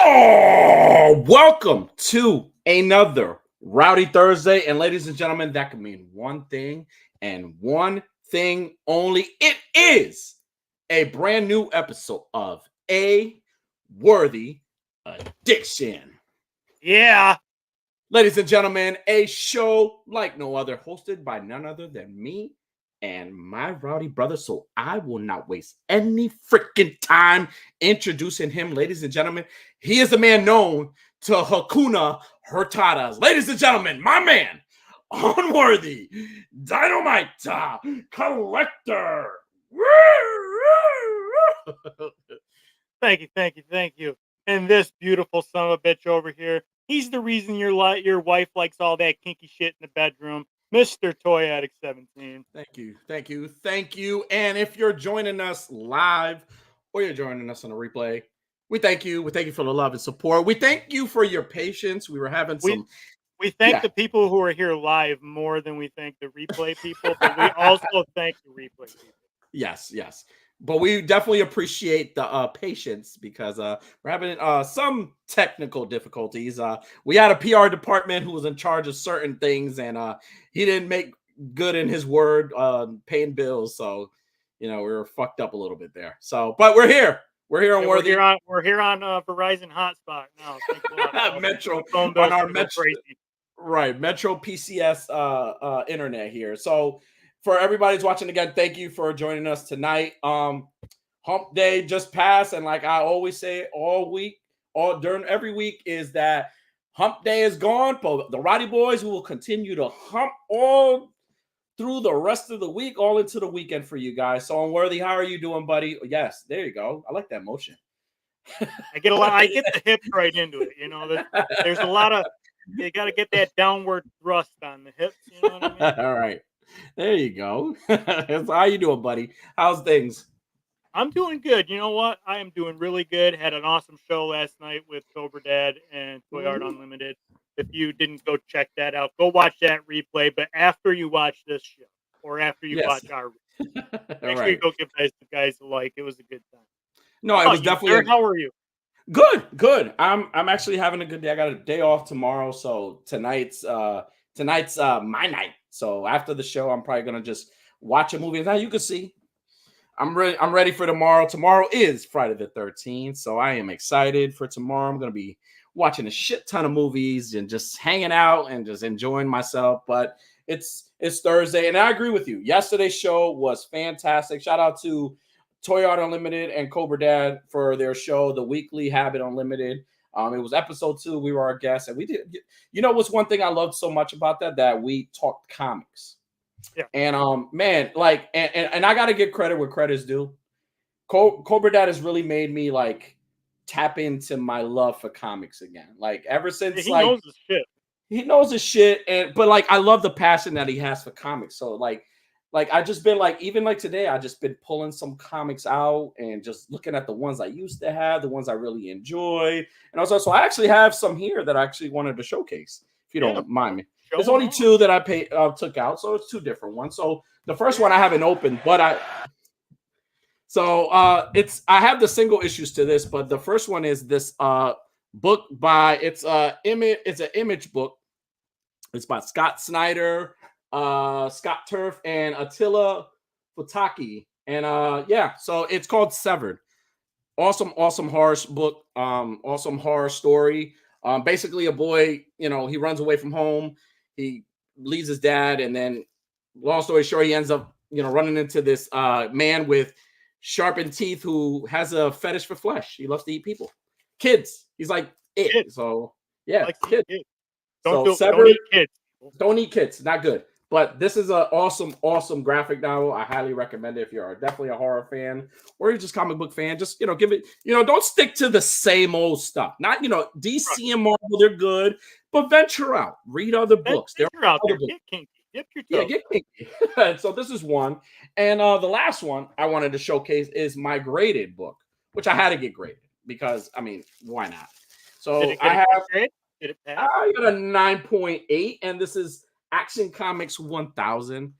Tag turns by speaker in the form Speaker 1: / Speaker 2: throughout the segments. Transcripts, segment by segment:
Speaker 1: Yo, welcome to another Rowdy Thursday. And ladies and gentlemen, that can mean one thing and one thing only. It is a brand new episode of A Worthy Addiction.
Speaker 2: Yeah.
Speaker 1: Ladies and gentlemen, a show like no other, hosted by none other than me and my rowdy brother. So I will not waste any freaking time introducing him. Ladies and gentlemen, he is the man known to Hakuna Hurtadas. Ladies and gentlemen, my man, Unworthy Dynamite Collector.
Speaker 2: Thank you. And this beautiful son of a bitch over here, he's the reason your wife likes all that kinky shit in the bedroom. Mr. Toy Addict 17.
Speaker 1: Thank you. And if you're joining us live or you're joining us on a replay, we thank you. We thank you for the love and support. We thank you for your patience. We were having some.
Speaker 2: We thank the people who are here live more than we thank the replay people, but we also thank the replay people.
Speaker 1: Yes. But we definitely appreciate the patience because we're having some technical difficulties. We had a PR department who was in charge of certain things, and he didn't make good in his word paying bills. So, we were fucked up a little bit there. So, but we're here. We're here on Worthy.
Speaker 2: We're here on Verizon Hotspot now. Thanks a lot,
Speaker 1: Metro
Speaker 2: phone
Speaker 1: on our Metro,
Speaker 2: crazy.
Speaker 1: Right? Metro PCS internet here. So. For everybody who's watching again, thank you for joining us tonight. Hump Day just passed, and like I always say during every week, is that Hump Day is gone. But the Rowdy Boyz will continue to hump all through the rest of the week, all into the weekend for you guys. So, Unworthy, how are you doing, buddy? Yes, there you go. I like that motion.
Speaker 2: I get the hips right into it. There's a lot of you got to get that downward thrust on the hips. You know what I mean?
Speaker 1: All right. There you go. How you doing, buddy? How's things?
Speaker 2: I'm doing good. You know what? I am doing really good. Had an awesome show last night with Cobra Dad and Toy Art Unlimited. If you didn't go check that out, go watch that replay. But after you watch this show, or after you watch our replay, make sure you go give the guys a like. It was a good time.
Speaker 1: No, it was definitely.
Speaker 2: How are you?
Speaker 1: Good. I'm actually having a good day. I got a day off tomorrow, so tonight's my night. So after the show, I'm probably gonna just watch a movie. Now you can see, I'm ready for tomorrow. Tomorrow is Friday the 13th, so I am excited for tomorrow. I'm gonna be watching a shit ton of movies and just hanging out and just enjoying myself. But it's Thursday, and I agree with you. Yesterday's show was fantastic. Shout out to Toy Art Unlimited and Cobra Dad for their show, The Weekly Habit Unlimited. It was episode 2. We were our guests, and we did. What's one thing I loved so much about that we talked comics.
Speaker 2: Yeah.
Speaker 1: And man, like, and I gotta give credit where credit's due. Cobra Dad has really made me like tap into my love for comics again. Like ever since
Speaker 2: he knows his shit.
Speaker 1: He knows his shit, but like I love the passion that he has for comics. So like I just been like, even like today, I just been pulling some comics out and just looking at the ones I used to have, the ones I really enjoy. And also, so I actually have some here that I actually wanted to showcase, if you don't mind me. There's only 2 that I took out, so it's 2 different ones. So the first one I haven't opened, but I have the single issues to this, but the first one is this book by it's an image book. It's by Scott Snyder, Scott Turf, and Attila Futaki. And so it's called Severed. Awesome horror book, awesome horror story. Basically a boy, he runs away from home, he leaves his dad, and then long story short, he ends up running into this man with sharpened teeth who has a fetish for flesh. He loves to eat people, kids. He's like it.
Speaker 2: Kids.
Speaker 1: So yeah,
Speaker 2: like
Speaker 1: kids.
Speaker 2: Don't eat kids.
Speaker 1: Don't eat kids. Not good. But this is an awesome graphic novel. I highly recommend it if you're definitely a horror fan or you're just comic book fan. Just give it. Don't stick to the same old stuff. Not DC and Marvel. They're good, but venture out. Read other books.
Speaker 2: Venture out there. Get kinky. Dip your toe.
Speaker 1: Yeah, get kinky. So this is one, and the last one I wanted to showcase is my graded book, which I had to get graded because why not? So I have.
Speaker 2: Did it pass?
Speaker 1: I got a 9.8, and this is Action Comics 1000.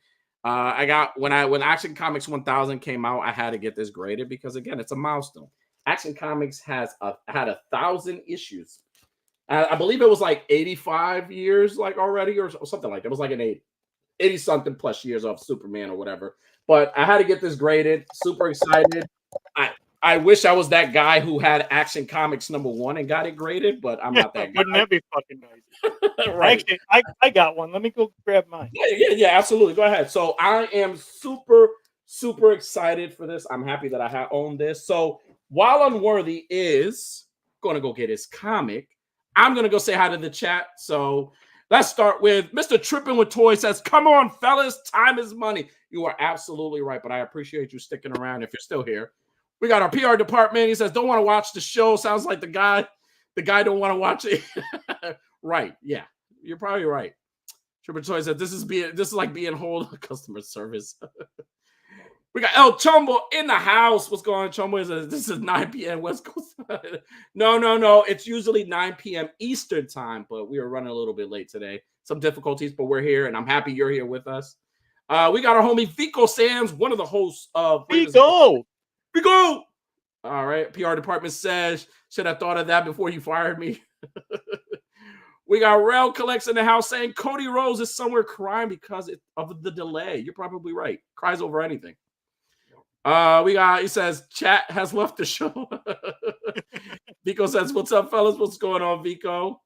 Speaker 1: I got when Action Comics 1000 came out, I had to get this graded because again, it's a milestone. Action Comics has had 1,000 issues. I believe it was like 85 years, like already, or something like that. It was like an 80 something plus years of Superman or whatever. But I had to get this graded. Super excited. I wish I was that guy who had Action Comics #1 and got it graded, but I'm not that guy.
Speaker 2: Wouldn't that be fucking nice?
Speaker 1: Right.
Speaker 2: Actually, I got one. Let me go grab mine.
Speaker 1: Yeah, absolutely. Go ahead. So I am super excited for this. I'm happy that I own this. So while Unworthy is going to go get his comic, I'm going to go say hi to the chat. So let's start with Mr. Trippin' with Toys says, come on, fellas, time is money. You are absolutely right, but I appreciate you sticking around if you're still here. We got our PR department. He says, don't want to watch the show. Sounds like the guy don't want to watch it. Right. Yeah, you're probably right. Trippin' Toys said, this is like being hold customer service. We got El Chumbo in the house. What's going on, Chumbo? This is 9 p.m. West Coast. No. It's usually 9 p.m. Eastern time, but we are running a little bit late today. Some difficulties, but we're here, and I'm happy you're here with us. We got our homie Vico Sands, one of the hosts of
Speaker 2: Vico.
Speaker 1: All right. PR department says, should have thought of that before you fired me. We got Rel Collects in the house saying Cody Rose is somewhere crying because of the delay. You're probably right. Cries over anything. He says, chat has left the show. Vico says, what's up, fellas? What's going on, Vico?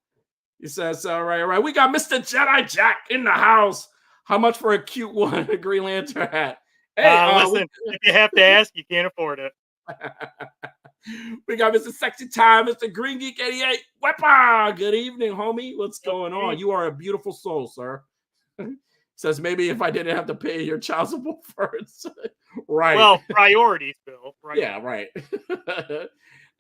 Speaker 1: He says, all right. We got Mr. Jedi Jack in the house. How much for a cute one? A Green Lantern hat.
Speaker 2: Hey, listen, if you have to ask, you can't afford it.
Speaker 1: We got Mr. Sexy Time, Mr. Green Geek 88. Wepa! Good evening, homie. What's going on? You are a beautiful soul, sir. Says maybe if I didn't have to pay your child support first. Right.
Speaker 2: Well, priorities, Bill.
Speaker 1: Yeah, right.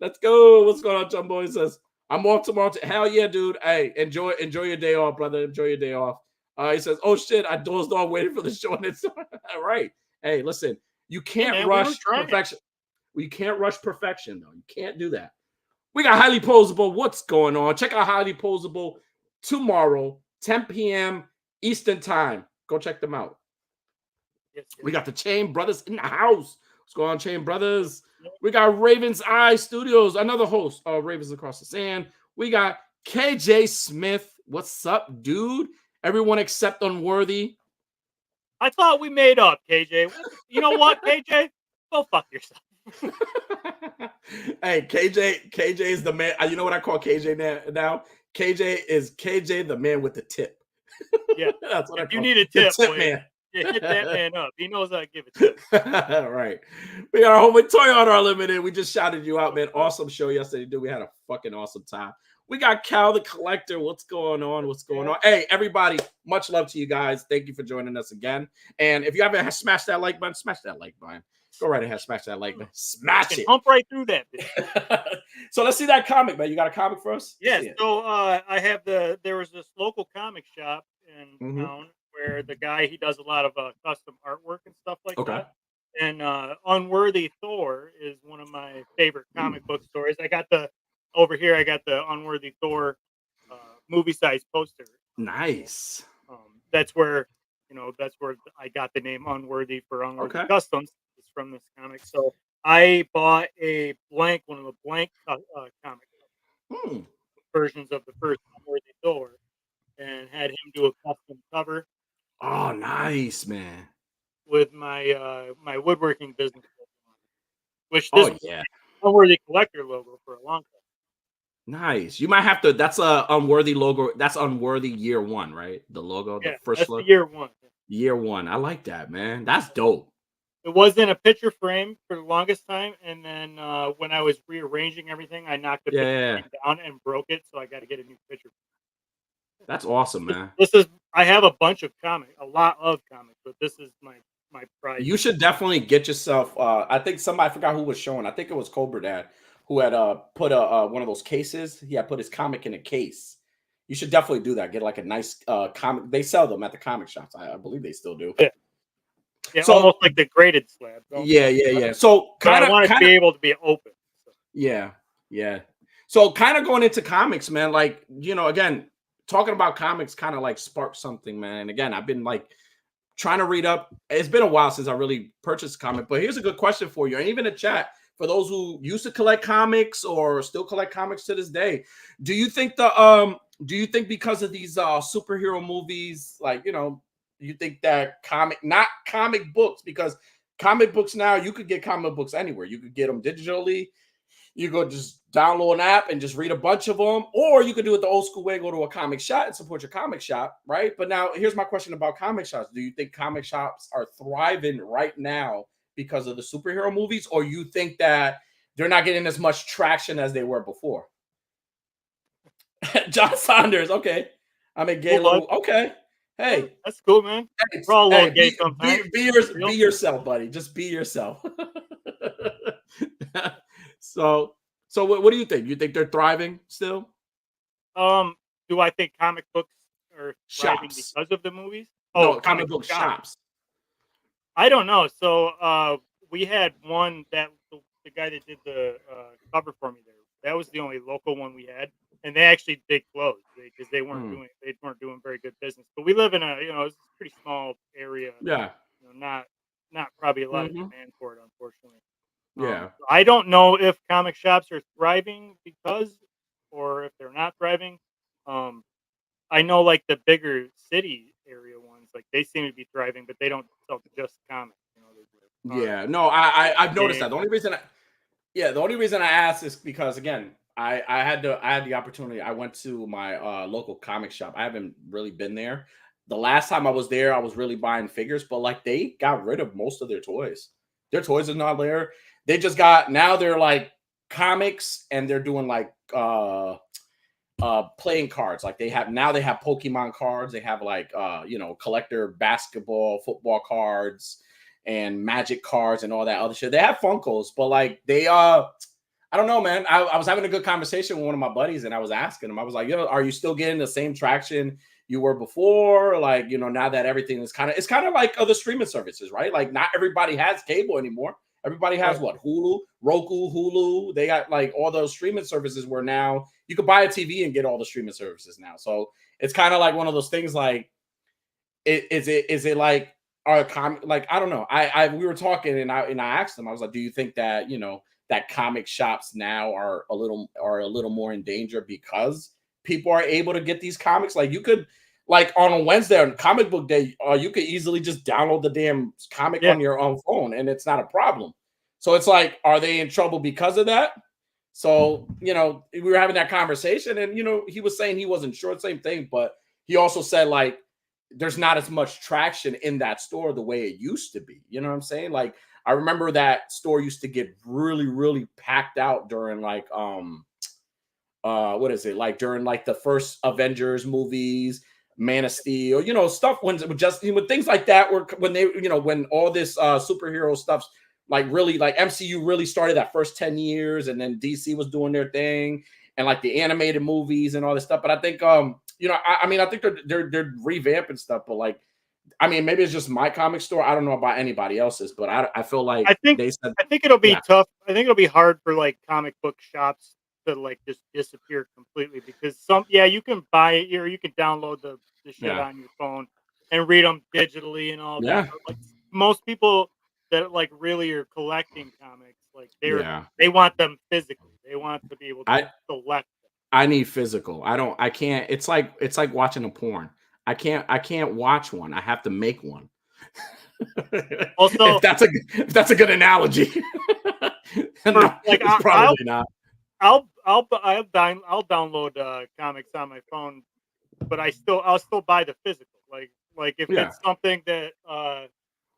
Speaker 1: Let's go. What's going on, Jumbo? He says, I'm off tomorrow. Hell yeah, dude. Hey, enjoy your day off, brother. Enjoy your day off. He says, oh shit, I dozed off waiting for the show. And it's right. Hey, listen, you can't rush perfection. You can't rush perfection, though. You can't do that. We got Highly Posable. What's going on? Check out Highly Posable tomorrow, 10 p.m. Eastern time. Go check them out. Yes. We got the Chain Brothers in the house. What's going on, Chain Brothers? We got Raven's Eye Studios, another host of Ravens Across the Sand. We got KJ Smith. What's up, dude? Everyone except Unworthy.
Speaker 2: I thought we made up, KJ. You know what, KJ? Go fuck yourself.
Speaker 1: Hey, KJ is the man. You know what I call KJ now? KJ the man with the tip.
Speaker 2: Yeah,
Speaker 1: that's what
Speaker 2: if you need a tip,
Speaker 1: man.
Speaker 2: Yeah, hit that man up. He knows how to give it to
Speaker 1: you. Right. We got our home with Toyota Unlimited. We just shouted you out, man. Awesome show yesterday, dude. We had a fucking awesome time. We got Cal the Collector. What's going on? Hey, everybody, much love to you guys. Thank you for joining us again. And if you haven't smashed that like button, smash that like button. Go right ahead, smash that like button. Smash it.
Speaker 2: Hump right through that bitch.
Speaker 1: So let's see that comic, man. You got a comic for us?
Speaker 2: Yeah. So I have there was this local comic shop in town where the guy, he does a lot of custom artwork and stuff like that. And Unworthy Thor is one of my favorite comic book stories. Over here, I got the Unworthy Thor movie size poster.
Speaker 1: Nice.
Speaker 2: That's where I got the name Unworthy for Unworthy Customs. It's from this comic. So I bought one of the blank comic versions of the first Unworthy Thor, and had him do a custom cover.
Speaker 1: Oh, nice, man!
Speaker 2: With my my woodworking business, which this Unworthy Collector logo for a long time.
Speaker 1: Nice. You might have to. That's a Unworthy logo. That's Unworthy year one, right? The logo,
Speaker 2: yeah,
Speaker 1: the first
Speaker 2: that's
Speaker 1: look.
Speaker 2: Year one.
Speaker 1: Year one. I like that, man. That's dope.
Speaker 2: It was in a picture frame for the longest time, and then when I was rearranging everything, I knocked the picture frame down and broke it, so I got to get a new picture frame.
Speaker 1: That's awesome, man.
Speaker 2: I have a bunch of comics, a lot of comics, but this is my pride.
Speaker 1: You should definitely get yourself. I think I forgot who was showing. I think it was Cobra Dad who had put one of those cases. He had put his comic in a case. You should definitely do that. Get like a nice comic. They sell them at the comic shops. I believe they still do.
Speaker 2: Yeah. Yeah, so, almost like the graded slab.
Speaker 1: Yeah. So
Speaker 2: I want to be able to be open. So.
Speaker 1: Yeah. So kind of going into comics, man. Like, again, talking about comics kind of like sparked something, man. And again, I've been like trying to read up. It's been a while since I really purchased a comic, but here's a good question for you. And even in chat, for those who used to collect comics or still collect comics to this day, do you think because of these superhero movies, like, you think that not comic books, because comic books now, you could get comic books anywhere. You could get them digitally. You go just download an app and just read a bunch of them, or you could do it the old school way, go to a comic shop and support your comic shop, right? But now here's my question about comic shops. Do you think comic shops are thriving right now because of the superhero movies, or you think that they're not getting as much traction as they were before? John Saunders, okay. I'm a gay little, okay. Hey,
Speaker 2: that's cool, man.
Speaker 1: Hey,
Speaker 2: we're all a little gay sometimes.
Speaker 1: Be yourself, buddy. Just be yourself. So what do you think? You think they're thriving still?
Speaker 2: Do I think comic books are thriving
Speaker 1: Shops.
Speaker 2: because of the movies?
Speaker 1: No, comic book shops.
Speaker 2: I don't know. So we had one that the guy that did the cover for me there. That was the only local one we had, and they closed because they weren't doing very good business. But we live in it's a pretty small area.
Speaker 1: Yeah.
Speaker 2: Not probably a lot of demand for it, unfortunately.
Speaker 1: Yeah.
Speaker 2: I don't know if comic shops are thriving or if they're not thriving. I know like the bigger city area ones, like they seem to be thriving, but they don't sell just comics.
Speaker 1: Yeah. No, I've noticed that. The only reason I asked is because, again, I had the opportunity. I went to my local comic shop. I haven't really been there. The last time I was there, I was really buying figures, but like they got rid of most of their toys. Their toys are not there. They just now they're like comics, and they're doing like playing cards. Like they have Pokemon cards. They have like collector basketball, football cards, and Magic cards and all that other shit. They have Funkos, but like they I don't know, man. I was having a good conversation with one of my buddies, and I was asking him, I was like, are you still getting the same traction you were before? Like, now that everything is it's kind of like other streaming services, right? Like not everybody has cable anymore. Everybody has what? Hulu, Roku, Hulu. They got like all those streaming services where now you could buy a TV and get all the streaming services now. So it's kind of like one of those things. Like, is it like like, I don't know. We were talking, and I asked them. I was like, do you think that that comic shops now are a little more in danger because people are able to get these comics? Like you could. Like on a Wednesday on comic book day, you could easily just download the damn comic on your own phone, and it's not a problem. So it's like, are they in trouble because of that? So, we were having that conversation, and, he was saying he wasn't sure, same thing, but he also said like, there's not as much traction in that store the way it used to be. You know what I'm saying? Like, I remember that store used to get really, really packed out during like, what is it? Like during like the first Avengers movies, Man of Steel, stuff when things like that were when they, when all this superhero stuff's like really like MCU really started that first 10 years, and then DC was doing their thing, and like the animated movies and all this stuff. But I think I think they're revamping stuff, but like, I mean, maybe it's just my comic store. I don't know about anybody else's, but I feel like
Speaker 2: I think it'll be tough. I think it'll be hard for like comic book shops to like just disappear completely, because you can buy it or you can download the shit on your phone and read them digitally and all that. But, like, most people that like really are collecting comics, like they want them physically. They want to be able to select them.
Speaker 1: I need physical. I can't. It's like watching a porn. I can't watch one. I have to make one.
Speaker 2: Also,
Speaker 1: if that's a good analogy. Probably not.
Speaker 2: I'll download comics on my phone, but I'll still buy the physical. Like if it's something that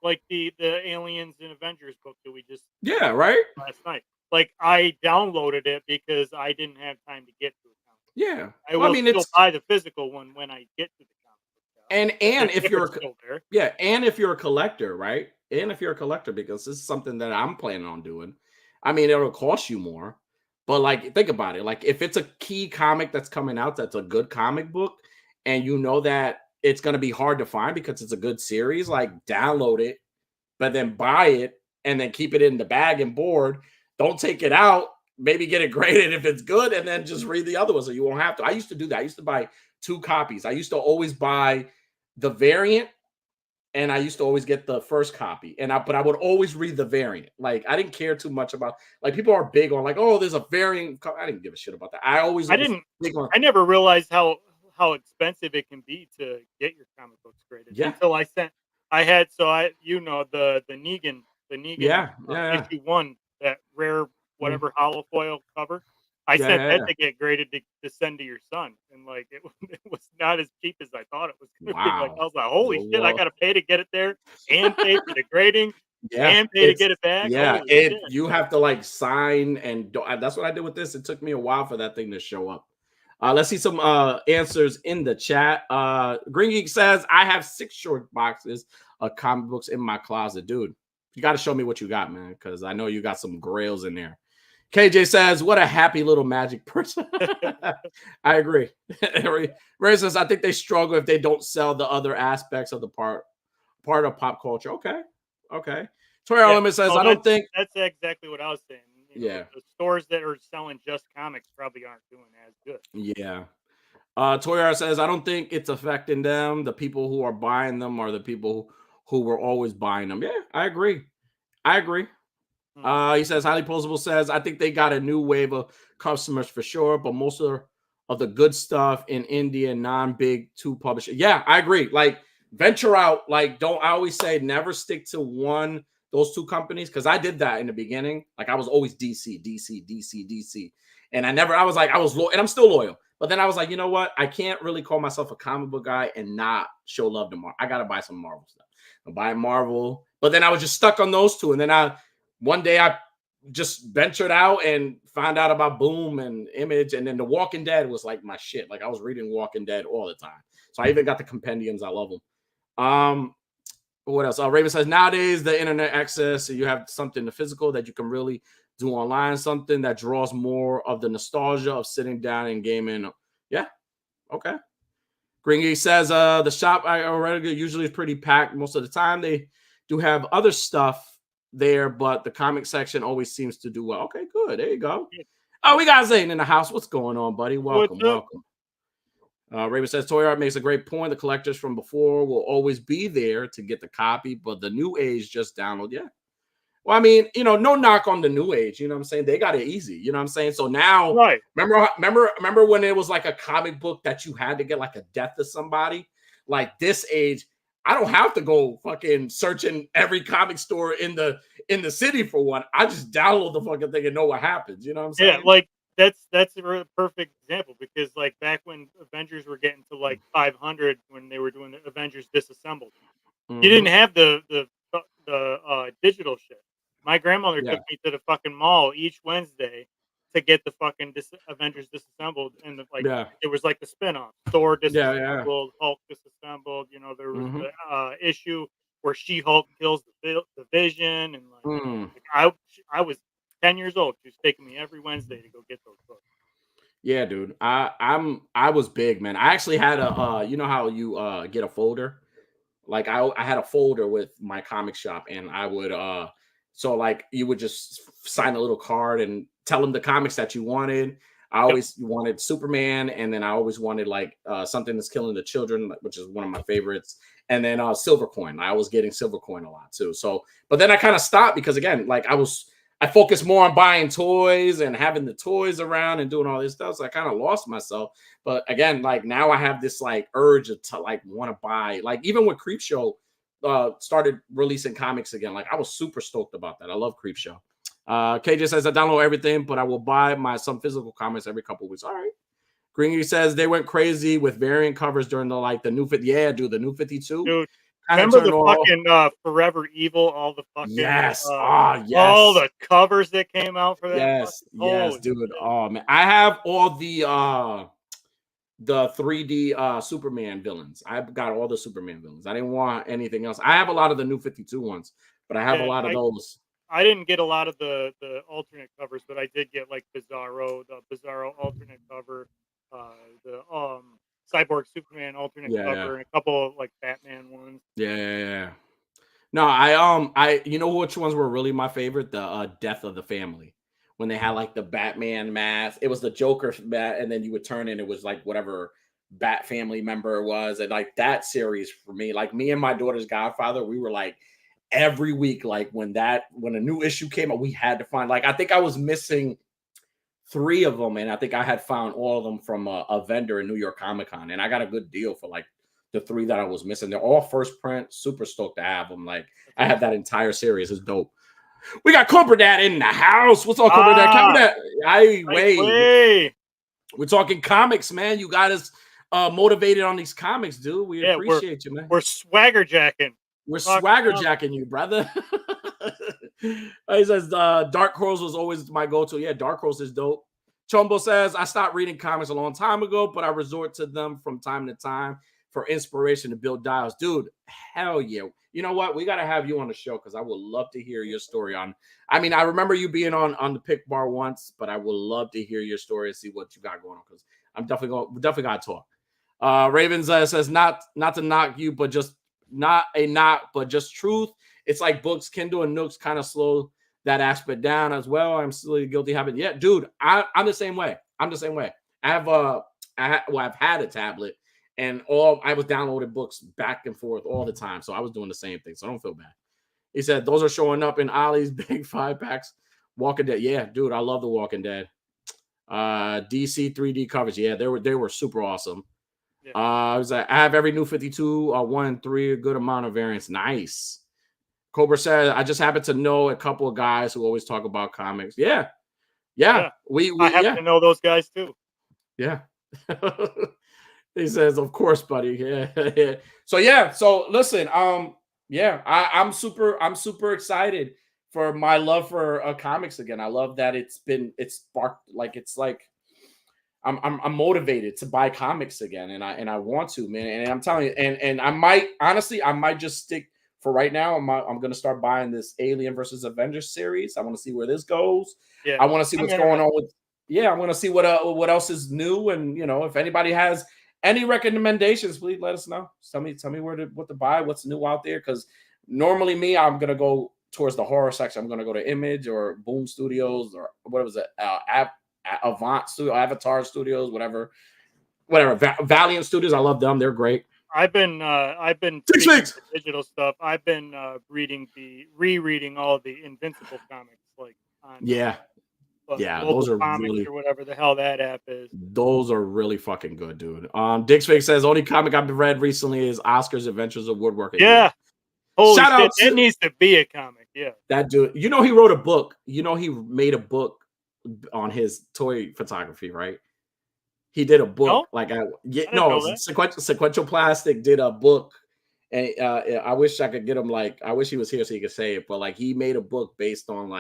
Speaker 2: like the Aliens and Avengers book that we just last night. Like I downloaded it because I didn't have time to get to it.
Speaker 1: Yeah,
Speaker 2: I will still buy the physical one when I get to the comic book.
Speaker 1: And if you're if you're a collector, right? And if you're a collector, because this is something that I'm planning on doing. I mean, it'll cost you more. But like, think about it. Like, if it's a key comic that's coming out, that's a good comic book, and you know that it's going to be hard to find because it's a good series, like download it, but then buy it and then keep it in the bag and board. Don't take it out. Maybe get it graded if it's good, and then just read the other ones so you won't have to. I used to do that. I used to buy 2 copies. I used to always buy the variant and I used to always get the first copy, but I would always read the variant. Like I didn't care too much about like people are big on like, oh, there's a variant. I didn't give a shit about that. I always
Speaker 2: I
Speaker 1: was
Speaker 2: didn't.
Speaker 1: big on
Speaker 2: I never realized how expensive it can be to get your comic books graded
Speaker 1: yeah,
Speaker 2: until I sent. I had so I the Negan
Speaker 1: yeah, yeah,
Speaker 2: issue 1, that rare
Speaker 1: yeah.
Speaker 2: whatever hollow foil cover. I
Speaker 1: Yeah,
Speaker 2: sent
Speaker 1: yeah,
Speaker 2: that
Speaker 1: yeah.
Speaker 2: to get graded to send to your son, and like it was not as cheap as I thought it was going to be. Like
Speaker 1: Wow.
Speaker 2: I was like, holy shit, I
Speaker 1: Well,
Speaker 2: got to pay to get it there, and pay for the grading,
Speaker 1: yeah,
Speaker 2: and pay to get it back. Holy shit!
Speaker 1: you have to like sign and that's what I did with this. It took me a while for that thing to show up. Let's see some answers in the chat. Green Geek says, I have 6 short boxes of comic books in my closet. Dude, you got to show me what you got, man, because I know you got some grails in there. KJ says, what a happy little magic person. I agree. Ray says, I think they struggle if they don't sell the other aspects of the part of pop culture. Okay. Okay. Toy
Speaker 2: Yeah,
Speaker 1: Element says,
Speaker 2: oh,
Speaker 1: I don't think.
Speaker 2: that's exactly what I was saying.
Speaker 1: Yeah.
Speaker 2: The stores that are selling just comics probably aren't doing as good.
Speaker 1: Yeah. Toyar says, I don't think it's affecting them. The people who are buying them are the people who were always buying them. Yeah, I agree. I agree.
Speaker 2: Hmm.
Speaker 1: He says, highly plausible says, I think they got a new wave of customers for sure, but most of the good stuff in India, non-big two publishers. Yeah, I agree. Like venture out. Like I always say never stick to those 2 companies, because I did that in the beginning. Like I was always DC, DC, DC, DC. And I was loyal, and I'm still loyal. But then I was like, you know what? I can't really call myself a comic book guy and not show love to Marvel. I got to buy some Marvel stuff. I'm buying Marvel. But then I was just stuck on those 2. And then one day I just ventured out and found out about Boom and Image. And then The Walking Dead was like my shit. Like I was reading Walking Dead all the time. So I even got the compendiums. I love them. What else? Raven says, nowadays the internet access, so you have something the physical that you can really do online, something that draws more of the nostalgia of sitting down and gaming. Yeah. Okay. Gringy says, the shop I already usually is pretty packed most of the time. They do have other stuff there, but the comic section always seems to do well. Okay, good. There you go. Oh, we got Zane in the house. What's going on, buddy? Welcome, welcome. Raven says, Toy Art makes a great point. The collectors from before will always be there to get the copy, but the new age just download. Yeah. Well, I mean, no knock on the new age. You know what I'm saying? They got it easy. You know what I'm saying? So now,
Speaker 2: right.
Speaker 1: Remember when it was like a comic book that you had to get like a death of somebody? Like this age, I don't have to go fucking searching every comic store in the city for one. I just download the fucking thing and know what happens. You know what I'm saying?
Speaker 2: Yeah, like that's a perfect example, because like back when Avengers were getting to like 500, when they were doing the Avengers Disassembled, you didn't have the digital shit. My grandmother took me to the fucking mall each Wednesday to get the fucking Avengers Disassembled, and it was like the spin-off, Thor Disassembled, Hulk Disassembled. There was the issue where She-Hulk kills the Vision, and I was 10 years old. She was taking me every Wednesday to go get those books.
Speaker 1: Yeah, dude. I was big, man. I actually had a you know how you get a folder? Like I had a folder with my comic shop, and I would so like you would just sign a little card and tell them the comics that you wanted. I always wanted Superman, and then I always wanted like something that's killing the children, which is one of my favorites. And then Silver Coin. I was getting Silver Coin a lot too. So, but then I kind of stopped because again, like I focused more on buying toys and having the toys around and doing all this stuff. So I kind of lost myself. But again, like now I have this like urge to like want to buy, like even when Creepshow started releasing comics again, like I was super stoked about that. I love Creepshow. KJ says I download everything, but I will buy some physical comics every couple of weeks. All right. Greeny says they went crazy with variant covers during the new 50. Yeah, dude, the new 52.
Speaker 2: Dude, remember the fucking Forever Evil, all the fucking
Speaker 1: yes,
Speaker 2: all the covers that came out for that.
Speaker 1: Yes, dude. Shit. Oh man, I have all the 3D Superman villains. I've got all the Superman villains. I didn't want anything else. I have a lot of the new 52 ones, but I have a lot of those.
Speaker 2: I didn't get a lot of the alternate covers, but I did get like the Bizarro alternate cover, the Cyborg Superman alternate cover, and a couple of like Batman ones.
Speaker 1: Yeah. No, I you know which ones were really my favorite? The Death of the Family. When they had like the Batman mask. It was the Joker bat, and then you would turn and it was like whatever Bat family member was, and like that series for me, like me and my daughter's Godfather, we were like every week, like when a new issue came up, we had to find, like I think I was missing 3 of them, and I think I had found all of them from a vendor in New York Comic Con, and I got a good deal for like the 3 that I was missing. They're all first print, super stoked to have them. Like I have that entire series, it's dope. We got Cobra Dad in the house. What's up, Cobra Dad? Cobra Dad,
Speaker 2: Way.
Speaker 1: We're talking comics, man. You got us motivated on these comics, dude. We appreciate you, man.
Speaker 2: We're swagger jacking.
Speaker 1: We're swagger jacking you, brother. He says Dark Horse was always my go-to. Yeah, Dark Horse is dope. Chumbo says I stopped reading comics a long time ago, but I resort to them from time to time for inspiration to build dials. Dude, hell yeah. You know what? We got to have you on the show because I would love to hear your story on. I mean, I remember you being on the pick bar once, but I would love to hear your story and see what you got going on because I'm definitely got to talk. Ravens says not to knock you, but just not a knock, but just truth. It's like books, Kindle, and Nooks kind of slow that aspect down as well. I'm still a guilty habit. Yeah, dude, I'm the same way. I've had a tablet, and I was downloading books back and forth all the time, so I was doing the same thing. So I don't feel bad. He said those are showing up in Ollie's big 5-packs. Walking Dead, yeah, dude, I love the Walking Dead. DC 3D covers, yeah, they were super awesome. Yeah. I have every new 52, 1 and 3, a good amount of variants. Nice. Cobra said, I just happen to know a couple of guys who always talk about comics. Yeah. I happen
Speaker 2: to know those guys too.
Speaker 1: Yeah. He says, of course, buddy. Yeah. So listen, I'm super excited for my love for comics again. I love that it's sparked, like it's like I'm motivated to buy comics again, and I want to, man. And I'm telling you, and I might just stick for right now. I'm gonna start buying this Alien versus Avengers series. I want to see where this goes. Yeah, I want to see what's going on with. Yeah, I want to see what else is new, and if anybody has any recommendations, please let us know. Tell me what to buy, what's new out there. Because normally I'm gonna go towards the horror section. I'm gonna go to Image or Boom Studios or what was it, Avant Studio, Avatar Studios, whatever. Valiant Studios, I love them. They're great.
Speaker 2: I've been digital stuff. I've been rereading all the Invincible comics, like on
Speaker 1: those are really,
Speaker 2: or whatever the hell that app is.
Speaker 1: Those are really fucking good, dude. Dick's Fake says only comic I've read recently is Oscar's Adventures of Woodworking.
Speaker 2: Yeah. Holy shit, it needs to be a comic. Yeah.
Speaker 1: That dude, he wrote a book. He made a book on his toy photography, right? He did a book. Sequential Plastic did a book, and I wish I could get him. I wish he was here so he could say it. But he made a book based on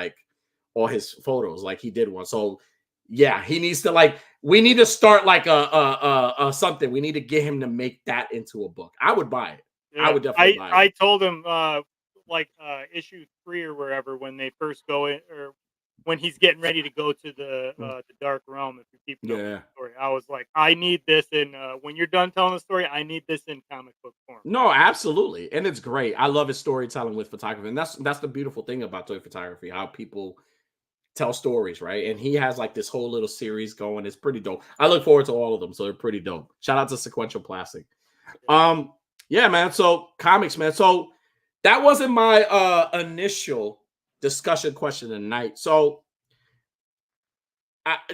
Speaker 1: all his photos. He did one. So yeah, he needs to we need to start a something. We need to get him to make that into a book. I would buy it. Yeah, I would definitely buy it.
Speaker 2: I told him issue 3 or wherever when they first go in, or when he's getting ready to go to the Dark Realm, if you keep telling the story, I was like, I need this in when you're done telling the story, I need this in comic book form.
Speaker 1: No, absolutely, and it's great. I love his storytelling with photography, and that's the beautiful thing about toy photography, how people tell stories, right? And he has this whole little series going. It's pretty dope. I look forward to all of them, so they're pretty dope. Shout out to Sequential Plastic. Yeah, man. So comics, man. So that wasn't my initial discussion question tonight. So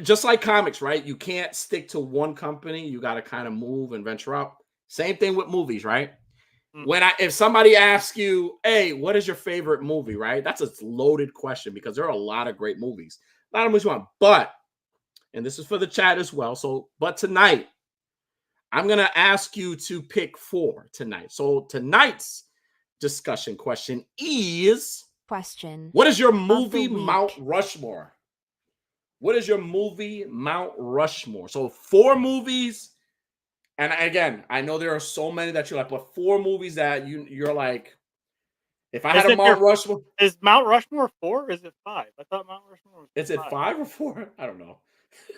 Speaker 1: just like comics, right? You can't stick to one company. You got to kind of move and venture out. Same thing with movies, right? Mm-hmm. If somebody asks you, hey, what is your favorite movie, right? That's a loaded question because there are a lot of great movies. A lot of movies you want, but, and this is for the chat as well. So, but tonight, I'm going to ask you to pick 4 tonight. So tonight's discussion question is, what is your movie Mount Rushmore? What is your movie Mount Rushmore? So 4 movies. And again, I know there are so many that you're but 4 movies that you're like, if I had a Mount Rushmore.
Speaker 2: Is Mount Rushmore 4 or is it 5? I thought Mount Rushmore was 5.
Speaker 1: Is it 5 or 4? I don't know.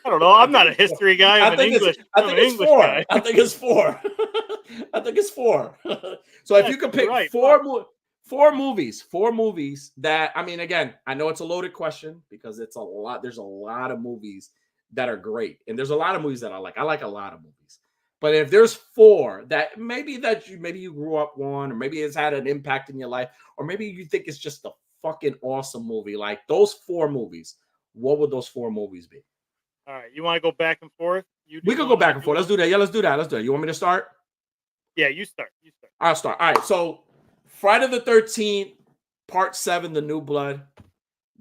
Speaker 2: I'm not a history guy.
Speaker 1: I think it's 4. I think it's 4. I think it's 4. So if you could pick 4 movies that, I mean, again, I know it's a loaded question because it's a lot. There's a lot of movies that are great. And there's a lot of movies that I like. I like a lot of movies. But if there's four that maybe you grew up on, or maybe it's had an impact in your life, or maybe you think it's just a fucking awesome movie, like those four movies, what would those four movies be?
Speaker 2: All right, you want to go back and forth? You do
Speaker 1: We could go
Speaker 2: one,
Speaker 1: back
Speaker 2: I
Speaker 1: and
Speaker 2: do
Speaker 1: forth. Let's
Speaker 2: one?
Speaker 1: do that. Yeah, let's do that. Let's do that. You want me to start?
Speaker 2: Yeah, you start. You start.
Speaker 1: I'll start. All right. So Friday the 13th, Part 7, The New Blood.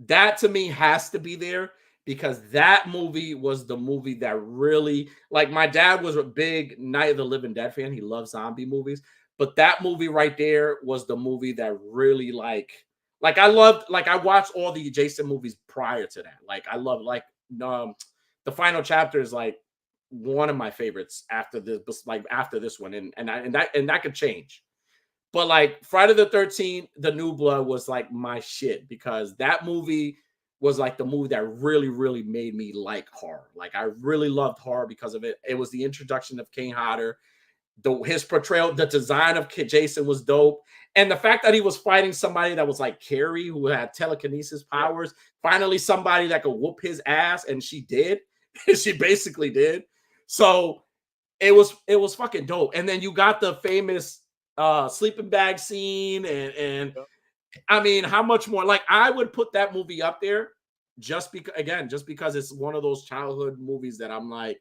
Speaker 1: That to me has to be there because that movie was the movie that really, like, my dad was a big Night of the Living Dead fan. He loves zombie movies. But that movie right there was the movie that really, like I loved, like I watched all the Jason movies prior to that. Like I love, like, the final chapter is like one of my favorites after this, like after this one. And that could change. But like Friday the 13th, The New Blood was like my shit because that movie was like the movie that really, really made me like horror. Like I really loved horror because of it. It was the introduction of Kane Hodder. His portrayal, the design of Jason was dope. And the fact that he was fighting somebody that was like Carrie, who had telekinesis powers, finally somebody that could whoop his ass, and she did. She basically did. So it was fucking dope. And then you got the famous sleeping bag scene, and
Speaker 2: Yep.
Speaker 1: I mean, how much more? Like I would put that movie up there just because it's one of those childhood movies that I'm like,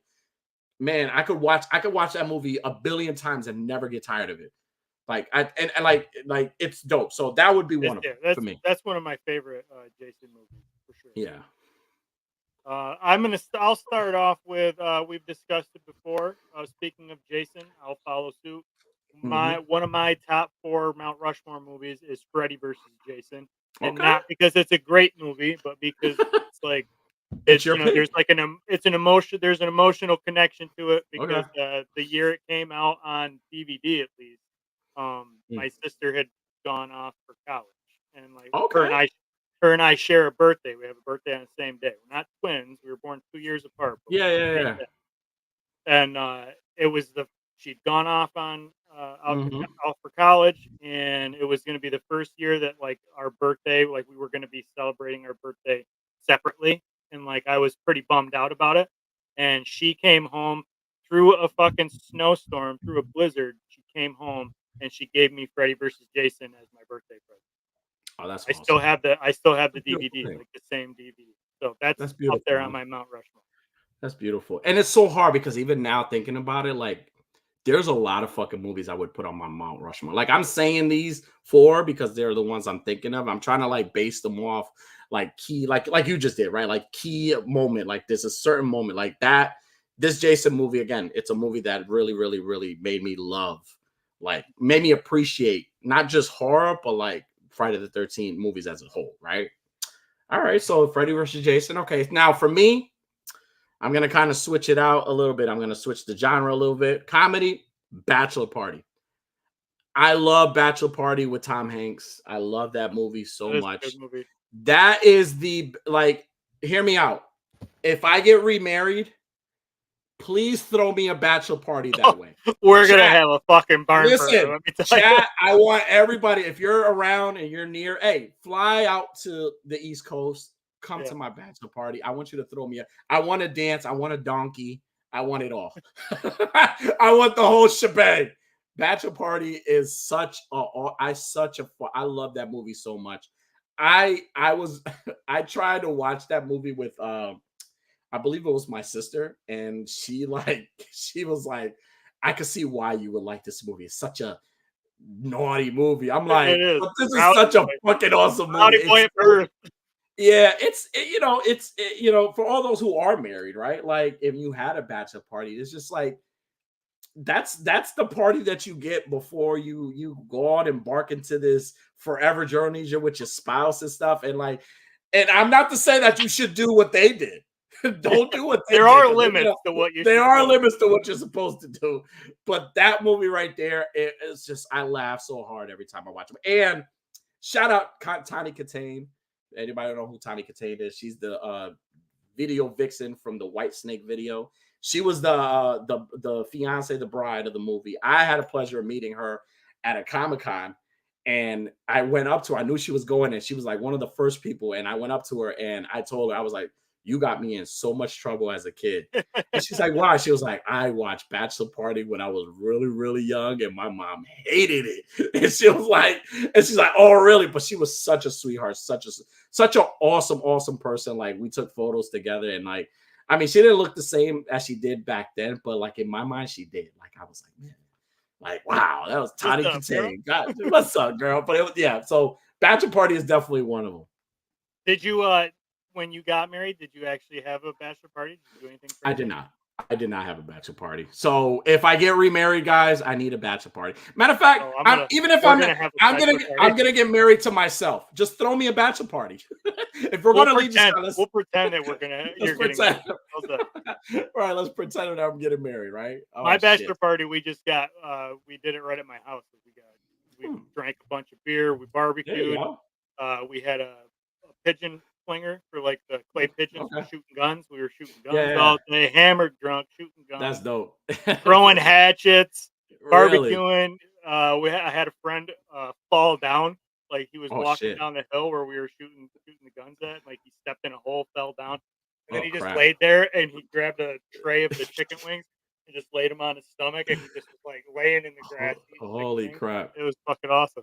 Speaker 1: man, I could watch that movie a billion times and never get tired of it. Like and like it's dope. So that would be one of them for me.
Speaker 2: That's one of my favorite Jason movies for sure.
Speaker 1: Yeah.
Speaker 2: I'll start off with we've discussed it before. Speaking of Jason, I'll follow suit. One of my top 4 Mount Rushmore movies is Freddy versus Jason, and
Speaker 1: Okay.
Speaker 2: not because it's a great movie, but because it's like
Speaker 1: It's your pick.
Speaker 2: there's like it's an emotion. There's an emotional connection to it because
Speaker 1: Okay.
Speaker 2: the year it came out on DVD, at least, my sister had gone off for college, and like
Speaker 1: Okay.
Speaker 2: her and I share a birthday. We have a birthday on the same day. We're not twins. We were born 2 years apart. But
Speaker 1: Yeah, yeah, yeah.
Speaker 2: and it was she'd gone off on
Speaker 1: Mm-hmm.
Speaker 2: out for college, and it was going to be the first year that like our birthday, like we were going to be celebrating our birthday separately, and like I was pretty bummed out about it. And she came home through a fucking snowstorm, through a blizzard. She came home and she gave me Freddy versus Jason as my birthday present.
Speaker 1: Oh, that's
Speaker 2: I
Speaker 1: awesome.
Speaker 2: still have the
Speaker 1: That's beautiful
Speaker 2: DVD,
Speaker 1: thing.
Speaker 2: like the same DVD. So that's
Speaker 1: That's
Speaker 2: up
Speaker 1: beautiful,
Speaker 2: there on
Speaker 1: man.
Speaker 2: my Mount Rushmore.
Speaker 1: That's beautiful. And it's so hard because even now thinking about it, like there's a lot of fucking movies I would put on my Mount Rushmore. Like I'm saying these 4 because they're the ones I'm thinking of. I'm trying to like base them off like key, like you just did, right? Like key moment. Like there's a certain moment like that. This Jason movie, again, it's a movie that really, really, really made me love, like made me appreciate not just horror, but like Friday the 13th movies as a whole, right? All right, so Freddy versus Jason. Okay, now for me, I'm gonna kind of switch it out a little bit. I'm gonna switch the genre a little bit. Comedy, Bachelor Party. I love Bachelor Party with Tom Hanks. I love that movie so
Speaker 2: That is a good
Speaker 1: much.
Speaker 2: movie.
Speaker 1: That is the like. Hear me out. If I get remarried, please throw me a bachelor party that way.
Speaker 2: We're gonna
Speaker 1: Chat,
Speaker 2: have a fucking barn burner.
Speaker 1: listen,
Speaker 2: Let me tell you.
Speaker 1: chat. I want everybody. If you're around and you're near, hey, fly out to the East Coast. Come to my bachelor party. I want you to throw me a. I want to dance. I want a donkey. I want it all. I want the whole shebang. Bachelor Party is such a. I love that movie so much. I was I tried to watch that movie with I believe it was my sister, and she was like, I could see why you would like this movie. It's such a naughty movie. I'm
Speaker 2: It
Speaker 1: like,
Speaker 2: is.
Speaker 1: but this is
Speaker 2: Rowdy
Speaker 1: such a
Speaker 2: Boy.
Speaker 1: fucking awesome movie.
Speaker 2: Rowdy Boy at birth.
Speaker 1: Yeah, for all those who are married, right? Like if you had a bachelor party, it's just like that's the party that you get before you go on and embark into this forever journey you're with your spouse and stuff. And I'm not to say that you should do what they did. Don't do what they
Speaker 2: There
Speaker 1: did.
Speaker 2: are limits to what you.
Speaker 1: There are limits to what you're supposed to do. But that movie right there, it's just I laugh so hard every time I watch it. And shout out Tawny Katane. Anybody know who Tawny Katane is? She's the video vixen from the White Snake video. She was the fiance, the bride of the movie. I had a pleasure of meeting her at a Comic-Con, and I went up to her. I knew she was going, and she was like one of the first people. And I went up to her and I told her, I was like, you got me in so much trouble as a kid. And she's like, why? She was like, I watched Bachelor Party when I was really, really young, and my mom hated it. And she was like, and she's like, oh, really? But she was such a sweetheart, such an awesome person. Like, we took photos together, and like, I mean, she didn't look the same as she did back then, but like in my mind, she did. Like, I was like, man, like, wow, that was Toddy Katane. God, what's up, girl? But it was, yeah, so Bachelor Party is definitely one of them.
Speaker 2: Did you when you got married, did you actually have a bachelor party? Did you do anything crazy?
Speaker 1: I did not. I did not have a bachelor party. So if I get remarried, guys, I need a bachelor party. Matter of fact, I'm gonna get married to myself. Just throw me a bachelor party. If we're gonna leave,
Speaker 2: we'll pretend that we're gonna. You're
Speaker 1: pretend. All right, let's pretend that I'm getting married. Right.
Speaker 2: Oh, my bachelor party, we just got. We did it right at my house. We drank a bunch of beer. We barbecued. We had a pigeon flinger for like the clay pigeons for shooting guns. We were shooting guns all day, hammered drunk, shooting guns.
Speaker 1: That's dope.
Speaker 2: Throwing hatchets, barbecuing. I had a friend fall down. Like he was walking down the hill where we were shooting the guns at. Like he stepped in a hole, fell down. And then he just laid there and he grabbed a tray of the chicken wings and just laid him on his stomach, and he just was like laying in the grass.
Speaker 1: Holy crap.
Speaker 2: It was fucking awesome.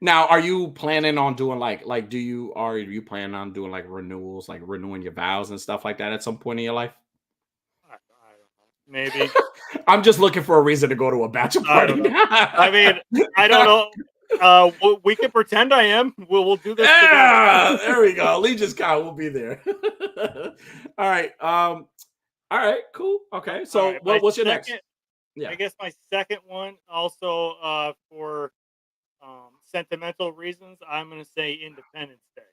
Speaker 1: Now, are you planning on doing are you planning on doing like renewals, like renewing your vows and stuff like that at some point in your life?
Speaker 2: I don't know. Maybe.
Speaker 1: I'm just looking for a reason to go to a bachelor party.
Speaker 2: I mean, I don't know. We can pretend I am. We'll do this together.
Speaker 1: There we go. Legion's Con, we'll be there. All right. All right, cool. Okay. So
Speaker 2: right,
Speaker 1: what's your next?
Speaker 2: Yeah. I guess my second one also for sentimental reasons, I'm going to say Independence Day.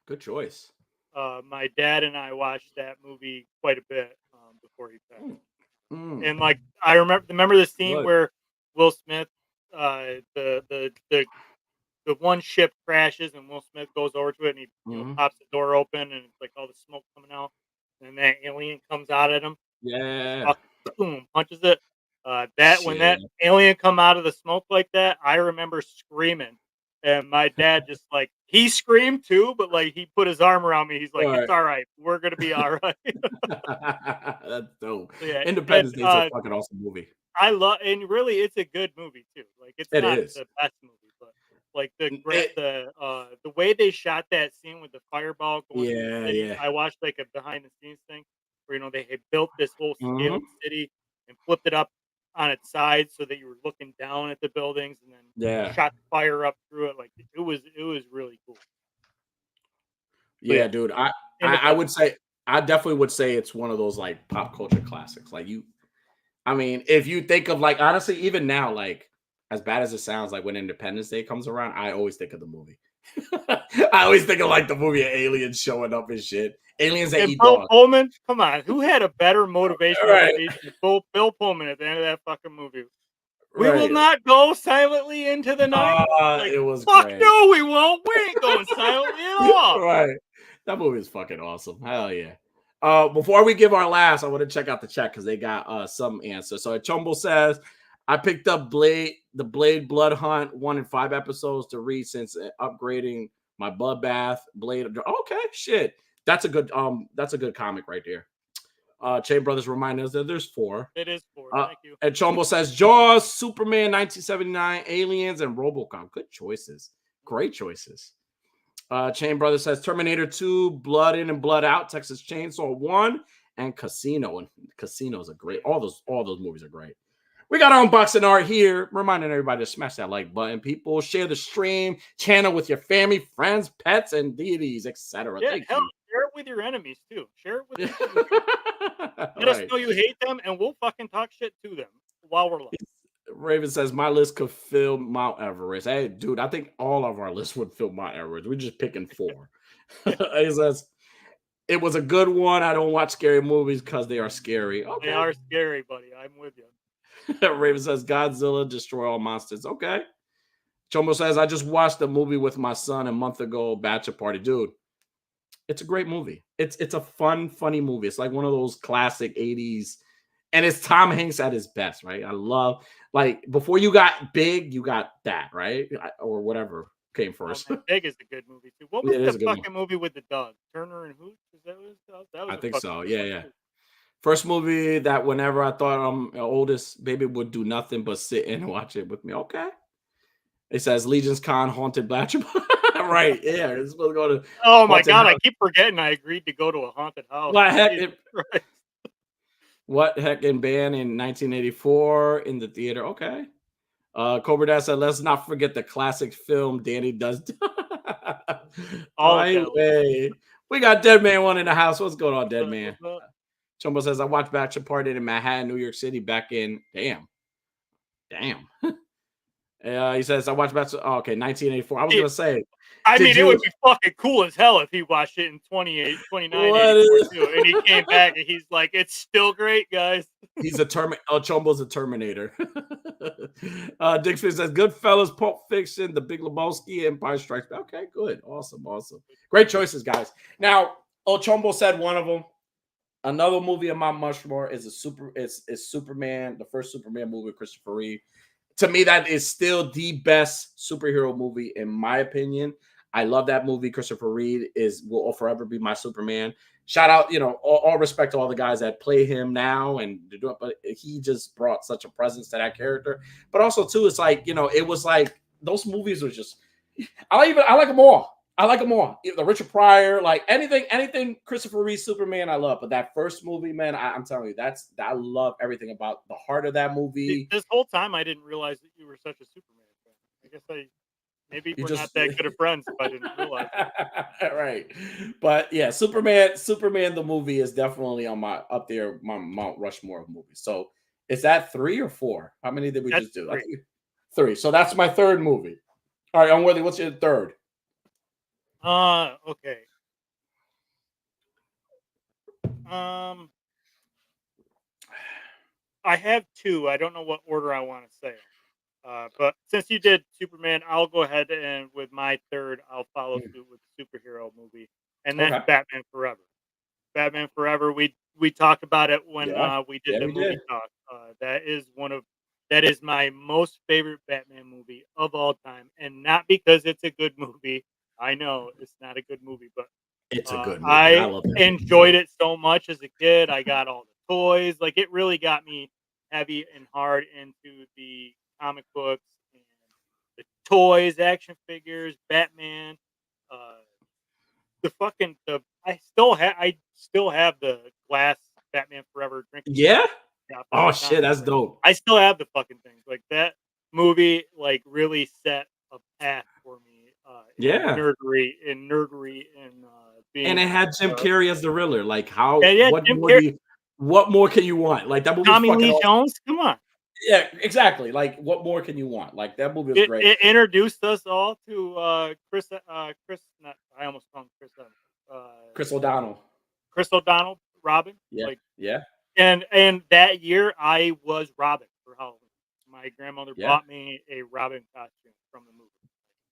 Speaker 1: Good choice.
Speaker 2: My dad and I watched that movie quite a bit before he passed. And like I remember the scene where Will Smith, the one ship crashes and Will Smith goes over to it and he pops the door open and it's like all the smoke coming out, and that alien comes out at him.
Speaker 1: Yeah.
Speaker 2: Boom, punches it. When that alien come out of the smoke like that, I remember screaming, and my dad just like he screamed too, but like he put his arm around me. He's like, "It's all right, we're gonna be all right."
Speaker 1: That's dope.
Speaker 2: Yeah,
Speaker 1: Independence Day is a fucking awesome movie.
Speaker 2: I love, and really, it's a good movie too. Like it's not the best movie, but like the way they shot that scene with the fireball going through the city. I watched like a behind the scenes thing where they had built this whole scaled city and flipped it up on its side so that you were looking down at the buildings and then shot the fire up through it. Like it was really cool.
Speaker 1: Yeah, dude. I would say I definitely would say it's one of those like pop culture classics. Like I mean, if you think of like honestly, even now, like as bad as it sounds, like when Independence Day comes around, I always think of the movie. I always think of like the movie Aliens showing up and shit. Aliens that eat
Speaker 2: Bill
Speaker 1: dogs.
Speaker 2: Pullman, come on, who had a better motivation than Bill Pullman at the end of that fucking movie? We will not go silently into the night.
Speaker 1: It was
Speaker 2: fuck
Speaker 1: great.
Speaker 2: No, we won't. We ain't going silently at all.
Speaker 1: Right. That movie is fucking awesome. Hell yeah. Before we give our last, I want to check out the chat because they got some answers. So Chumbo says, I picked up the Blade Blood Hunt 1 and 5 episodes to read since upgrading my Bloodbath Blade. Okay, shit. That's a good comic right there. Chain Brothers remind us that there's 4.
Speaker 2: It is 4. Thank you.
Speaker 1: And Chumbo says Jaws, Superman 1979, Aliens, and RoboCop. Good choices. Great choices. Chain Brothers says Terminator 2, Blood In and Blood Out, Texas Chainsaw 1, and Casino. And Casino's a great. All those movies are great. We got our unboxing art here, reminding everybody to smash that like button. People, share the stream, channel with your family, friends, pets, and deities, etc.
Speaker 2: Yeah, share it with your enemies too. Share it with them. Let us know you hate them, and we'll fucking talk shit to them while we're live.
Speaker 1: Raven says my list could fill Mount Everest. Hey, dude, I think all of our lists would fill Mount Everest. We're just picking 4. He says it was a good one. I don't watch scary movies because they are scary. Okay.
Speaker 2: They are scary, buddy. I'm with you.
Speaker 1: Raven says Godzilla destroy all monsters. Okay. Chomo says I just watched the movie with my son a month ago, Bachelor Party. Dude, it's a great movie. It's a funny movie. It's like one of those classic 80s, and it's Tom Hanks at his best, right? I love, like, before you got big, you got that, right? Or whatever. came
Speaker 2: Oh
Speaker 1: first.
Speaker 2: man, Pig is a good movie too. What was
Speaker 1: Yeah, it is
Speaker 2: the
Speaker 1: a good one.
Speaker 2: fucking movie with the dog? Turner and Hooch? Is that what it's called? That was
Speaker 1: I
Speaker 2: a
Speaker 1: think
Speaker 2: fucking
Speaker 1: so.
Speaker 2: good
Speaker 1: Yeah,
Speaker 2: one
Speaker 1: yeah.
Speaker 2: too.
Speaker 1: First movie that whenever I thought oldest baby would do nothing but sit and watch it with me. Okay. It says Legion's Con Haunted Blatcher. Right. Yeah. It's supposed to go to
Speaker 2: Oh my
Speaker 1: Haunted
Speaker 2: god, I
Speaker 1: House.
Speaker 2: keep forgetting I agreed to go to a haunted house.
Speaker 1: What heck?
Speaker 2: Jesus Christ.
Speaker 1: What heck in band in 1984 in the theater? Okay. Cobra Dad said, let's not forget the classic film Danny Does.
Speaker 2: All of that.
Speaker 1: Highway. We got Dead Man 1 in the house. What's going on, Dead
Speaker 2: What's
Speaker 1: Man?
Speaker 2: up? What's up?
Speaker 1: Chumbo says, I watched Bachelor Party in Manhattan, New York City back in, damn. He says, I watched Bachelor, oh, okay, 1984. I was going to say,
Speaker 2: I
Speaker 1: did
Speaker 2: mean, it
Speaker 1: you,
Speaker 2: would be fucking cool as hell if he watched it in 29,
Speaker 1: what
Speaker 2: 84
Speaker 1: is,
Speaker 2: too. And he came back and he's like, it's still great, guys.
Speaker 1: he's a Chumbo's a Terminator. Dick Smith says, Goodfellas, Pulp Fiction, The Big Lebowski, Empire Strikes Back. Okay, good. Awesome. Great choices, guys. Now, Chumbo said one of them. Another movie of Mount Rushmore is Superman, the first Superman movie with Christopher Reeve. To me, that is still the best superhero movie, in my opinion. I love that movie. Christopher Reeve will forever be my Superman. Shout out, all respect to all the guys that play him now and do it, but he just brought such a presence to that character. But also, too, it's like, it was like those movies were just, I like them all. I like them all. The Richard Pryor, like anything Christopher Reeve Superman, I love. But that first movie, man, I'm telling you, I love everything about the heart of that movie.
Speaker 2: This whole time, I didn't realize that you were such a Superman fan. I guess maybe we're not that good of friends if I didn't realize it.
Speaker 1: Right. But yeah, Superman, the movie is definitely on up there, my Mount Rushmore of movies. So is that 3 or 4? How many did we just do?
Speaker 2: 3.
Speaker 1: I think 3. So that's my third movie. All right, Unworthy, what's your third?
Speaker 2: Okay. I have 2. I don't know what order I want to say. But since you did Superman, I'll go ahead and with my third, I'll follow suit with superhero movie, and that's Batman Forever. Batman Forever. We talked about it when we did the movie talk. That is my most favorite Batman movie of all time, and not because it's a good movie. I know it's not a good movie, but
Speaker 1: it's a good movie.
Speaker 2: I
Speaker 1: love it.
Speaker 2: enjoyed it so much as a kid. I got all the toys. Like, it really got me heavy and hard into the comic books and the toys, action figures, Batman. I still have the glass Batman Forever drinking.
Speaker 1: Yeah. Oh shit, that's dope.
Speaker 2: I still have the fucking things. Like, that movie, like, really set a path for me. Nerdery and being.
Speaker 1: And it had Jim Carrey as the Riddler. Like, how? What more can you want? Like, that movie.
Speaker 2: Tommy Lee Jones. Come on.
Speaker 1: Yeah, exactly. Like, what more can you want? Like, that movie was great.
Speaker 2: It introduced us all to Chris. I almost called him Chris.
Speaker 1: Chris O'Donnell.
Speaker 2: Chris O'Donnell, Robin.
Speaker 1: Yeah. Yeah.
Speaker 2: And that year I was Robin for Halloween. My grandmother bought me a Robin costume from the movie.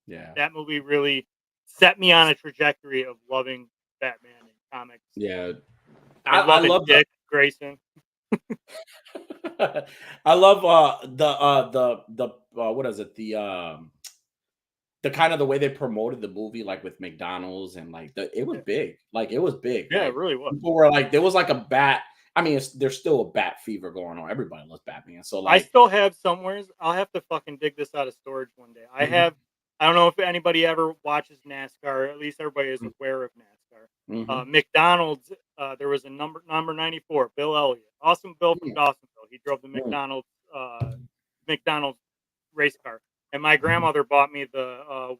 Speaker 1: Yeah.
Speaker 2: That movie really set me on a trajectory of loving Batman and comics.
Speaker 1: Yeah.
Speaker 2: I love Dick Grayson.
Speaker 1: I love the what is it? The kind of the way they promoted the movie, like with McDonald's and like it was big. Like, it was big.
Speaker 2: Yeah,
Speaker 1: like,
Speaker 2: it really was.
Speaker 1: People were like, there was like a bat. I mean, there's still a bat fever going on. Everybody loves Batman. So, like,
Speaker 2: I still have somewheres. I'll have to fucking dig this out of storage one day. I don't know if anybody ever watches NASCAR. At least everybody is aware of NASCAR. McDonald's. There was a number 94, Bill Elliott, awesome Bill from Dawsonville. He drove the McDonald's race car, and my grandmother bought me the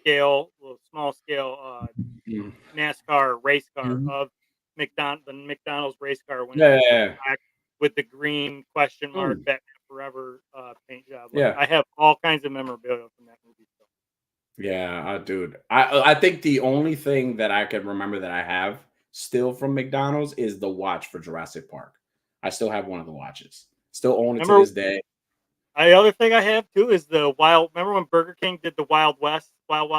Speaker 2: small scale NASCAR race car of the McDonald's race car when back with the green question mark Batman Forever paint job. Like, I have all kinds of memorabilia from that movie.
Speaker 1: Yeah, dude. I think the only thing that I can remember that I have still from McDonald's is the watch for Jurassic Park. I still have one of the watches. Still own it to this day.
Speaker 2: The other thing I have too is the Wild. Remember when Burger King did the Wild West with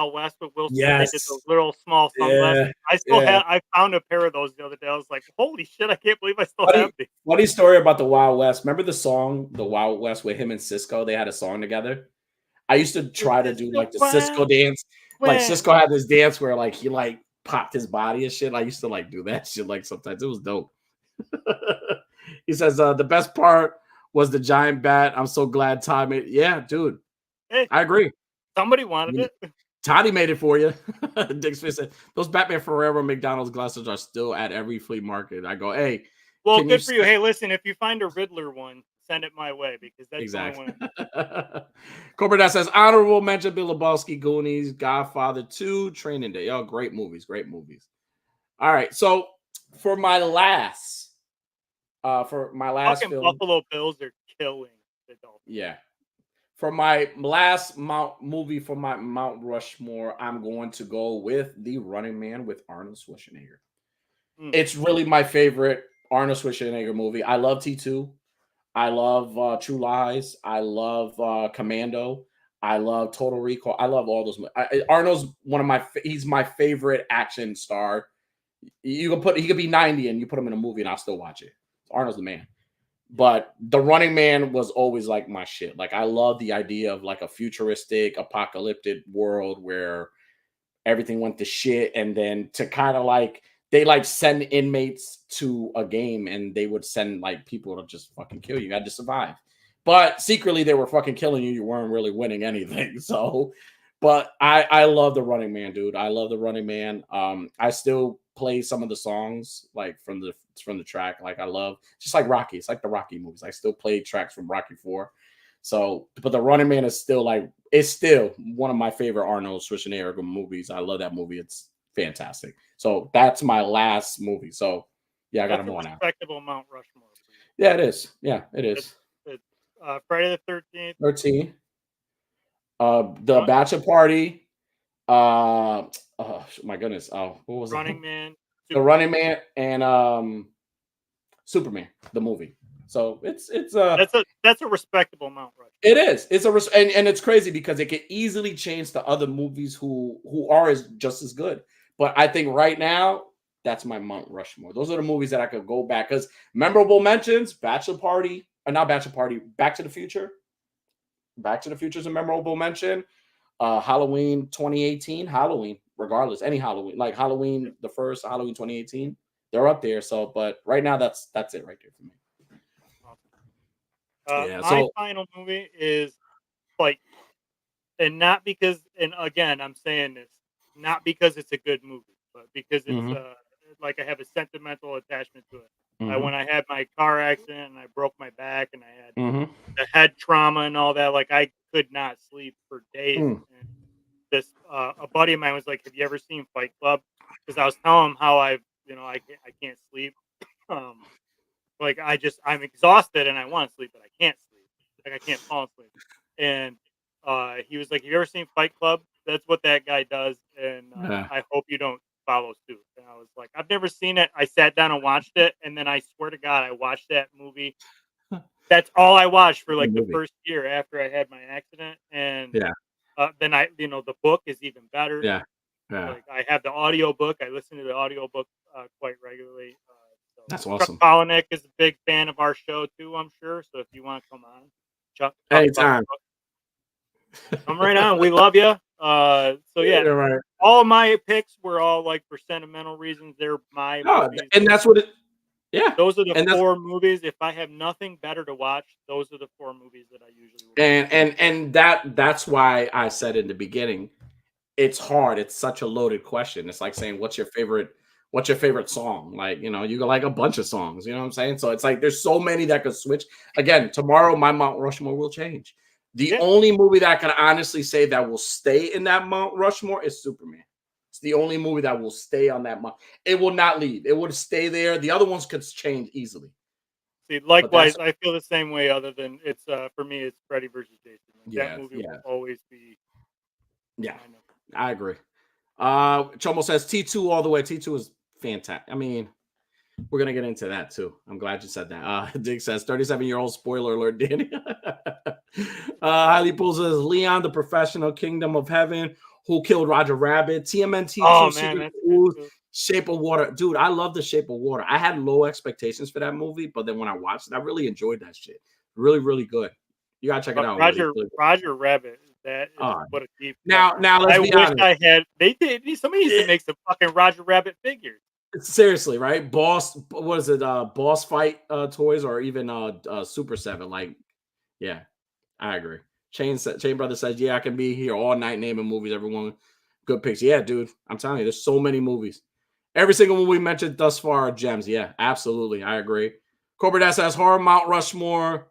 Speaker 2: Will Smith?
Speaker 1: Yes.
Speaker 2: They did the little small sunglasses. I still have. I found a pair of those the other day. I was like, "Holy shit! I can't believe I still have these."
Speaker 1: Funny story about the Wild West. Remember the song "The Wild West" with him and Cisco? They had a song together. I used to try to do like the Cisco dance. Like Cisco had this dance where like he like popped his body and shit. I used to like do that shit like sometimes. It was dope. He says the best part was the giant bat. I'm so glad Todd made it. Yeah, dude.
Speaker 2: Hey,
Speaker 1: I agree.
Speaker 2: somebody wanted it.
Speaker 1: Toddy made it for you. Dick Smith said those Batman Forever McDonald's glasses are still at every flea market. I go, hey.
Speaker 2: Well, good for you. Hey, listen, if you find a Riddler one, send it my way because that's
Speaker 1: exactly.
Speaker 2: The one.
Speaker 1: Cobra Dad says honorable mention: Bill Lebowski, Goonies, Godfather 2, Training Day. Oh, great movies, great movies. All right, so for my last film,
Speaker 2: Buffalo Bills are killing the Dolphins.
Speaker 1: Yeah. For my last movie for my Mount Rushmore, I'm going to go with The Running Man with Arnold Schwarzenegger. It's really my favorite Arnold Schwarzenegger movie. I love T2. I love True Lies. I love Commando. I love Total Recall. I love all those. Arnold's he's my favorite action star. He could be 90 and you put him in a movie and I'll still watch it. Arnold's the man. But The Running Man was always like my shit. Like I love the idea of like a futuristic, apocalyptic world where everything went to shit, and then to kind of like they like send inmates to a game and they would send like people to just fucking kill you. You had to survive. But secretly they were fucking killing you. You weren't really winning anything. So, but I love The Running Man, dude. I love The Running Man. I still play some of the songs like from the track. Like I love just like Rocky. It's like the Rocky movies. I still play tracks from Rocky 4. So, but The Running Man is still one of my favorite Arnold Schwarzenegger movies. I love that movie. It's fantastic. So that's my last movie. So yeah, I got them on now.
Speaker 2: Respectable Mount Rushmore.
Speaker 1: Yeah, it is. Yeah, it is.
Speaker 2: It's Friday the 13th.
Speaker 1: 13. The Bachelor Party. Oh my goodness. Oh, what was
Speaker 2: Running Man?
Speaker 1: The Running Man and Superman, the movie. So it's
Speaker 2: that's a respectable Mount Rushmore.
Speaker 1: It is. It's and it's crazy because it could easily change to other movies who are just as good. But I think right now that's my Mount Rushmore. Those are the movies that I could go back because memorable mentions: Bachelor Party, not Bachelor Party, Back to the Future. Back to the Future is a memorable mention. Halloween 2018, Halloween, regardless, any Halloween, like Halloween the first, Halloween 2018, they're up there. So, but right now that's it right there for me.
Speaker 2: My final movie is Fight, and not because, and again, I'm saying this not because it's a good movie, but because it's like I have a sentimental attachment to it. When I had my car accident and I broke my back and I had the head trauma and all that, like I could not sleep for days. And this a buddy of mine was like, "Have you ever seen Fight Club?" Because I was telling him how I can't sleep. Like I'm exhausted and I want to sleep, but I can't sleep. Like I can't fall asleep. And he was like, "Have you ever seen Fight Club? That's what that guy does." And I hope you don't follow suit. And I was like, "I've never seen it." I sat down and watched it, and then I swear to God, I watched that movie. That's all I watched for like the first year after I had my accident. And then the book is even better.
Speaker 1: Yeah.
Speaker 2: Like I have the audio book. I listen to the audio book quite regularly.
Speaker 1: That's awesome.
Speaker 2: Chuck Palahniuk is a big fan of our show too, I'm sure. So if you want to come on, Chuck,
Speaker 1: anytime.
Speaker 2: Come right on. We love you. So yeah,
Speaker 1: right.
Speaker 2: All of my picks were all like for sentimental reasons. They're my movies.
Speaker 1: And that's what it. Yeah,
Speaker 2: those are the four movies. If I have nothing better to watch, those are the four movies that I usually
Speaker 1: watch. And that's why I said in the beginning, it's hard. It's such a loaded question. It's like saying, what's your favorite song? Like, you got like a bunch of songs, you know what I'm saying? So it's like, there's so many that could switch. Again, tomorrow, my Mount Rushmore will change. The only movie that I can honestly say that will stay in that Mount Rushmore is Superman. It's the only movie that will stay on that Mount. It will not leave. It would stay there. The other ones could change easily.
Speaker 2: See, likewise, I feel the same way. Other than it's for me, it's Freddy versus Jason. That movie will always be.
Speaker 1: Yeah, I agree. Chomo says T2 all the way. T2 is fantastic. I mean, we're gonna get into that too. I'm glad you said that. Dig says 37-year-old spoiler alert, Danny. Highly Pools says Leon the Professional, Kingdom of Heaven, Who Killed Roger Rabbit, TMNT2, Shape of Water. Dude, I love The Shape of Water. I had low expectations for that movie, but then when I watched it, I really enjoyed that shit. Really, really good. You gotta check it out.
Speaker 2: Roger Rabbit That is
Speaker 1: Uh,
Speaker 2: what a deep cut.
Speaker 1: now let's
Speaker 2: I
Speaker 1: be
Speaker 2: wish
Speaker 1: honest.
Speaker 2: I had. They did. Somebody needs to make some fucking Roger Rabbit figures.
Speaker 1: Seriously, right? Boss, what is it? Boss Fight toys, or even Super 7. Like, yeah, I agree. Chain Brother says, yeah, I can be here all night naming movies. Everyone, good picks. Yeah, dude, I'm telling you, there's so many movies. Every single one we mentioned thus far are gems. Yeah, absolutely, I agree. Cobra Dad says horror Mount Rushmore,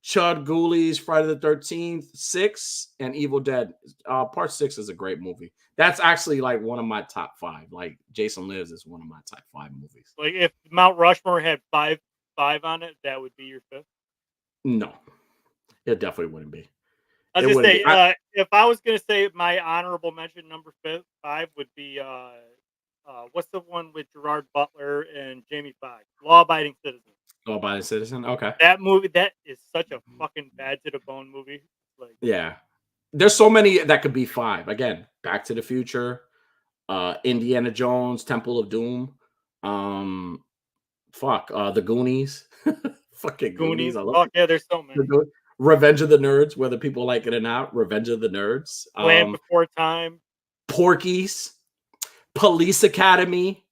Speaker 1: Chud Ghoulies, Friday the 13th, 6, and Evil Dead. Part 6 is a great movie. That's actually like one of my top 5. Like Jason Lives is one of my top 5 movies.
Speaker 2: Like if Mount Rushmore had five on it, that would be your fifth.
Speaker 1: No, it definitely wouldn't be.
Speaker 2: I was
Speaker 1: It
Speaker 2: gonna
Speaker 1: wouldn't
Speaker 2: say,
Speaker 1: be.
Speaker 2: if I was gonna say my honorable mention number 5 would be what's the one with Gerard Butler and Jamie Foxx? Law Abiding Citizen.
Speaker 1: Law Abiding Citizen. Okay.
Speaker 2: That movie, that is such a fucking bad to the bone movie. Like,
Speaker 1: Yeah. There's so many that could be 5. Again, Back to the Future, Indiana Jones, Temple of Doom, the Goonies. Fucking Goonies.
Speaker 2: Goonies.
Speaker 1: I love
Speaker 2: Fuck yeah, there's so many.
Speaker 1: Revenge of the Nerds, whether people like it or not. Revenge of the Nerds.
Speaker 2: Land Before Time.
Speaker 1: Porky's, Police Academy,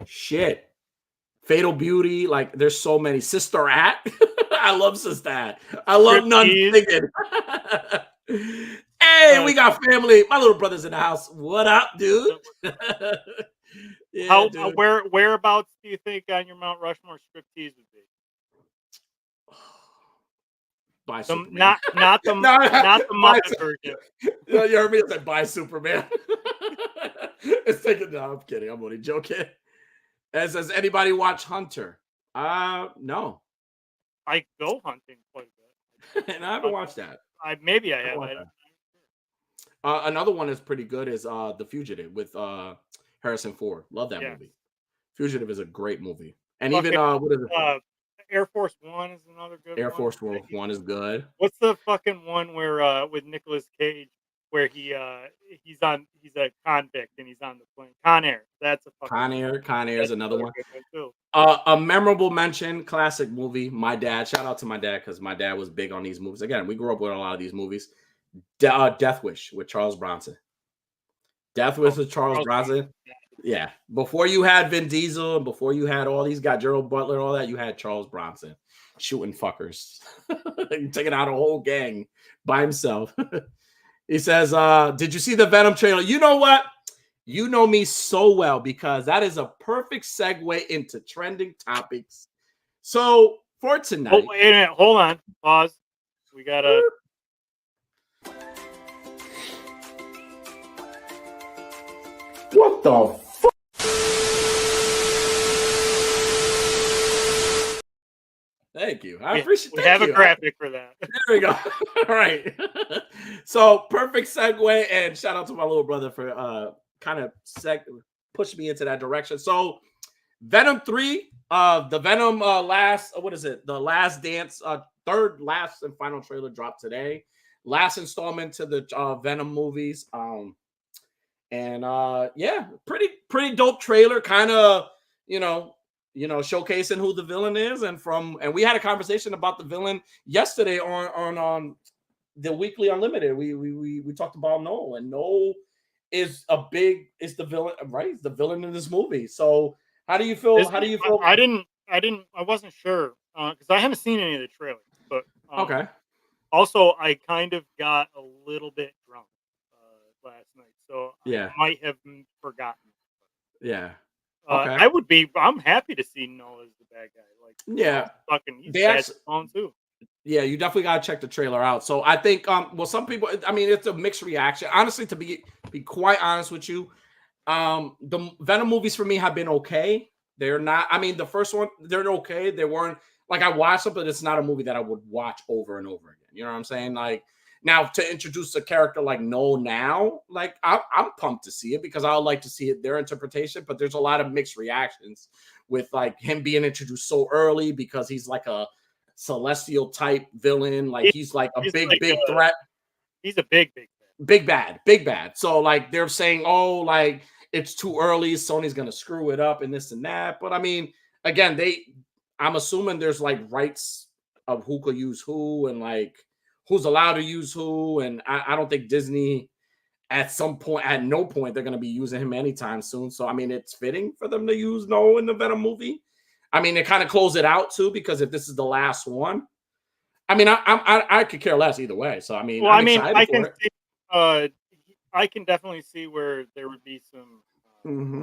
Speaker 1: shit. Fatal Beauty, like there's so many. Sister Act. I love Sister Act. I love None Thinking. Hey, we got family. My little brother's in the house. What up, dude?
Speaker 2: Yeah, dude. Whereabouts do you think on your Mount Rushmore striptease would be?
Speaker 1: By Superman.
Speaker 2: Not the Muppet version.
Speaker 1: You heard me say by Superman. It's taken. No, I'm kidding. I'm only joking. As does anybody watch Hunter? No.
Speaker 2: I go hunting quite a
Speaker 1: bit, and I haven't watched that.
Speaker 2: Maybe I have.
Speaker 1: Another one that's pretty good is The Fugitive with Harrison Ford. Love that movie. Fugitive is a great movie, and even what is it?
Speaker 2: Air Force One is another good.
Speaker 1: Air Force One is good.
Speaker 2: What's the fucking one where with Nicolas Cage? Where he's a convict and he's on the plane. Con Air. That's a fucking
Speaker 1: Con Air is another one. A memorable mention, classic movie. My dad. Shout out to my dad because my dad was big on these movies. Again, we grew up with a lot of these movies. Death Wish with Charles Bronson. Death Wish with Charles Bronson. Yeah. Before you had Vin Diesel, before you had all these guys, Gerald Butler, and all that, you had Charles Bronson shooting fuckers, taking out a whole gang by himself. He says, did you see the Venom trailer? You know what? You know me so well because that is a perfect segue into trending topics. So for tonight.
Speaker 2: Oh, wait a minute. Hold on. Pause. We got to.
Speaker 1: What the fuck? Thank you. I appreciate it.
Speaker 2: We have a graphic for that.
Speaker 1: There we go. All right. So perfect segue, and shout out to my little brother for kind of pushing me into that direction. So Venom 3, the Venom The Last Dance, third last and final trailer dropped today. Last installment to the Venom movies. Pretty dope trailer, kind of, showcasing who the villain is, and we had a conversation about the villain yesterday on the Weekly Unlimited. We talked about Noel, and Noel is the villain, right? He's the villain in this movie. So how do you feel?
Speaker 2: I wasn't sure because I haven't seen any of the trailers, but
Speaker 1: okay.
Speaker 2: Also, I kind of got a little bit drunk last night, so
Speaker 1: yeah,
Speaker 2: I might have forgotten.
Speaker 1: Yeah. Okay.
Speaker 2: I'm happy to see Noah as the bad guy. Like,
Speaker 1: yeah,
Speaker 2: he's bad on too.
Speaker 1: Yeah, you definitely gotta check the trailer out. So I think, some people, I mean, it's a mixed reaction. Honestly, to be quite honest with you, the Venom movies for me have been okay. They're not. I mean, the first one, they're okay. They weren't like, I watched them, but it's not a movie that I would watch over and over again. You know what I'm saying? Like, now to introduce a character like Noel now, like I'm pumped to see it because I would like to see it, their interpretation. But there's a lot of mixed reactions with like him being introduced so early because he's like a celestial type villain. Like he's like a big threat.
Speaker 2: He's a big
Speaker 1: bad. So like they're saying, oh, like it's too early. Sony's gonna screw it up and this and that. But I mean, again, I'm assuming there's like rights of who could use who and like who's allowed to use who, and I don't think Disney at no point they're going to be using him anytime soon. So I mean, it's fitting for them to use No in the Venom movie. I mean, they kind of close it out too, because if this is the last one, I mean, I could care less either way. So I mean,
Speaker 2: Well,
Speaker 1: I'm
Speaker 2: I mean,
Speaker 1: excited for it.
Speaker 2: I can definitely see where there would be
Speaker 1: Mm-hmm.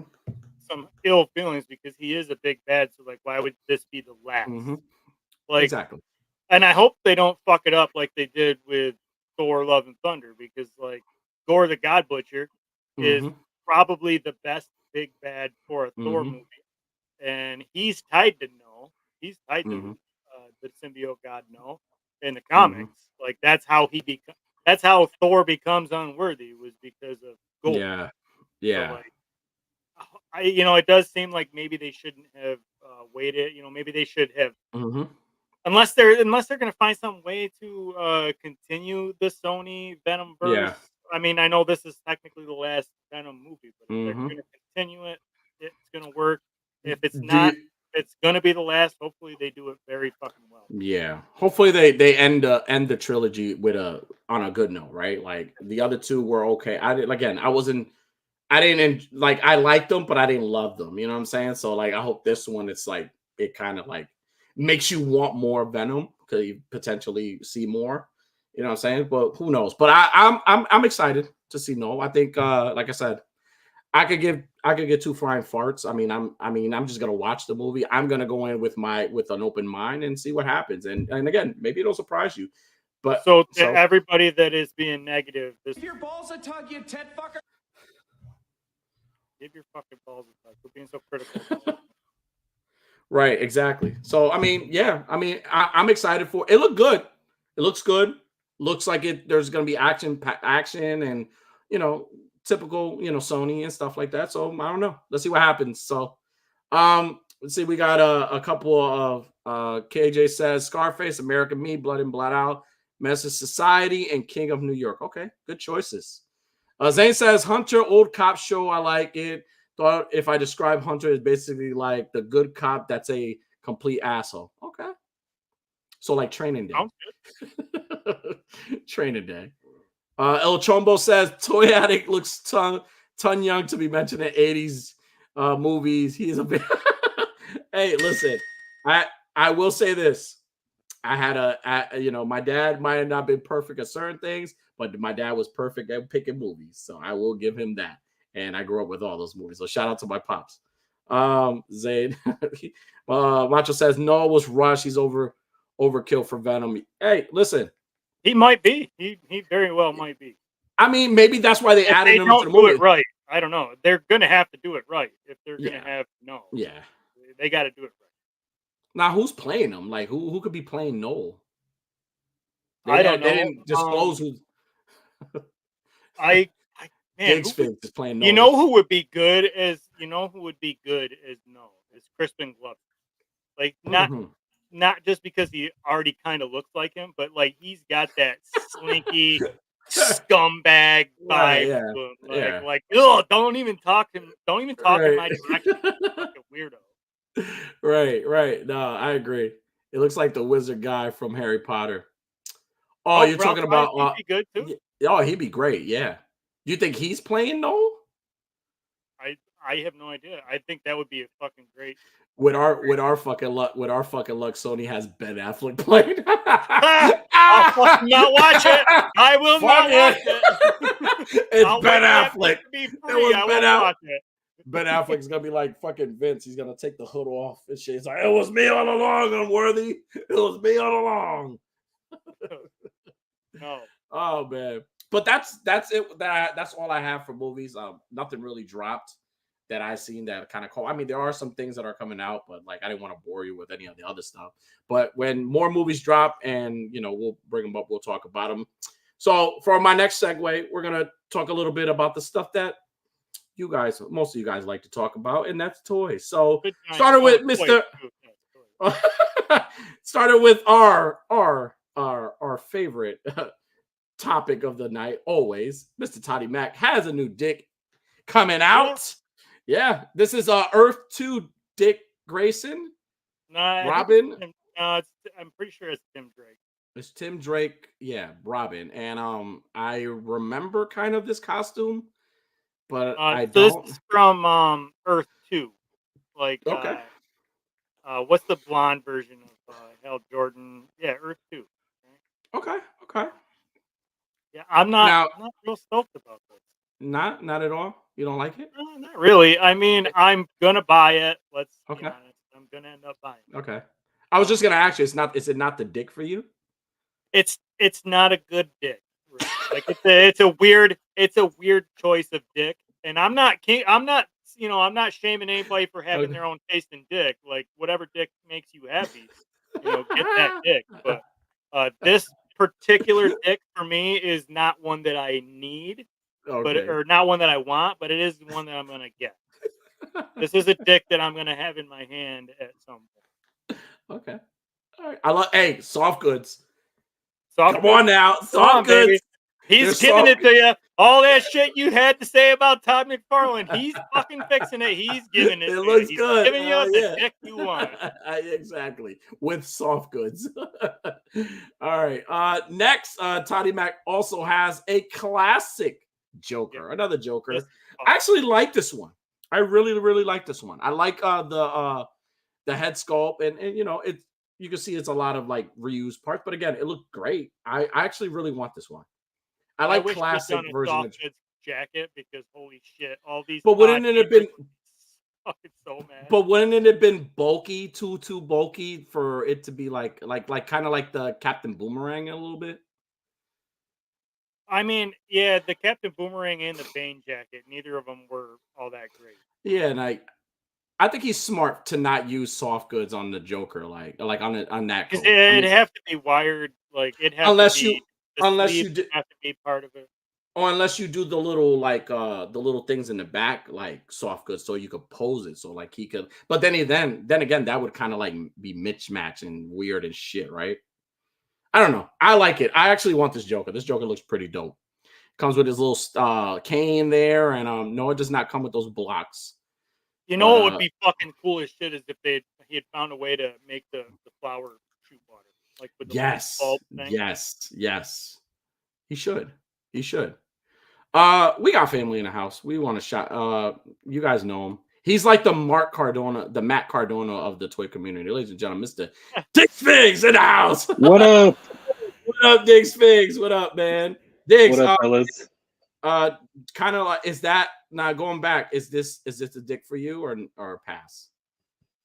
Speaker 2: some ill feelings because he is a big bad. So like, why would this be the last?
Speaker 1: Mm-hmm.
Speaker 2: Like,
Speaker 1: Exactly.
Speaker 2: and I hope they don't fuck it up like they did with Thor: Love and Thunder, because like Gore the God Butcher is
Speaker 1: Mm-hmm.
Speaker 2: probably the best big bad for a Thor
Speaker 1: Mm-hmm.
Speaker 2: movie, and he's tied to No. He's tied
Speaker 1: Mm-hmm.
Speaker 2: to the symbiote god No in the
Speaker 1: Mm-hmm.
Speaker 2: comics. Like that's how that's how Thor becomes unworthy, was because of Gore.
Speaker 1: Yeah.
Speaker 2: So
Speaker 1: Yeah.
Speaker 2: like it does seem like maybe they shouldn't have waited. Maybe they should have,
Speaker 1: Mm-hmm.
Speaker 2: unless they're gonna find some way to continue the Sony Venom
Speaker 1: Yeah.
Speaker 2: verse. I mean, I know this is technically the last Venom movie, but if they're
Speaker 1: Mm-hmm.
Speaker 2: gonna continue it, it's gonna work. If it's
Speaker 1: Do
Speaker 2: not,
Speaker 1: you?
Speaker 2: it's gonna be the last. Hopefully, they do it very fucking well.
Speaker 1: Yeah. Hopefully they end the trilogy with on a good note, right? Like the other two were okay. I didn't like, I liked them, but I didn't love them. You know what I'm saying? So like, I hope this one, it's like, it kind of like makes you want more Venom, because you potentially see more. You know what I'm saying? But who knows? But I'm excited to see No. I think like I said, I could get two flying farts. I'm just gonna watch the movie. I'm gonna go in with an open mind and see what happens. And again, maybe it'll surprise you. But
Speaker 2: So to
Speaker 1: so
Speaker 2: everybody that is being negative,
Speaker 3: Give your balls a tug, you tit fucker.
Speaker 2: give your fucking balls a tug for being so critical about it.
Speaker 1: right, exactly. So I mean, yeah, I'm excited for it. It looked good. It looks good. Looks like it. There's gonna be action, and you know, typical, Sony and stuff like that. So I don't know. Let's see what happens. So let's see. We got a couple of KJ says Scarface, American Me, Blood and Blood Out, Menace Society, and King of New York. Okay, good choices. Zane says Hunter, old cop show. I like it. Thought if I describe Hunter as basically like the good cop that's a complete asshole. Okay. So like Training Day.
Speaker 2: Sounds good.
Speaker 1: Training Day. El Chombo says Toy Addict looks ton young to be mentioned in 80s movies. He's a bit. Hey, listen, I will say this. I had my dad might have not been perfect at certain things, but my dad was perfect at picking movies. So I will give him that. And I grew up with all those movies. So shout out to my pops. Zayd. Macho says no, it was rushed. He's overkill for Venom. Hey, listen.
Speaker 2: He might be. He very well might be.
Speaker 1: I mean, maybe that's why they
Speaker 2: If
Speaker 1: added
Speaker 2: they
Speaker 1: him
Speaker 2: don't
Speaker 1: to the
Speaker 2: do
Speaker 1: movie.
Speaker 2: it right, I don't know. They're gonna have to do it right if they're gonna have No.
Speaker 1: Yeah.
Speaker 2: They got to do it right.
Speaker 1: Now, who's playing him? Like, who could be playing Noel?
Speaker 2: I don't
Speaker 1: They
Speaker 2: know.
Speaker 1: didn't disclose who.
Speaker 2: I man,
Speaker 1: Gig Sphinx is playing Noel.
Speaker 2: you know who would be good as No is Crispin Glover. Like not just because he already kind of looks like him, but like he's got that slinky scumbag vibe.
Speaker 1: Right, yeah,
Speaker 2: to him.
Speaker 1: yeah.
Speaker 2: Like, oh, don't even talk in
Speaker 1: Right.
Speaker 2: my direction. You fucking weirdo.
Speaker 1: Right. No, I agree. It looks like the wizard guy from Harry Potter. Oh,
Speaker 2: Oh,
Speaker 1: you're
Speaker 2: Ralph
Speaker 1: talking
Speaker 2: Fiennes,
Speaker 1: about
Speaker 2: he'd be good too.
Speaker 1: oh, he'd be great. Yeah. Do you think he's playing Noel?
Speaker 2: I have no idea. I think that would be a fucking great.
Speaker 1: With our fucking luck, Sony has Ben Affleck playing.
Speaker 2: I'll fucking not watch it. I will not watch it.
Speaker 1: It's Ben Affleck.
Speaker 2: To be
Speaker 1: It
Speaker 2: free.
Speaker 1: was
Speaker 2: I
Speaker 1: Ben
Speaker 2: won't watch it.
Speaker 1: Ben Affleck's gonna be like fucking Vince. He's gonna take the hood off and shit. He's like, it was me all along, Unworthy. It was me all along.
Speaker 2: No.
Speaker 1: Oh man. But that's it. That's all I have for movies. Nothing really dropped that I've seen that kind of cool. I mean, there are some things that are coming out, but like I didn't want to bore you with any of the other stuff. But when more movies drop, and we'll bring them up, we'll talk about them. So for my next segue, we're gonna talk a little bit about the stuff that most of you guys like to talk about, and that's toys. So started with Mr. started with our favorite topic of the night, always. Mr. Toddy Mac has a new dick coming out. Yeah, this is Earth 2 Dick Grayson.
Speaker 2: Nah,
Speaker 1: Robin.
Speaker 2: I'm pretty sure it's Tim Drake.
Speaker 1: It's Tim Drake, yeah, Robin. And I remember kind of this costume, but I
Speaker 2: So this
Speaker 1: don't.
Speaker 2: is from Earth 2. Like
Speaker 1: Okay.
Speaker 2: what's the blonde version of Hal Jordan? Yeah, Earth 2. Right?
Speaker 1: Okay. Okay.
Speaker 2: Yeah, I'm not
Speaker 1: Now,
Speaker 2: I'm not real stoked about this.
Speaker 1: not at all. You don't like it?
Speaker 2: Not really. I mean, I'm gonna buy it. Let's be
Speaker 1: Okay.
Speaker 2: honest. I'm gonna end up buying it.
Speaker 1: Okay. I was just gonna ask you, is it not the dick for you?
Speaker 2: It's not a good dick, really. Like it's a weird choice of dick. And I'm not I'm not shaming anybody for having
Speaker 1: Okay.
Speaker 2: their own taste in dick. Like whatever dick makes you happy, get that dick. But this particular dick for me is not one that I need,
Speaker 1: Okay.
Speaker 2: or not one that I want, but it is one that I'm gonna get. This is a dick that I'm gonna have in my hand at some point.
Speaker 1: Okay. All right. I love. Hey, soft goods.
Speaker 2: Soft
Speaker 1: Come on
Speaker 2: goods,
Speaker 1: now,
Speaker 2: come on,
Speaker 1: soft
Speaker 2: baby.
Speaker 1: goods.
Speaker 2: He's
Speaker 1: They're
Speaker 2: giving
Speaker 1: soft.
Speaker 2: it to you. All that shit you had to say about Todd McFarlane, he's fucking fixing it. He's giving it
Speaker 1: It
Speaker 2: to you.
Speaker 1: looks
Speaker 2: He's
Speaker 1: good.
Speaker 2: giving you the
Speaker 1: Yeah.
Speaker 2: dick you want.
Speaker 1: Exactly. With soft goods. All right. Next, Toddy Mac also has a classic
Speaker 2: Yeah,
Speaker 1: Joker. Another
Speaker 2: this
Speaker 1: Joker.
Speaker 2: is
Speaker 1: I
Speaker 2: awesome.
Speaker 1: actually like this one. I really, really like this one. I like the head sculpt, and it you can see it's a lot of like reused parts, but again, it looked great. I actually really want this one. I
Speaker 2: I
Speaker 1: like
Speaker 2: wish they'd
Speaker 1: classic
Speaker 2: done a
Speaker 1: version
Speaker 2: soft
Speaker 1: of.
Speaker 2: goods jacket because holy shit, all these
Speaker 1: But
Speaker 2: odd
Speaker 1: wouldn't it have
Speaker 2: neighbors
Speaker 1: been?
Speaker 2: would be fucking so mad.
Speaker 1: But wouldn't it have been bulky, too bulky for it to be like kind of like the Captain Boomerang a little bit?
Speaker 2: I mean, yeah, the Captain Boomerang and the Bane jacket, neither of them were all that great.
Speaker 1: Yeah, and I think he's smart to not use soft goods on the Joker, like on that
Speaker 2: Because
Speaker 1: coat. I
Speaker 2: it'd
Speaker 1: mean,
Speaker 2: have to be wired, like it'd have to
Speaker 1: unless you
Speaker 2: be the
Speaker 1: unless you
Speaker 2: sleeves
Speaker 1: do
Speaker 2: have to be part of it.
Speaker 1: or unless you do the little the little things in the back like soft goods so you could pose it so like he could. But then again that would kind of like be mismatch and weird and shit, right? I don't know. I like it. I actually want this Joker. This Joker looks pretty dope. Comes with his little cane there, and no, it does not come with those blocks.
Speaker 2: You know
Speaker 1: But
Speaker 2: what would be fucking cool as shit is if he had found a way to make the flower shoot water, like with the little
Speaker 1: yes,
Speaker 2: bulb thing.
Speaker 1: yes, he should. He should. We got family in the house. We want to shot. You guys know him. He's like the Mark Cardona, the Matt Cardona of the toy community, ladies and gentlemen. Mr. Dick Figs in the house.
Speaker 4: What up?
Speaker 1: What up, Dick Figs? What up, man?
Speaker 4: What
Speaker 1: Diggs,
Speaker 4: up, fellas?
Speaker 1: uh, kind of like is that now going back? Is this a dick for you or a pass?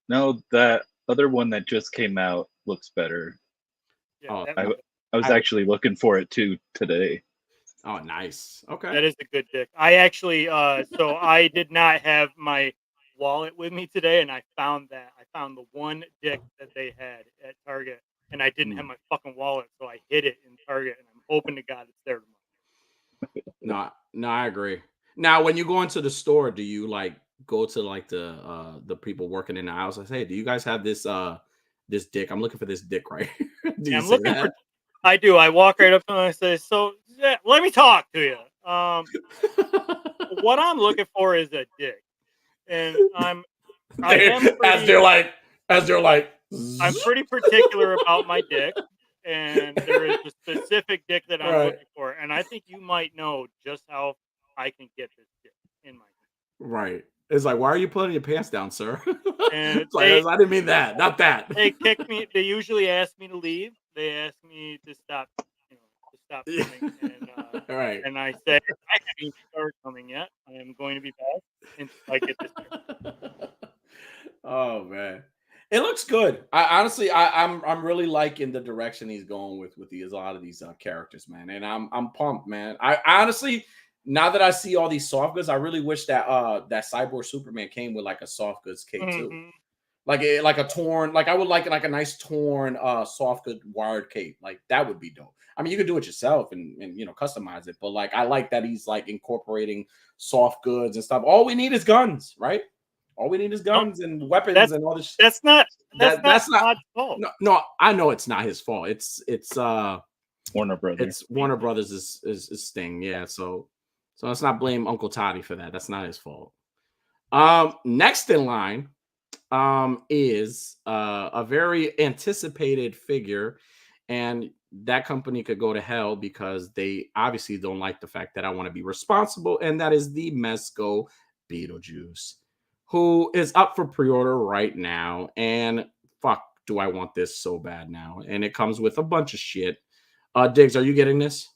Speaker 4: No, that other one that just came out looks better.
Speaker 2: Yeah,
Speaker 1: Oh,
Speaker 2: that,
Speaker 4: I,
Speaker 2: was,
Speaker 4: I was
Speaker 1: I-
Speaker 4: actually looking for it too today.
Speaker 1: Oh, nice. Okay.
Speaker 2: that is a good dick. I actually, so I did not have my wallet with me today, and I found that. I found the one dick that they had at Target, and I didn't have my fucking wallet, so I hid it in Target, and I'm hoping to God it's there tomorrow.
Speaker 1: No, I agree. Now, when you go into the store, do you like go to like the people working in the house and say, hey, do you guys have this dick? I'm looking for this dick right here. Do
Speaker 2: Yeah,
Speaker 1: you
Speaker 2: I'm
Speaker 1: say
Speaker 2: looking for.
Speaker 1: that?
Speaker 2: I do. I walk right up to them and I say, "So, yeah, let me talk to you. What I'm looking for is a dick, and I am
Speaker 1: as
Speaker 2: pretty,
Speaker 1: they're like
Speaker 2: I'm pretty particular about my dick, and there is a specific dick that I'm
Speaker 1: right,
Speaker 2: looking for, and I think you might know just how I can get this dick in my
Speaker 1: right. It's like, why are you pulling your pants down, sir?
Speaker 2: hand. And
Speaker 1: It's like, I didn't mean that, not that.
Speaker 2: they kick me. They usually ask me to leave. They ask me to stop, to stop coming,
Speaker 1: All right.
Speaker 2: and I say I haven't even started coming yet. I am going to be back until I get this dick.
Speaker 1: Oh man, it looks good. I'm really liking the direction he's going with a lot of these characters, man. And I'm pumped, man. I honestly, now that I see all these soft goods, I really wish that that Cyborg Superman came with like a soft goods cape too,
Speaker 2: Mhm.
Speaker 1: like a torn, like I would like a nice torn soft good wired cape, like that would be dope. I mean, you could do it yourself and customize it, but like I like that he's like incorporating soft goods and stuff. All we need is guns, right? All we need is
Speaker 2: No,
Speaker 1: guns and weapons
Speaker 2: that's
Speaker 1: and all this.
Speaker 2: that's not
Speaker 1: That's not
Speaker 2: Todd's fault.
Speaker 1: no. I know it's not his fault. It's
Speaker 4: Warner Brothers.
Speaker 1: it's Warner Brothers is Sting. Yeah, so let's not blame Uncle Toddy for that. That's not his fault. Next in line is a very anticipated figure, and that company could go to hell because they obviously don't like the fact that I want to be responsible, and that is the Mezco Beetlejuice, who is up for pre-order right now. And fuck, do I want this so bad now? And it comes with a bunch of shit. Diggs, are you getting this?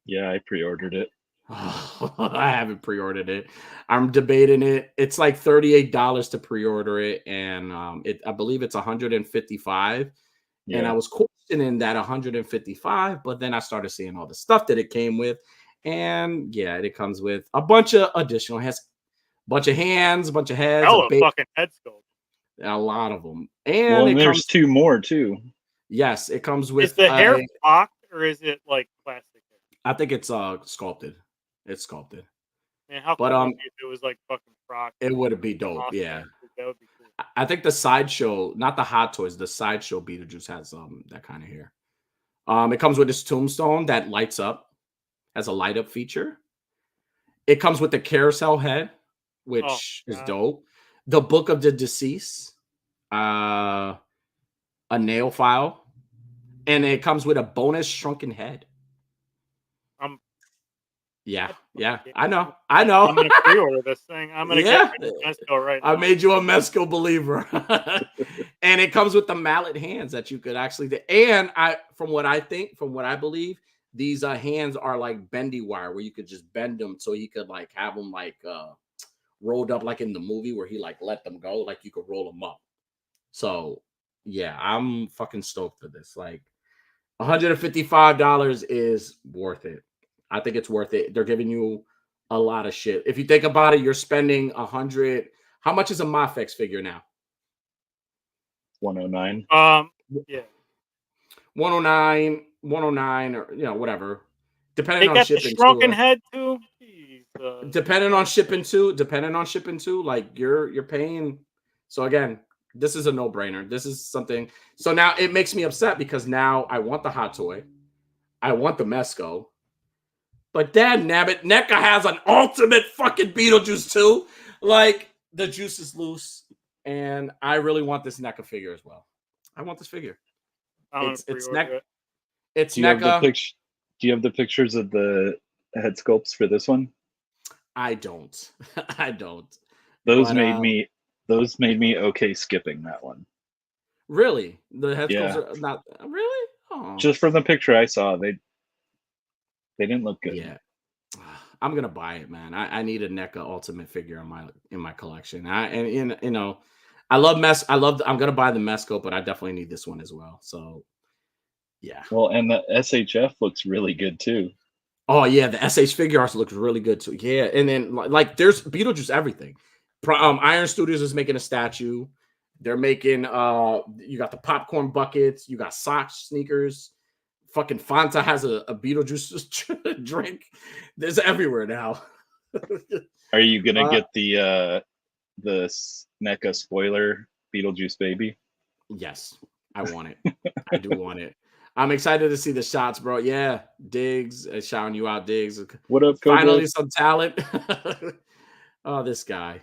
Speaker 4: Yeah, I pre-ordered it.
Speaker 1: I haven't pre-ordered it. I'm debating it. It's like $38 to pre-order it, and I believe it's $155.
Speaker 4: Yeah.
Speaker 1: And I was questioning that 155, but then I started seeing all the stuff that it came with, and yeah, it comes with a bunch of additional has bunch of hands, a bunch of heads,
Speaker 2: Hell, a fucking head sculpt.
Speaker 1: a lot of them, and
Speaker 4: Well,
Speaker 1: it
Speaker 4: and there's
Speaker 1: comes.
Speaker 4: two more too.
Speaker 1: Yes, it comes with.
Speaker 2: Is the hair blocked or is it like plastic hair?
Speaker 1: I think it's sculpted. It's sculpted.
Speaker 2: Man, how
Speaker 1: But,
Speaker 2: cool would it be if it was like fucking frock?
Speaker 1: It would be dope.
Speaker 2: Awesome.
Speaker 1: Yeah.
Speaker 2: That would be cool.
Speaker 1: I think the sideshow, not the Hot Toys, the sideshow Beetlejuice has that kind of hair. It comes with this tombstone that lights up, has a light up feature. It comes with the carousel head, which is dope. The Book of the Deceased, a nail file, and it comes with a bonus shrunken head. Yeah, I know.
Speaker 2: I'm gonna pre-order this thing. I'm gonna get Mezco right now.
Speaker 1: I made you a Mezco believer. And it comes with the mallet hands that you could actually and from what I believe, these hands are like bendy wire where you could just bend them so you could like have them like rolled up like in the movie where he like let them go, like you could roll them up. So yeah, I'm fucking stoked for this. Like $155 is worth it. I think it's worth it. They're giving you a lot of shit. If you think about it, you're spending $100. How much is a Mafex figure now?
Speaker 4: 109.
Speaker 2: Yeah.
Speaker 1: 109, or whatever. Depending on
Speaker 2: got
Speaker 1: shipping.
Speaker 2: The shrunken head too.
Speaker 1: Depending on shipping too, like you're paying. So again, this is a no-brainer. This is something. So now it makes me upset because now I want the hot toy. I want the Mezco. But dad nabbit, NECA has an ultimate fucking Beetlejuice too. Like the juice is loose, and I really want this NECA figure as well. I want this figure. It's NECA. It's NECA.
Speaker 4: Do you have the pictures of the head sculpts for this one?
Speaker 1: I don't. I don't.
Speaker 4: Those made me okay skipping that one.
Speaker 1: Really? The head sculpts are not really? Oh.
Speaker 4: Just from the picture I saw, they didn't look good.
Speaker 1: Yeah. I'm gonna buy it, man. I need a NECA ultimate figure in my collection. I'm gonna buy the Mezco, but I definitely need this one as well. So yeah.
Speaker 4: Well, and the SHF looks really good too.
Speaker 1: Oh yeah, the SH figure arts looks really good too. Yeah, and then like there's Beetlejuice everything. Iron Studios is making a statue. They're making you got the popcorn buckets, you got socks, sneakers. Fucking Fanta has a Beetlejuice drink. There's everywhere now.
Speaker 4: Are you gonna get the NECA spoiler Beetlejuice baby?
Speaker 1: Yes, I want it. I do want it. I'm excited to see the shots, bro. Yeah, Diggs, shouting you out, Diggs.
Speaker 4: What up, Cobra?
Speaker 1: Finally, some talent. Oh, this guy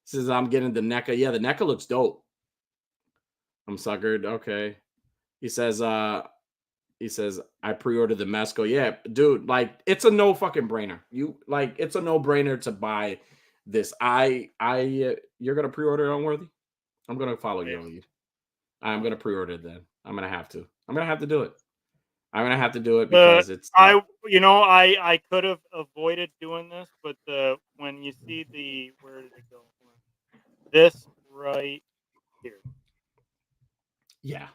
Speaker 1: says I'm getting the NECA. Yeah, the NECA looks dope. I'm suckered. Okay, he says I pre-ordered the Mezco. Yeah, dude, like it's a no fucking brainer. It's a no brainer to buy this. You're gonna pre-order it, Unworthy? I'm gonna follow your lead. I'm gonna pre-order it then. I'm gonna have to do it. I'm gonna have to do it because it's.
Speaker 2: I could have avoided doing this, but when you see where did it go? This right here.
Speaker 1: Yeah.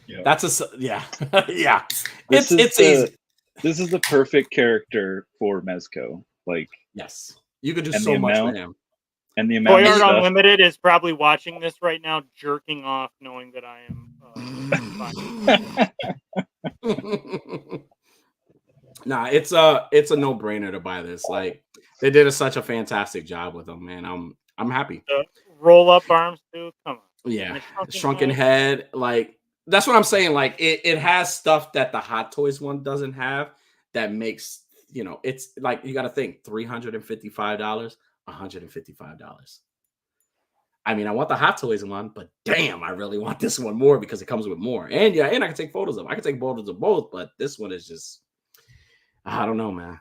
Speaker 4: Yeah.
Speaker 1: That's yeah. Yeah.
Speaker 4: It's
Speaker 1: easy.
Speaker 4: This is the perfect character for Mezco. Like,
Speaker 1: yes, you could do so much with him.
Speaker 4: And the amount
Speaker 2: Toy
Speaker 4: of
Speaker 2: Art Unlimited is probably watching this right now, jerking off, knowing that I am.
Speaker 1: Nah, it's a no-brainer to buy this. Like they did such a fantastic job with them, man. I'm happy.
Speaker 2: The roll-up arms too. Come on.
Speaker 1: Yeah, shrunken head. Like that's what I'm saying. Like it has stuff that the Hot Toys one doesn't have. That makes it's like you got to think $355, $155. I mean, I want the Hot Toys one, but damn, I really want this one more because it comes with more. And yeah, and I can take photos of them. I can take photos of both, but this one is just, I don't know, man.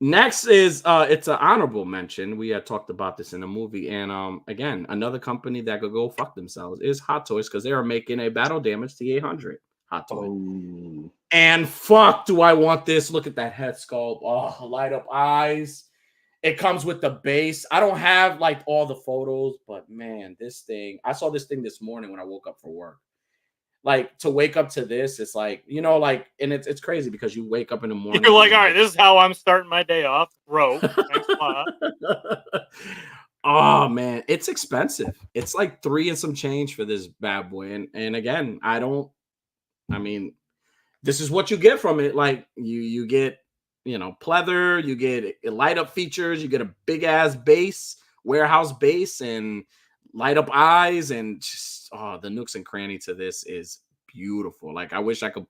Speaker 1: Next is it's an honorable mention. We had talked about this in the movie, and again, another company that could go fuck themselves is Hot Toys because they are making a Battle Damage T800 Hot Toy.
Speaker 4: Oh.
Speaker 1: And fuck, do I want this? Look at that head sculpt. Oh, light up eyes. It comes with the base. I don't have like all the photos, but man, this thing, I saw this thing this morning when I woke up for work. Like to wake up to this, it's like, you know, like, and it's crazy because you wake up in the morning.
Speaker 2: You're like, all right, this is how I'm starting my day off. Bro, thanks a lot.
Speaker 1: Oh man, it's expensive. It's like 3 and some change for this bad boy. And again, I mean, this is what you get from it. Like you get, you know, pleather, you get light up features, you get a big ass base, warehouse base, and light up eyes, and just the nooks and cranny to this is beautiful. Like I wish I could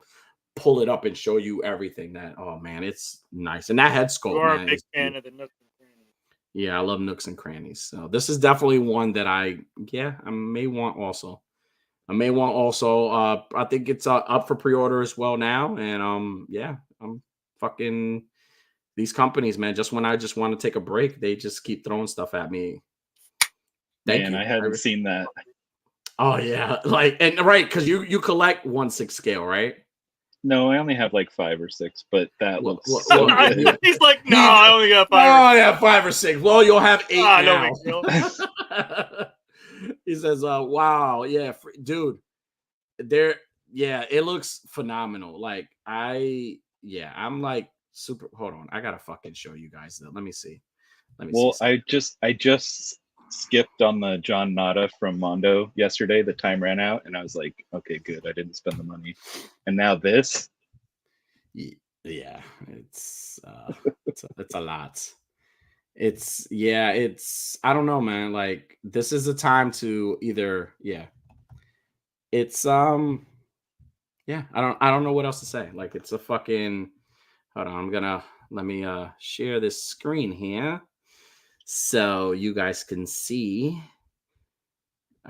Speaker 1: pull it up and show you everything. That man, it's nice. And that head sculpt,
Speaker 2: You are
Speaker 1: man,
Speaker 2: a big fan of the nooks and crannies.
Speaker 1: Yeah, I love nooks and crannies. So this is definitely one that I may want also. I think it's up for pre-order as well now. And I'm fucking these companies, man. Just when I just want to take a break, they just keep throwing stuff at me. Thank you.
Speaker 4: I hadn't seen that.
Speaker 1: Oh yeah, like and right because you collect 1/6 scale, right?
Speaker 4: No, I only have like 5 or 6, but that
Speaker 1: Well,
Speaker 4: looks
Speaker 1: well,
Speaker 4: so
Speaker 1: well,
Speaker 4: good.
Speaker 2: He's like, no, I only got 5.
Speaker 1: Oh yeah, 5 or 6. Well, you'll have 8
Speaker 2: Ah,
Speaker 1: now.
Speaker 2: no big deal.
Speaker 1: He says, "Wow, yeah, dude, there, yeah, it looks phenomenal. Like I'm like super. Hold on, I gotta fucking show you guys that. Let me see.
Speaker 4: Well,
Speaker 1: see.
Speaker 4: I just skipped on the John Nada from Mondo yesterday. The time ran out, and I was like, okay, good. I didn't spend the money. And now this.
Speaker 1: Yeah, it's a lot. It's I don't know, man. Like this is a time to either it's I don't know what else to say. Like it's a fucking hold on, let me share this screen here so you guys can see.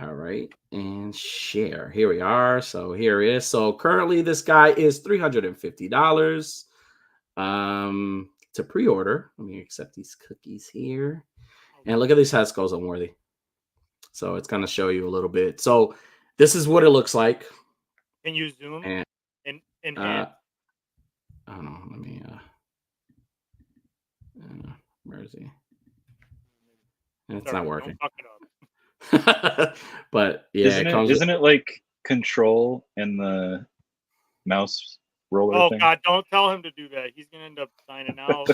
Speaker 1: All right, and share. Here we are. So here it is. So currently this guy is $350 to pre-order. Let me accept these cookies here. And look at these head skulls on Worthy. So it's going to show you a little bit. So this is what it looks like.
Speaker 2: Can you zoom
Speaker 1: and
Speaker 2: in hand?
Speaker 1: I don't know. Let me where is he? It's not working.
Speaker 2: Don't fuck it up.
Speaker 1: But yeah,
Speaker 4: isn't it like control and the mouse roller thing?
Speaker 2: God, don't tell him to do that. He's gonna end up signing out.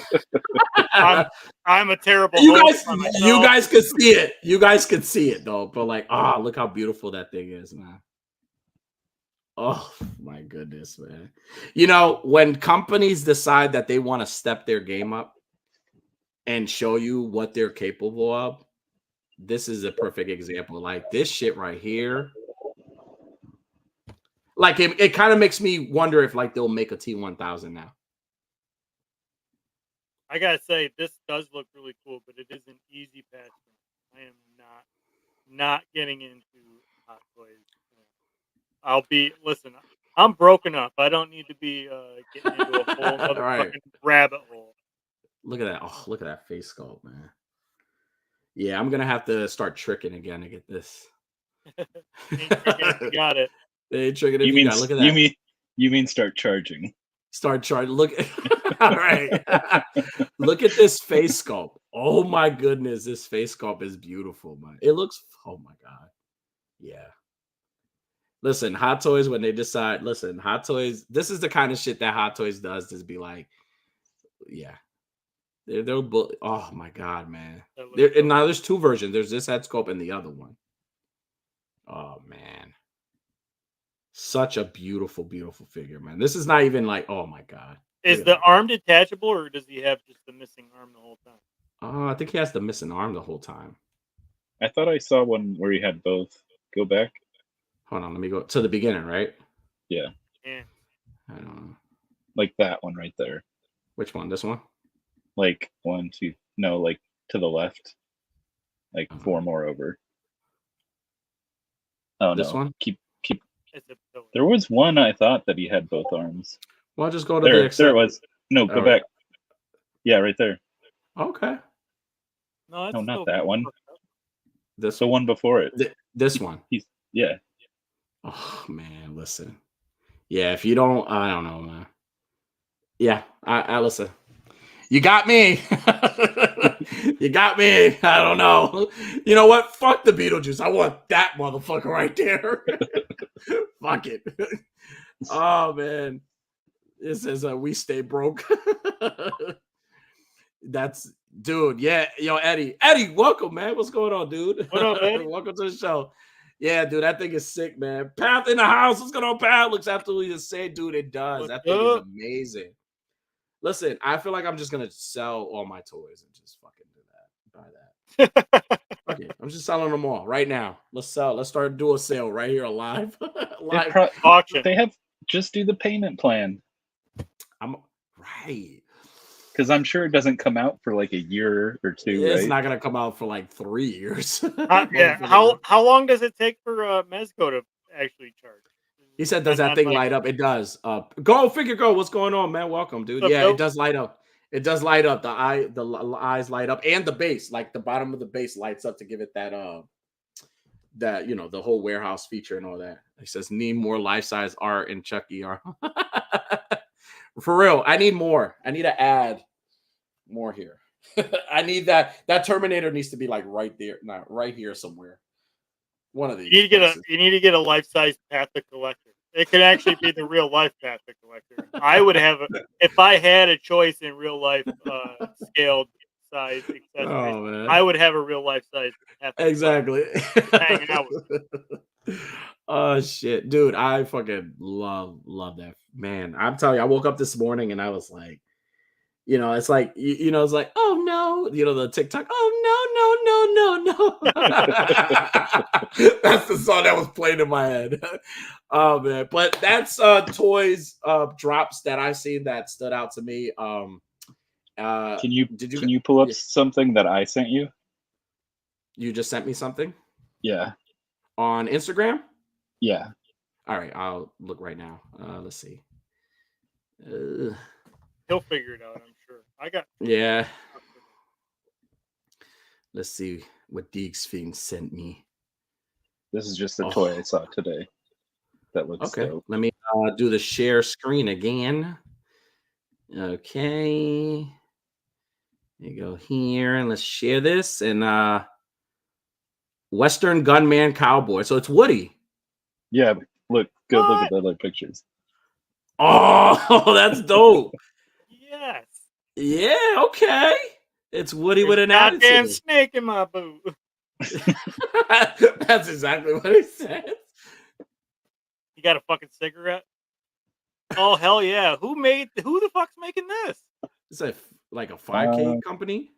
Speaker 2: I'm a terrible
Speaker 1: you
Speaker 2: host
Speaker 1: guys could see it. You guys could see it though. But like, look how beautiful that thing is, man. Oh my goodness, man. You know, when companies decide that they want to step their game up and show you what they're capable of, this is a perfect example. Like this shit right here. Like it kind of makes me wonder if like they'll make a T1000 now.
Speaker 2: I gotta say, this does look really cool, but it is an easy pass. I am not getting into Hot Toys. Listen, I'm broken up. I don't need to be getting into a whole other fucking rabbit hole.
Speaker 1: Look at that. Oh, look at that face sculpt, man. Yeah, I'm gonna have to start tricking again to get this.
Speaker 2: You got it.
Speaker 1: They triggered it. Look at that.
Speaker 4: You mean start charging?
Speaker 1: Start charging. Look. All right. Look at this face sculpt. Oh my goodness, this face sculpt is beautiful, man. It looks. Oh my god. Yeah. Listen, Hot Toys when they decide. Listen, Hot Toys. This is the kind of shit that Hot Toys does. Just be like, yeah. They're oh my god, man. And now there's 2 versions. There's this head sculpt and the other one. Oh man. Such a beautiful, beautiful figure, man. This is not even like, oh my god.
Speaker 2: Is the arm detachable or does he have just the missing arm the whole time?
Speaker 1: I think he has the missing arm the whole time.
Speaker 4: I thought I saw one where he had both. Go back.
Speaker 1: Hold on, let me go to the beginning, right?
Speaker 4: Yeah.
Speaker 2: Yeah.
Speaker 1: I don't know.
Speaker 4: Like that one right there.
Speaker 1: Which one? This one?
Speaker 4: Like 1, 2. No, like to the left. like 4 more over. Oh
Speaker 1: This
Speaker 4: no!
Speaker 1: one?
Speaker 4: Keep.
Speaker 2: It's a pillar.
Speaker 4: There was one I thought that he had both arms.
Speaker 1: Well, just go to
Speaker 4: There
Speaker 1: the accept.
Speaker 4: it was. No, go
Speaker 1: Oh.
Speaker 4: back. Yeah, right there.
Speaker 1: Okay.
Speaker 2: No, that's
Speaker 4: No, not
Speaker 2: still
Speaker 4: that one.
Speaker 1: This
Speaker 4: The one before it.
Speaker 1: This one.
Speaker 4: Yeah.
Speaker 1: Oh man, listen. Yeah, if you don't, I don't know, man. Yeah, I listen. You got me. You got me. I don't know. You know what? Fuck the Beetlejuice. I want that motherfucker right there. Fuck it. Oh man. This is we stay broke. That's dude. Yeah, yo, Eddie. Eddie, welcome, man. What's going on, dude?
Speaker 2: What up, Eddie?
Speaker 1: Welcome to the show. Yeah, dude, that thing is sick, man. Path in the house. What's going on, Path? Looks absolutely insane, dude. It does.
Speaker 2: What's
Speaker 1: that thing
Speaker 2: up?
Speaker 1: is amazing. Listen, I feel like I'm just gonna sell all my toys and just fucking do that. Buy that. Okay, I'm just selling them all right now. Let's sell. Let's start do a sale right here live. Live.
Speaker 2: Auction.
Speaker 4: They have just do the payment plan
Speaker 1: I'm right.
Speaker 4: because I'm sure it doesn't come out for like a year or two.
Speaker 1: It's
Speaker 4: right?
Speaker 1: not gonna come out for like 3 years.
Speaker 2: Yeah. How long does it take for Mezco to actually charge?
Speaker 1: He said, "Does that
Speaker 2: Not
Speaker 1: thing
Speaker 2: like-
Speaker 1: light up?" It does. Go figure. Go. What's going on, man? Welcome, dude.
Speaker 2: What's up,
Speaker 1: Yeah,
Speaker 2: Bill?
Speaker 1: it does light up. It does light up. The eyes light up, and the base, like the bottom of the base, lights up to give it that that the whole warehouse feature and all that. He says, "Need more life size art in Chucky art." For real, I need more. I need to add more here. I need that. That Terminator needs to be like right there, not right here somewhere. One of these.
Speaker 2: You
Speaker 1: places.
Speaker 2: need to get a life size Patha collector. It could actually be the real life Patha collector. I would have if I had a choice in real life scaled size accessories.
Speaker 1: Oh man,
Speaker 2: I would have a real life size Patha
Speaker 1: exactly.
Speaker 2: hanging out with.
Speaker 1: Oh shit, dude! I fucking love that, man. I'm telling you, I woke up this morning and I was like, it's like it's like, oh no, the TikTok, oh no. That's the song that was playing in my head. Oh man, but that's toys drops that I've seen that stood out to me.
Speaker 4: Can you pull up something that I sent you?
Speaker 1: You just sent me something
Speaker 4: Yeah.
Speaker 1: on Instagram?
Speaker 4: Yeah.
Speaker 1: All right, I'll look right now. Let's see.
Speaker 2: He'll figure it out, I'm sure.
Speaker 1: Yeah. Let's see what Deeks Fiend sent me.
Speaker 4: This is just the toy I saw today. That looks
Speaker 1: okay.
Speaker 4: dope.
Speaker 1: Let me do the share screen again. Okay. You go here and let's share this. And Western Gunman Cowboy. So it's Woody.
Speaker 4: Yeah, look at the other pictures.
Speaker 1: Oh, that's dope.
Speaker 2: Yes.
Speaker 1: Yeah, okay. It's Woody with an
Speaker 2: goddamn
Speaker 1: attitude.
Speaker 2: snake in my boot.
Speaker 1: That's exactly what he said.
Speaker 2: You got a fucking cigarette? Oh hell yeah! Who the fuck's making this?
Speaker 1: It's like a 5K company.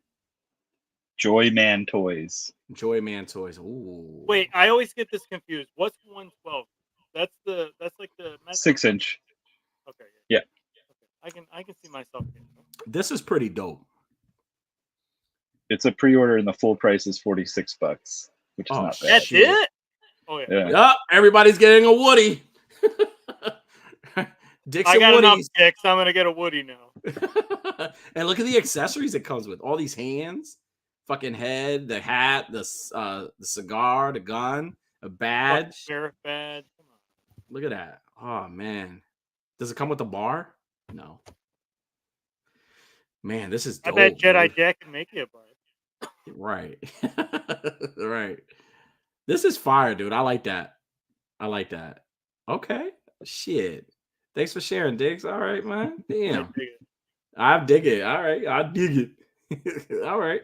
Speaker 4: Joyman Toys.
Speaker 1: Joyman Toys. Ooh.
Speaker 2: Wait, I always get this confused. What's 112? That's like the
Speaker 4: 6-inch.
Speaker 2: Okay.
Speaker 4: Yeah.
Speaker 2: Okay. I can see myself getting it.
Speaker 1: This is pretty dope.
Speaker 4: It's a pre-order and the full price is $46, which is
Speaker 1: Oh,
Speaker 4: not bad.
Speaker 2: That's
Speaker 1: shit.
Speaker 2: it? Oh yeah.
Speaker 1: Yep, everybody's getting a Woody. Dixon
Speaker 2: I got enough
Speaker 1: Woodies.
Speaker 2: dicks. I'm gonna get a Woody now.
Speaker 1: And look at the accessories it comes with. All these hands, fucking head, the hat, the cigar, the gun, a badge.
Speaker 2: Sheriff badge. Come on.
Speaker 1: Look at that. Oh man. Does it come with a bar? No. Man, this is dope.
Speaker 2: I bet Jedi
Speaker 1: dude.
Speaker 2: Jack can make you a bar.
Speaker 1: Right. Right. This is fire, dude. I like that. Okay. Shit. Thanks for sharing, Diggs. All right, man. Damn. I dig it. All right. I dig it. All right.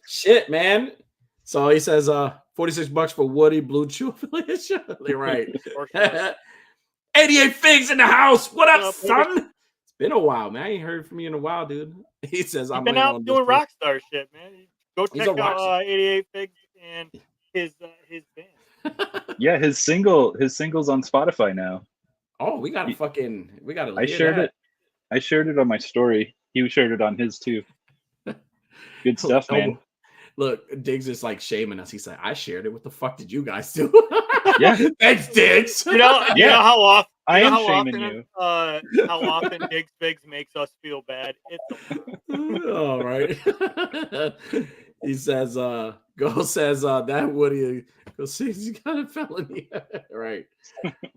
Speaker 1: Shit, man. So he says $46 for Woody Blue Chew affiliation. Right. 88 figs in the house. What up, son? It's been a while, man. I ain't heard from you in a while, dude. He says I'm
Speaker 2: been out doing rockstar shit, man. Go check out 88 Figs and his band.
Speaker 4: Yeah, his singles on Spotify now.
Speaker 1: Oh, we gotta.
Speaker 4: I shared it. I shared it on my story. He shared it on his too. Good stuff, man.
Speaker 1: Look, Diggs is like shaming us. He said, "I shared it. What the fuck did you guys do?"
Speaker 4: Yeah.
Speaker 1: Thanks, Diggs.
Speaker 2: You know how often
Speaker 4: I am shaming you.
Speaker 2: how often Diggs Biggs makes us feel bad. It's
Speaker 1: All right. He says, Go says that Woody says you got a felony. Right.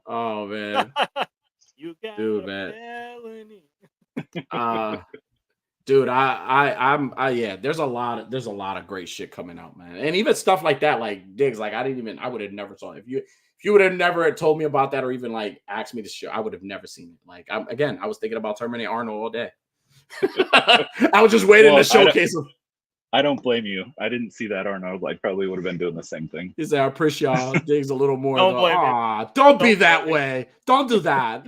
Speaker 1: Oh man.
Speaker 2: you got
Speaker 1: Dude,
Speaker 2: a
Speaker 1: man.
Speaker 2: felony.
Speaker 1: Dude, yeah, there's a lot of great shit coming out, man. And even stuff like that, like Diggs, like I would have never saw it. If you would have never told me about that or even like asked me to show, I would have never seen it. Like I was thinking about Terminator Arnold all day. I was just waiting to showcase him.
Speaker 4: I don't blame you. I didn't see that Arnold. I probably would have been doing the same thing.
Speaker 1: He said, I appreciate y'all. Diggs a little more.
Speaker 2: Don't
Speaker 1: be that way. Don't do that.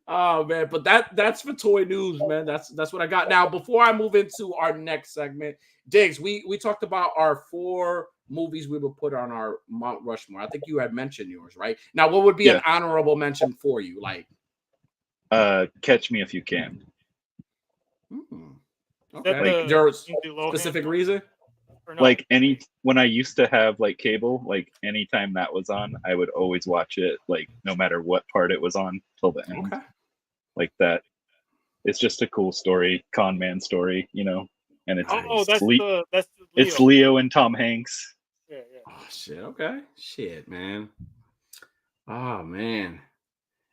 Speaker 1: Oh man, but that's for toy news, man. That's what I got. Now, before I move into our next segment, Diggs, we talked about our 4 movies we would put on our Mount Rushmore. I think you had mentioned yours, right? Now, what would be an honorable mention for you? Like
Speaker 4: Catch Me If You Can.
Speaker 1: Okay. Like, there was specific reason?
Speaker 2: No?
Speaker 4: Like when I used to have like cable, like anytime that was on, I would always watch it, like no matter what part it was on till the end.
Speaker 1: Okay.
Speaker 4: Like that. It's just a cool story, con man story, you know. And it's
Speaker 2: that's
Speaker 4: it's Leo and Tom Hanks.
Speaker 2: Yeah.
Speaker 1: Oh shit. Okay. Shit, man. Oh man.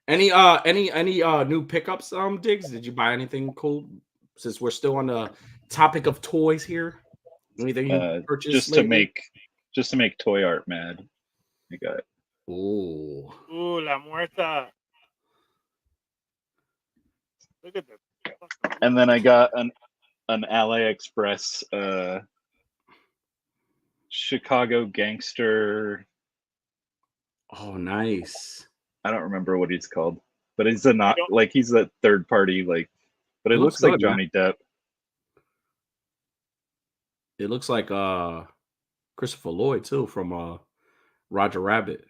Speaker 1: Any new pickups, Diggs? Did you buy anything cool? Since we're still on the topic of toys here. Anything you purchased
Speaker 4: just to make toy art mad. I got it.
Speaker 1: Ooh,
Speaker 2: La Muerta. Look at that.
Speaker 4: And then I got an AliExpress Chicago gangster.
Speaker 1: Oh, nice.
Speaker 4: I don't remember what he's called, but he's he's a third party, like, but it looks like Johnny Depp.
Speaker 1: It looks like Christopher Lloyd too from Roger Rabbit.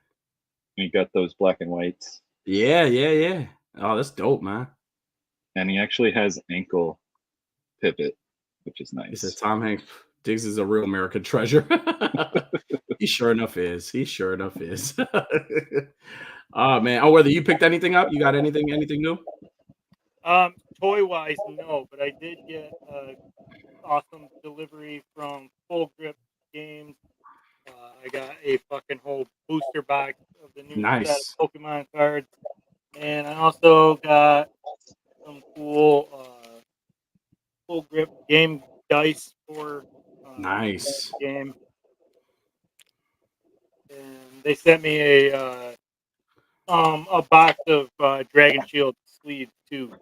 Speaker 4: You got those black and whites.
Speaker 1: Yeah. Oh, that's dope, man.
Speaker 4: And he actually has ankle pivot, which is nice.
Speaker 1: He said Tom Hanks. Diggs is a real American treasure. He sure enough is. Oh man. Oh, whether you picked anything up? You got anything new?
Speaker 2: Toy wise, no, but I did get awesome delivery from Full Grip Games. I got a fucking whole booster box of the new set of Pokemon cards, and I also got some cool Full Grip game dice for
Speaker 1: nice
Speaker 2: game. And they sent me a box of Dragon Shield sleeves too,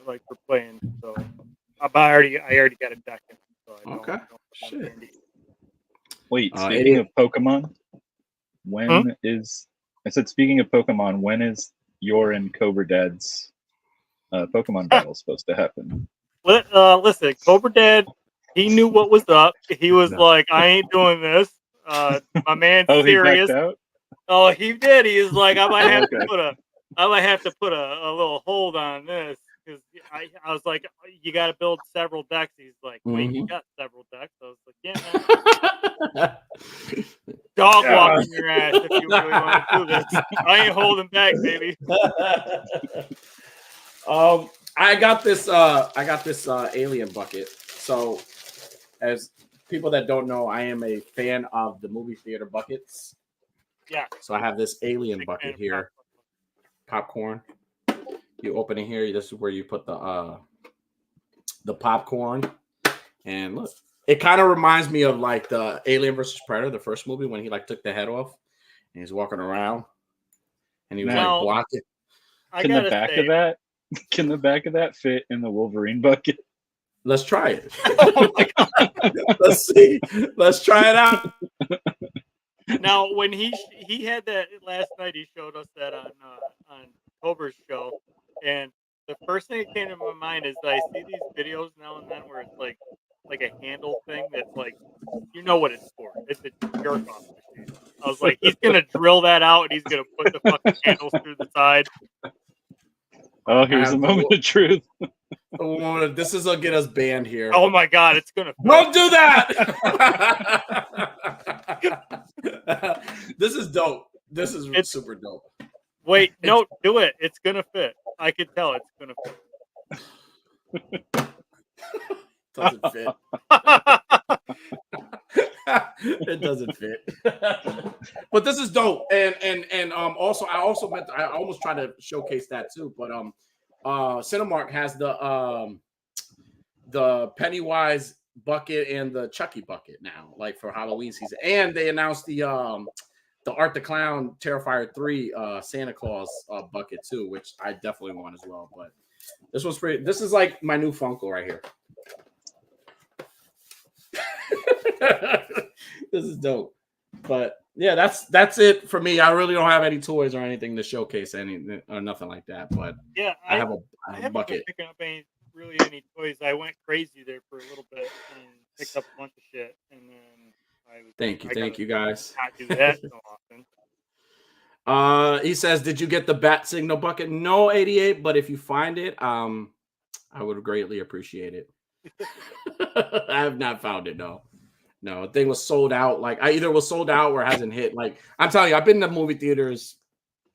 Speaker 2: like for playing. So I already got a deck in. So I
Speaker 1: okay.
Speaker 2: Shit.
Speaker 4: Wait, speaking of Pokemon, speaking of Pokemon, when is your and Cobra Dad's Pokemon battle supposed to happen?
Speaker 2: Listen, Cobra Dad, he knew what was up. He was like, I ain't doing this. My man's serious.
Speaker 4: He backed out?
Speaker 2: Oh, he did. He was like, I might have to put a little hold on this. Because I was like, you got to build several decks. He's like, wait, you got several decks? I was like, yeah, man. Dog walking your ass if you really want to do this. I ain't holding back, baby.
Speaker 1: I got this alien bucket. So, as people that don't know, I am a fan of the movie theater buckets.
Speaker 2: Yeah.
Speaker 1: So I have this alien bucket here. Popcorn. You open it here. This is where you put the popcorn. And look, it kind of reminds me of like the Alien versus Predator, the first movie, when he like took the head off and he's walking around and he was like blocking.
Speaker 4: Can the back of that fit in the Wolverine bucket?
Speaker 1: Let's try it. Oh my God. Let's see. Let's try it out.
Speaker 2: Now, when he had that last night, he showed us that on Cobra's show, and the first thing that came to my mind is that I see these videos now and then where it's like a handle thing that's like, you know what it's for. It's a jerk off machine. I was like, he's gonna drill that out and he's gonna put the fucking handles through the side.
Speaker 4: Oh, here's a moment of truth.
Speaker 1: Oh, this is gonna get us banned here.
Speaker 2: Oh my god, it's gonna.
Speaker 1: Don't do that. This is dope. This is super dope.
Speaker 2: Wait, no, do it. It's gonna fit. I can tell it's gonna fit.
Speaker 1: Doesn't fit. It doesn't fit. But this is dope. And also I almost tried to showcase that too. But Cinemark has the Pennywise bucket and the Chucky bucket now, like for Halloween season. And they announced the Art the Clown Terrifier 3 Santa Claus bucket too, which I definitely want as well. But this was pretty. This is like my new Funko right here. This is dope. But yeah, that's it for me. I really don't have any toys or anything to showcase or nothing like that. But
Speaker 2: yeah,
Speaker 1: I have a
Speaker 2: haven't
Speaker 1: bucket.
Speaker 2: been picking up any toys. I went crazy there for a little bit and picked up a bunch of shit, and then
Speaker 1: Thank you guys.
Speaker 2: Not do that so often.
Speaker 1: He says, did you get the bat signal bucket? No, 88, but if you find it, I would greatly appreciate it. I have not found it, no. The thing was sold out. Like I either was sold out or hasn't hit. Like I'm telling you, I've been to movie theaters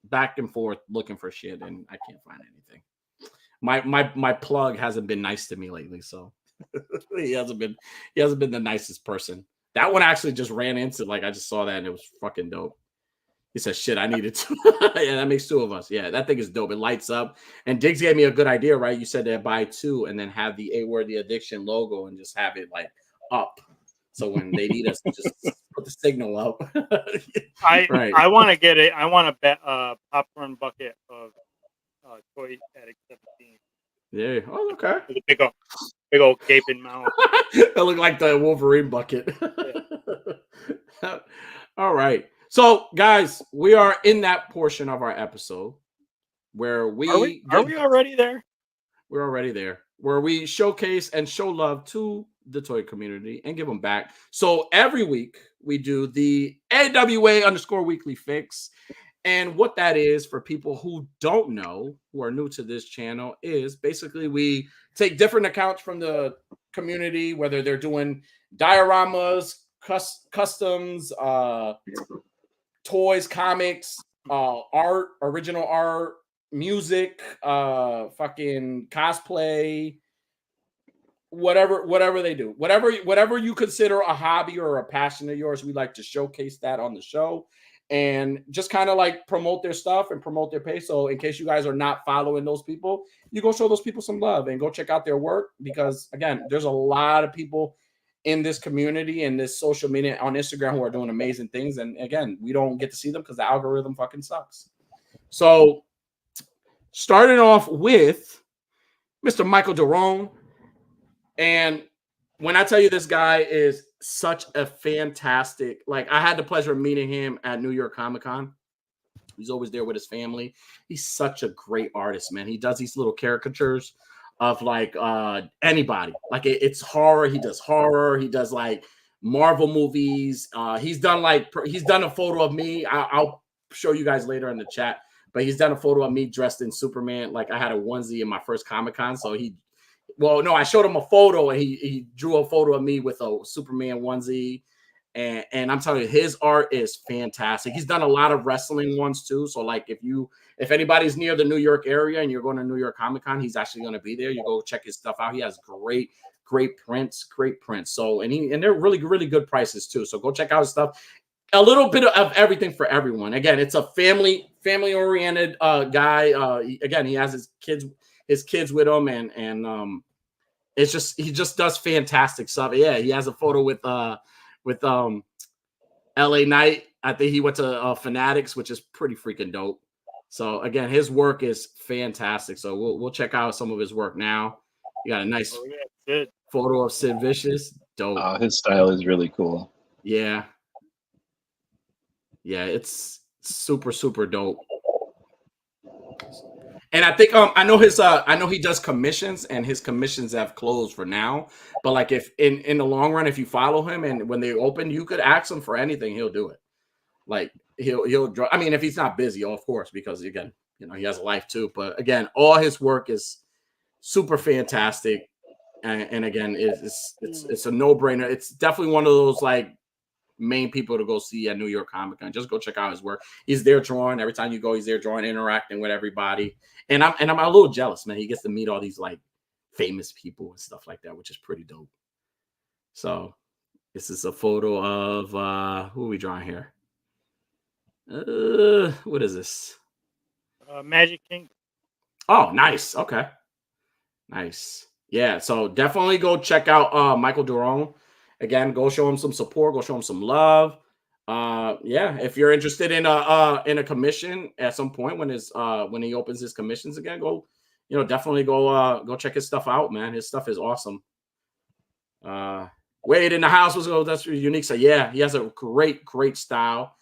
Speaker 1: back and forth looking for shit, and I can't find anything. My plug hasn't been nice to me lately, so he hasn't been the nicest person. That one actually just ran into, like, I just saw that and it was fucking dope. He says, shit, I needed to. Yeah, that makes two of us. Yeah, that thing is dope. It lights up. And Diggs gave me a good idea, right? You said that buy two and then have the A-Word the Addiction logo and just have it like up. So when they need us, just put the signal up.
Speaker 2: I want to get it. I want a popcorn bucket of Toy Addict 17.
Speaker 1: Yeah. Oh, okay.
Speaker 2: With a big old gaping mouth.
Speaker 1: That look like the Wolverine bucket. Yeah. All right. So, guys, we are in that portion of our episode where we
Speaker 2: are we already there?
Speaker 1: We're already there. Where we showcase and show love to the toy community and give them back. So every week we do the AWA_weekly fix. And what that is, for people who don't know, who are new to this channel, is basically we take different accounts from the community, whether they're doing dioramas, customs, toys, comics, art, original art, music, fucking cosplay, whatever they do, whatever you consider a hobby or a passion of yours, we like to showcase that on the show and just kind of like promote their stuff and promote their page. So in case you guys are not following those people, you go show those people some love and go check out their work, because again, there's a lot of people in this community and this social media on Instagram who are doing amazing things. And again, we don't get to see them because the algorithm fucking sucks. So starting off with Mr. Michael Derone. And when I tell you this guy is such a fantastic, like I had the pleasure of meeting him at New York Comic Con. He's always there with his family. He's such a great artist, man. He does these little caricatures of like anybody. Like it's horror. He does horror. He does like Marvel movies. He's done a photo of me. I'll show you guys later in the chat. But he's done a photo of me dressed in Superman. Like I had a onesie in my first Comic Con. So I showed him a photo and he drew a photo of me with a Superman onesie. And I'm telling you, his art is fantastic. He's done a lot of wrestling ones too. So like if anybody's near the New York area and you're going to New York Comic Con, he's actually going to be there. You go check his stuff out. He has great prints. So and they're really, really good prices too. So go check out his stuff. A little bit of everything for everyone. Again, it's a family oriented guy. Again, he has his kids with him, and it's just he just does fantastic stuff. Yeah, he has a photo with LA Knight. I think he went to Fanatics, which is pretty freaking dope. So again, his work is fantastic. So we'll check out some of his work now. You got a nice photo of Sid Vicious. Dope.
Speaker 4: His style is really cool.
Speaker 1: Yeah. Yeah, it's super, super dope. And I think I know he does commissions, and his commissions have closed for now. But like if in the long run, if you follow him and when they open, you could ask him for anything, he'll do it. Like he'll draw. I mean, if he's not busy, of course, because again, he has a life too. But again, all his work is super fantastic. And again, it's a no-brainer. It's definitely one of those like main people to go see at New York Comic Con. Just go check out his work. He's there drawing every time you go. He's there drawing, interacting with everybody. And I'm a little jealous, man. He gets to meet all these like famous people and stuff like that, which is pretty dope. So this is a photo of who are we drawing here? What is this?
Speaker 2: Magic Kingdom.
Speaker 1: Oh, nice. Okay, nice. Yeah, so definitely go check out Michael Duron. Again, go show him some support. Go show him some love. Yeah, if you're interested in a commission at some point when he opens his commissions again, go definitely go check his stuff out, man. His stuff is awesome. Wade in the house was that's really unique. So yeah, he has a great style.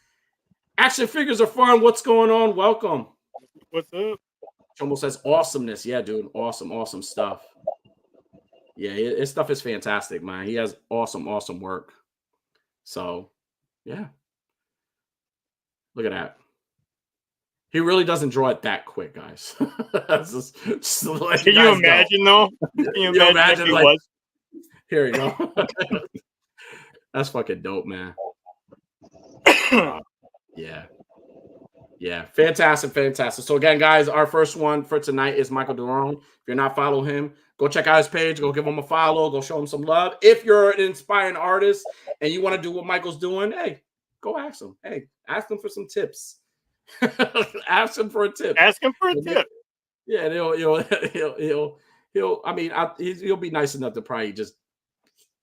Speaker 1: Action figures are fun. What's going on? Welcome.
Speaker 2: What's up?
Speaker 1: Chumbo says awesomeness. Yeah, dude, awesome stuff. Yeah, his stuff is fantastic, man. He has awesome work. So, yeah. Look at that. He really doesn't draw it that quick, guys. just
Speaker 2: Can you imagine, though? Can you imagine if he was?
Speaker 1: Here you go. That's fucking dope, man. Yeah. Fantastic. So again, guys, our first one for tonight is Michael Duron. If you're not following him, go check out his page. Go give him a follow. Go show him some love. If you're an inspiring artist and you want to do what Michael's doing, hey, go ask him. Hey, ask him for some tips. Ask him for a tip.
Speaker 2: Ask him for a tip.
Speaker 1: Yeah, and he'll be nice enough to probably just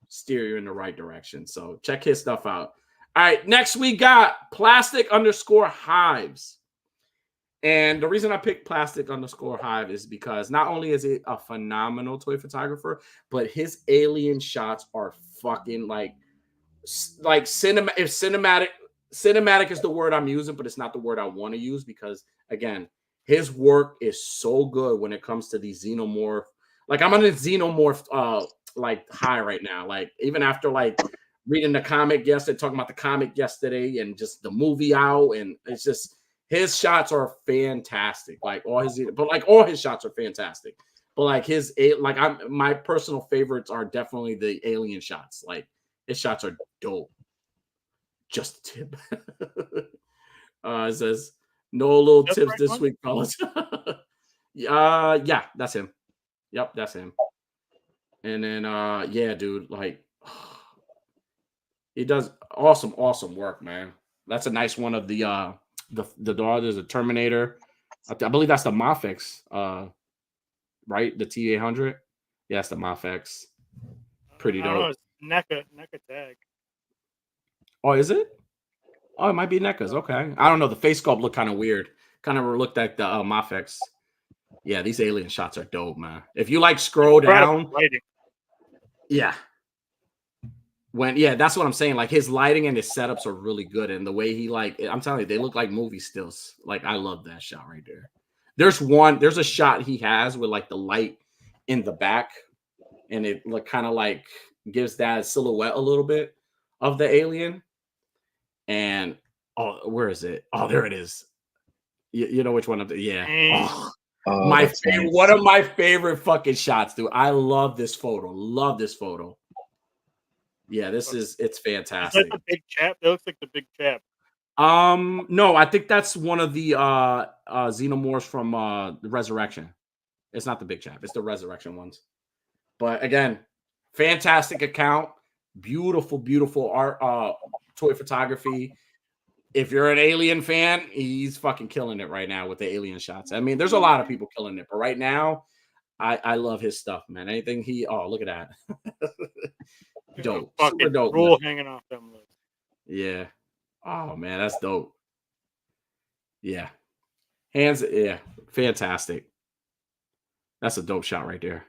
Speaker 1: steer you in the right direction. So check his stuff out. All right, next we got Plastic_Hives. And the reason I picked Plastic_Hive is because not only is it a phenomenal toy photographer, but his alien shots are fucking like cinematic is the word I'm using, but it's not the word I want to use because again, his work is so good when it comes to these xenomorph. Like I'm on a xenomorph like high right now. Like even after like reading the comic yesterday, talking about the comic yesterday and just the movie out, and it's just his shots are fantastic. Like all his shots are fantastic. But like my personal favorites are definitely the alien shots. Like his shots are dope. Just a tip. It says no little
Speaker 2: That's
Speaker 1: tips
Speaker 2: right
Speaker 1: this
Speaker 2: one?
Speaker 1: week, fellas. Yeah, that's him. Yep, that's him. And then yeah, dude, like he does awesome work, man. That's a nice one of the dog. There's a Terminator. I believe that's the Mafex, right? The T800. Yeah, that's the Mafex. Pretty dope.
Speaker 2: It's NECA tag.
Speaker 1: Oh, is it? Oh, it might be NECA's. Okay. I don't know. The face sculpt looked kind of weird. Kind of looked like the Mafex. Yeah, these alien shots are dope, man. If you like scroll down. Yeah. That's what I'm saying. Like his lighting and his setups are really good. And the way he I'm telling you, they look like movie stills. Like I love that shot right there. There's a shot he has with like the light in the back and it kind of like gives that silhouette a little bit of the alien. And where is it? Oh, there it is. You know which one of the yeah. My favorite, nice. One of my favorite fucking shots, dude. I love this photo. Yeah, it's fantastic.
Speaker 2: Is that the big chap? That looks like the big chap.
Speaker 1: No, I think that's one of the xenomorphs from the Resurrection. It's not the big chap, it's the Resurrection ones. But again, fantastic account, beautiful art, toy photography. If you're an Alien fan, he's fucking killing it right now with the alien shots. I mean, there's a lot of people killing it, but right now, I love his stuff, man. Anything look at that. Dope. Super dope.
Speaker 2: Rule hanging off them lips.
Speaker 1: Yeah. Oh man, that's dope. Yeah. Hands, yeah, fantastic. That's a dope shot right there.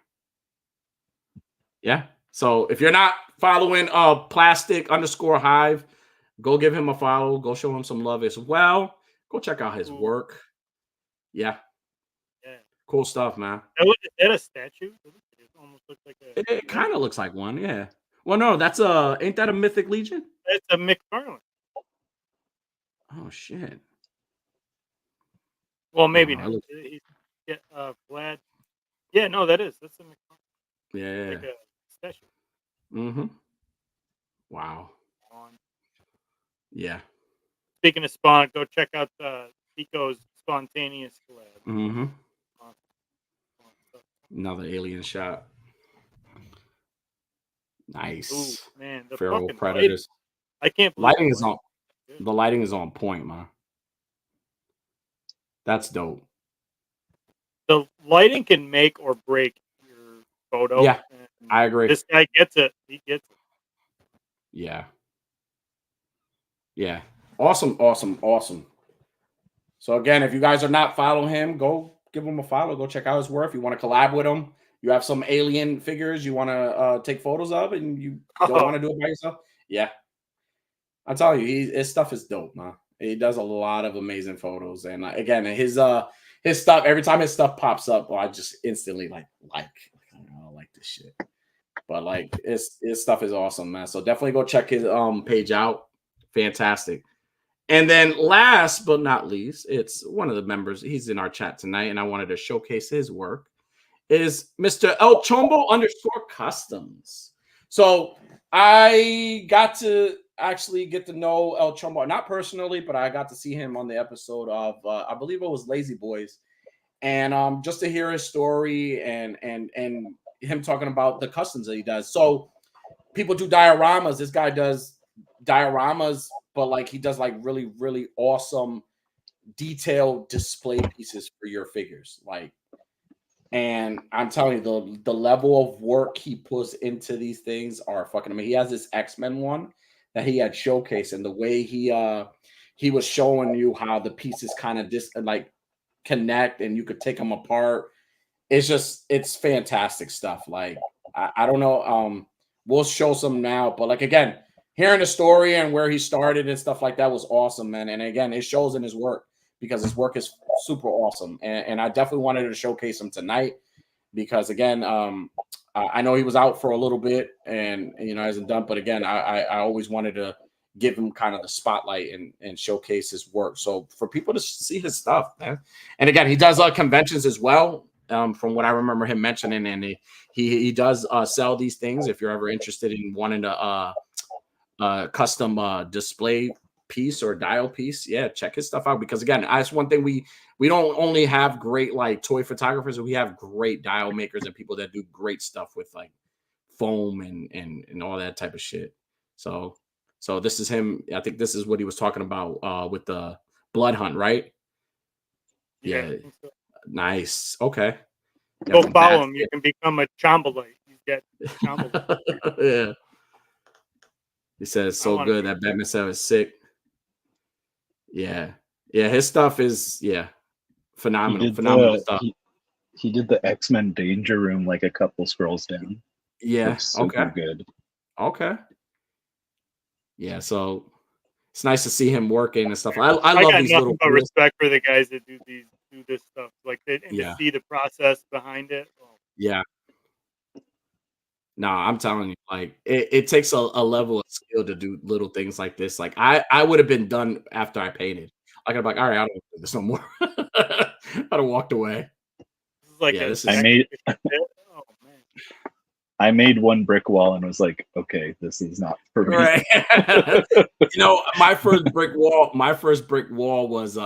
Speaker 1: Yeah. So if you're not following Plastic_Hive, go give him a follow. Go show him some love as well. Go check out his work. Yeah. Cool stuff, man.
Speaker 2: Is that a statue? It almost looks like
Speaker 1: It kind of looks like one, yeah. Well, no, that's ain't that a Mythic Legion?
Speaker 2: It's a McFarlane.
Speaker 1: Oh shit.
Speaker 2: Well, maybe not. Vlad. Yeah, no, that's
Speaker 1: Yeah.
Speaker 2: like a statue.
Speaker 1: Mm-hmm. Wow. Yeah.
Speaker 2: Speaking of Spawn, go check out Pico's Spontaneous collab.
Speaker 1: Mm-hmm.
Speaker 2: Awesome.
Speaker 1: Another alien shot. Nice.
Speaker 2: Ooh, man, the
Speaker 1: Feral
Speaker 2: fucking
Speaker 1: predators.
Speaker 2: I can't believe
Speaker 1: Lighting is on. The lighting is on point, man. That's dope.
Speaker 2: The lighting can make or break your photo.
Speaker 1: Yeah, I agree.
Speaker 2: This guy gets it. He gets it.
Speaker 1: Yeah. Yeah. Awesome, awesome, awesome. So again, if you guys are not following him, go give him a follow. Go check out his work. If you want to collab with him, you have some alien figures you want to take photos of, and you don't want to do it by yourself. Yeah, I'm telling you, his stuff is dope, man. He does a lot of amazing photos, and again, his stuff. Every time his stuff pops up, I just instantly like I like this shit. But like his stuff is awesome, man. So definitely go check his page out. Fantastic. And then last but not least, it's one of the members. He's in our chat tonight, and I wanted to showcase his work. Is Mr. El Chombo _customs. So I got to actually get to know El Chombo, not personally, but I got to see him on the episode of I believe it was Lazy Boys, and just to hear his story and him talking about the customs that he does. So people do dioramas. This guy does dioramas, but like he does like really, really awesome detailed display pieces for your figures. Like, and I'm telling you, the level of work he puts into these things are fucking amazing. He has this X-Men one that he had showcased, and the way he was showing you how the pieces kind of like connect and you could take them apart. It's fantastic stuff. Like, I don't know. We'll show some now, but like, again, hearing the story and where he started and stuff like that was awesome, man. And again, it shows in his work because his work is super awesome. And I definitely wanted to showcase him tonight because, again, I know he was out for a little bit and hasn't done. But again, I always wanted to give him kind of the spotlight and showcase his work. So for people to see his stuff, man. And again, he does conventions as well. From what I remember him mentioning, and he does sell these things. If you're ever interested in wanting to custom display piece or dial piece, yeah, check his stuff out because again, that's one thing we don't only have great like toy photographers, we have great dial makers and people that do great stuff with like foam and all that type of shit. So this is him. I think this is what he was talking about with the blood hunt, right? Yeah. Nice. Okay.
Speaker 2: Go follow him. You can become a Chombolite. You get Chombolite.
Speaker 1: Yeah. He says so good. That Batman 7 is sick. Yeah. Yeah, his stuff is phenomenal stuff.
Speaker 4: He did the X-Men Danger Room like a couple scrolls down.
Speaker 1: Yeah.
Speaker 4: Super good.
Speaker 1: Okay. Yeah, so it's nice to see him working and stuff. I love these little
Speaker 2: respect for the guys that do this stuff, like to see the process behind it.
Speaker 1: Yeah. No, I'm telling you, like it takes a level of skill to do little things like this. Like I would have been done after I painted. Like I'm like, all right, I don't do this no more. I'd have walked away.
Speaker 2: This is like
Speaker 4: I made one brick wall and was like, okay, this is not for me.
Speaker 1: Right. My first brick wall was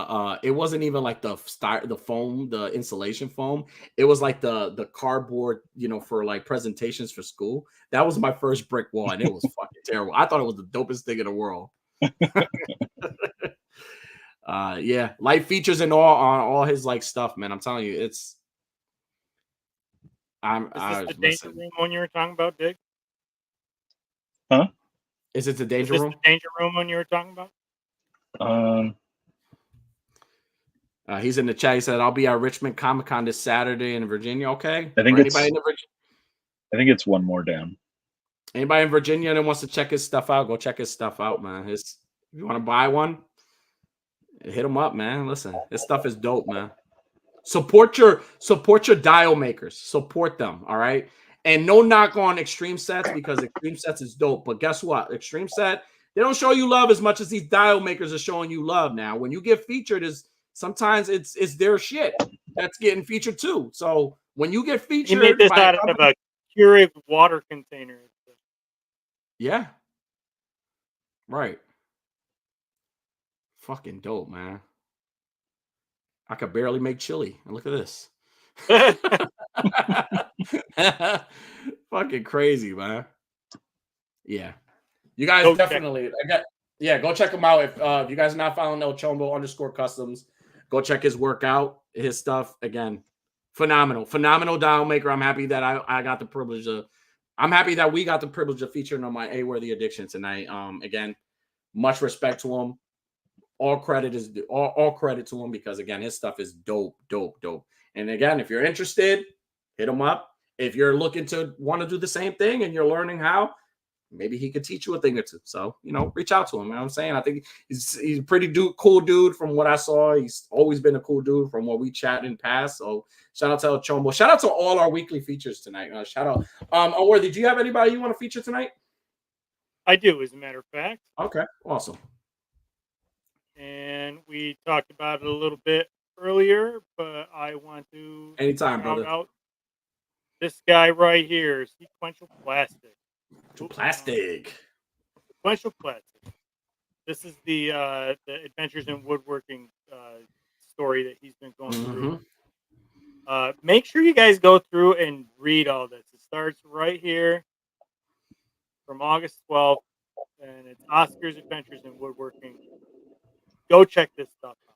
Speaker 1: it wasn't even like the foam, the insulation foam. It was like the cardboard, for like presentations for school. That was my first brick wall, and it was fucking terrible. I thought it was the dopest thing in the world. Yeah, light features and all on all his like stuff, man. I'm telling you, it's.
Speaker 2: Is this the danger room one you were talking about, Dig?
Speaker 4: Huh?
Speaker 1: Is it the danger room?
Speaker 2: The danger room one you were talking about?
Speaker 1: He's in the chat. He said, "I'll be at Richmond Comic Con this Saturday in Virginia." Okay.
Speaker 4: I think it's one more down.
Speaker 1: Anybody in Virginia that wants to check his stuff out, go check his stuff out, man. If you want to buy one, hit him up, man. Listen, his stuff is dope, man. Support your dial makers. Support them, all right? And no knock on Extreme Sets because Extreme Sets is dope. But guess what? Extreme Set, they don't show you love as much as these dial makers are showing you love now. When you get featured, sometimes it's their shit that's getting featured too. So when you get
Speaker 2: He
Speaker 1: featured
Speaker 2: made this
Speaker 1: by a
Speaker 2: out of
Speaker 1: company,
Speaker 2: a Keurig water container.
Speaker 1: yeah, right. Fucking dope, man. I could barely make chili. And look at this. Fucking crazy, man. Yeah. You guys
Speaker 2: Go check
Speaker 1: definitely go check him out. If you guys are not following El Chombo _customs, go check his work out, his stuff. Again, phenomenal dial maker. I'm happy that I got the privilege of I'm happy that we got the privilege of featuring on my A-worthy addiction tonight. Again, much respect to him. All credit to him because again, his stuff is dope. And again, if you're interested, hit him up. If you're looking to want to do the same thing and you're learning how, maybe he could teach you a thing or two. So, reach out to him. You know what I'm saying? I think he's a pretty cool dude from what I saw. He's always been a cool dude from what we chat in past. So shout out to El Chombo. Shout out to all our weekly features tonight. Shout out. Unworthy, do you have anybody you want to feature tonight?
Speaker 2: I do, as a matter of fact.
Speaker 1: Okay, awesome.
Speaker 2: And we talked about it a little bit earlier, but I want to
Speaker 1: Anytime,
Speaker 2: shout
Speaker 1: brother.
Speaker 2: out this guy right here, Sequential Plastic.
Speaker 1: Plastic.
Speaker 2: Sequential Plastic. This is the Adventures in Woodworking story that he's been going through. Make sure you guys go through and read all this. It starts right here from August 12th, and it's Oscar's Adventures in Woodworking. Go check this stuff out.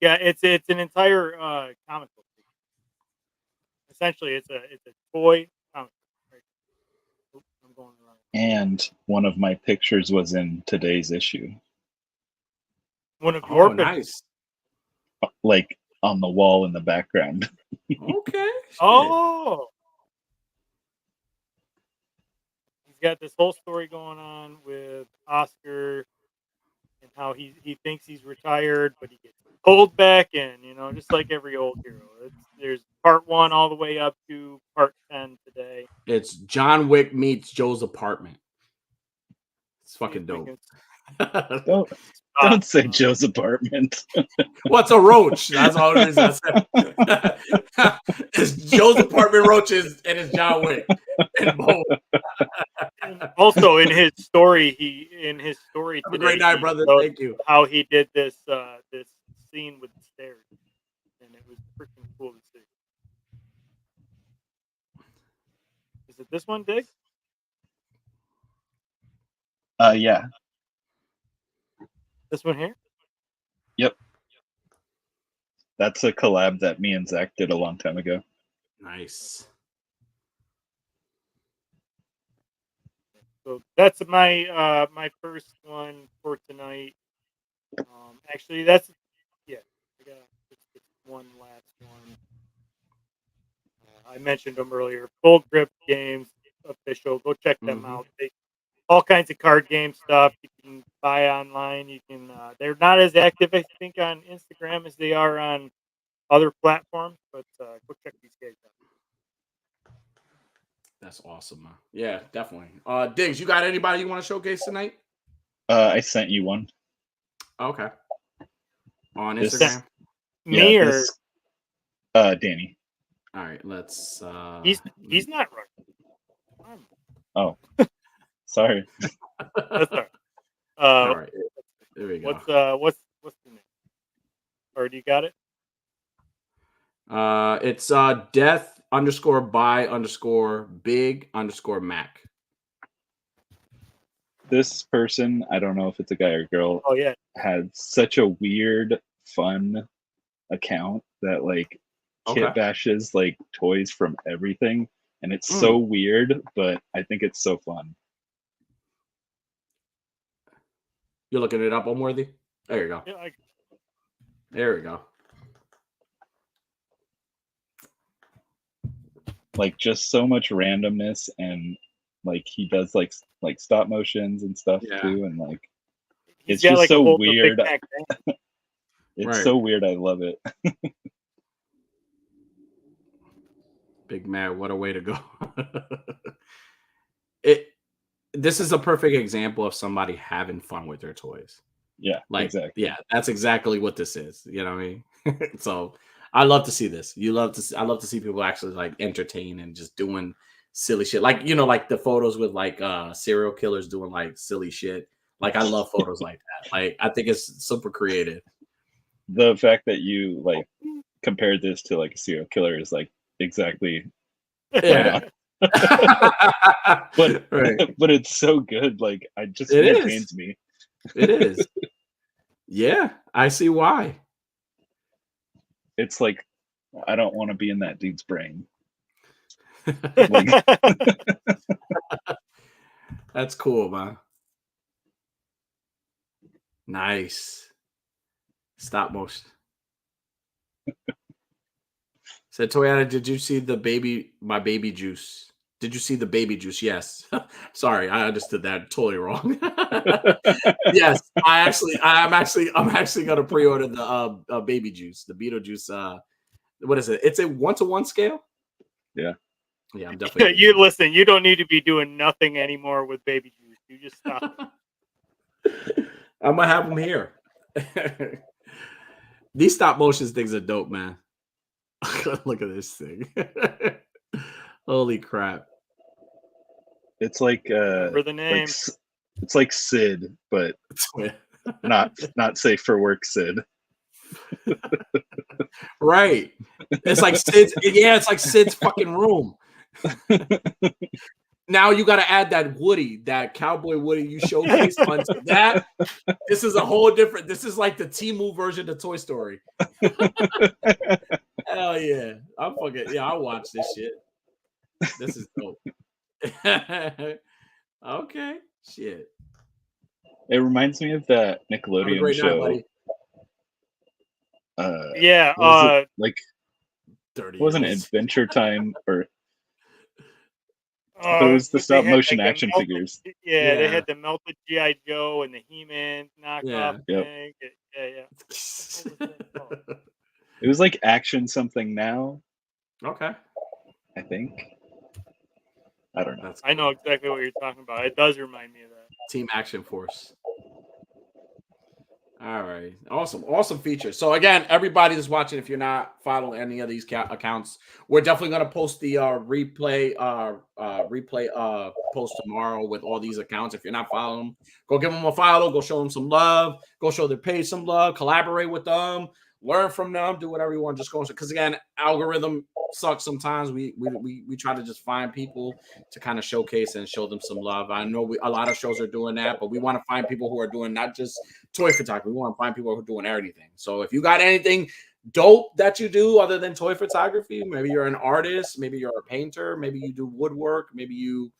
Speaker 2: It's an entire comic book. Essentially, it's a toy comic book. Right? Oops, I'm going wrong.
Speaker 4: And one of my pictures was in today's issue.
Speaker 2: One of your pictures.
Speaker 1: Nice.
Speaker 4: Like on the wall in the background.
Speaker 1: Okay.
Speaker 2: Oh. He's got this whole story going on with Oscar and how he thinks he's retired, but he gets pulled back in, just like every old hero. There's part 1 all the way up to part 10 today.
Speaker 1: It's John Wick meets Joe's apartment. It's fucking dope.
Speaker 4: Don't say Joe's apartment.
Speaker 1: What's a roach? That's all it is. I said. It's Joe's apartment roaches and it's John Wick. And both.
Speaker 2: Also, in his story,
Speaker 1: Have a great night, brother. Thank you.
Speaker 2: How he did this scene with the stairs, and it was freaking cool to see. Is it this one, Dig?
Speaker 4: Yeah.
Speaker 2: This one here?
Speaker 4: Yep. That's a collab that me and Zach did a long time ago.
Speaker 1: Nice.
Speaker 2: So that's my my first one for tonight. Actually, I got just one last one. I mentioned them earlier. Full Grip Games official. Go check them out. All kinds of card game stuff you can buy online. You can. They're not as active, I think, on Instagram as they are on other platforms, but go check these guys out.
Speaker 1: That's awesome, man. Yeah, definitely. Diggs, you got anybody you want to showcase tonight?
Speaker 4: I sent you one.
Speaker 1: Okay. On Instagram?
Speaker 2: Me or
Speaker 4: Danny.
Speaker 1: All right, let's
Speaker 2: he's not right.
Speaker 4: Oh. Sorry.
Speaker 2: That's all right.
Speaker 1: all right. There we go.
Speaker 2: What's the name? Or do you got it?
Speaker 1: It's death_by_big_Mac.
Speaker 4: This person, I don't know if it's a guy or girl,
Speaker 2: Oh yeah,
Speaker 4: had such a weird, fun account that like kit bashes like toys from everything, and it's so weird, but I think it's so fun.
Speaker 1: You're looking it up, Unworthy? There you go.
Speaker 2: yeah
Speaker 1: There we go.
Speaker 4: Like just so much randomness, and like he does like stop motions and stuff too, and like it's just like so weird. It's so weird. I love it.
Speaker 1: Big Mac, what a way to go. This is a perfect example of somebody having fun with their toys.
Speaker 4: Yeah,
Speaker 1: like
Speaker 4: exactly.
Speaker 1: Yeah, that's exactly what this is. You know what I mean? So I love to see this. I love to see people actually like entertain and just doing silly shit. Like, like the photos with like serial killers doing like silly shit. Like I love photos like that. Like I think it's super creative.
Speaker 4: The fact that you like compared this to like a serial killer is like exactly
Speaker 1: Yeah.
Speaker 4: but
Speaker 1: right.
Speaker 4: but it's so good. Like it entertains me.
Speaker 1: It is. Yeah, I see why.
Speaker 4: It's like I don't want to be in that dude's brain.
Speaker 1: That's cool, man. Nice. Stop motion. Said Toyota, did you see my baby juice? Did you see the baby juice? Yes. Sorry, I understood that totally wrong. Yes, I'm actually gonna pre-order the baby juice, the Beetlejuice. What is it? It's a 1-to-1 scale.
Speaker 4: Yeah.
Speaker 1: Yeah, I'm definitely.
Speaker 2: You listen. You don't need to be doing nothing anymore with baby juice. You just stop.
Speaker 1: I'm gonna have them here. These stop motion things are dope, man. Look at this thing. Holy crap!
Speaker 4: It's like
Speaker 2: Remember the name.
Speaker 4: It's like Sid, but not safe for work Sid.
Speaker 1: Right. It's like Sid's. Yeah, it's like Sid's fucking room. Now you got to add that Woody, that cowboy Woody you showcased onto that. This is a whole different. This is like the Temu version of Toy Story. Hell yeah! I'll watch this shit. This is dope. Okay, shit.
Speaker 4: It reminds me of that Nickelodeon show.
Speaker 1: Like
Speaker 4: it wasn't Adventure Time or it was the stop motion action figures.
Speaker 2: Yeah, they had the melted G.I. Joe and the He-Man knockoff thing. Yeah.
Speaker 4: It was like Action Something Now.
Speaker 1: Okay.
Speaker 4: I think. I don't know.
Speaker 2: I know exactly what you're talking about. It does remind me of that.
Speaker 1: Team Action Force. All right. Awesome feature. So again, everybody that's watching, if you're not following any of these accounts, we're definitely going to post the replay post tomorrow with all these accounts. If you're not following them, go give them a follow, go show them some love, go show their page some love, collaborate with them, learn from them, do whatever you want. Just go, because again, algorithm sucks sometimes. We try to just find people to kind of showcase and show them some love. I know a lot of shows are doing that, but we want to find people who are doing not just toy photography. We want to find people who are doing everything. So if you got anything dope that you do other than toy photography, maybe you're an artist, maybe you're a painter, maybe you do woodwork, maybe you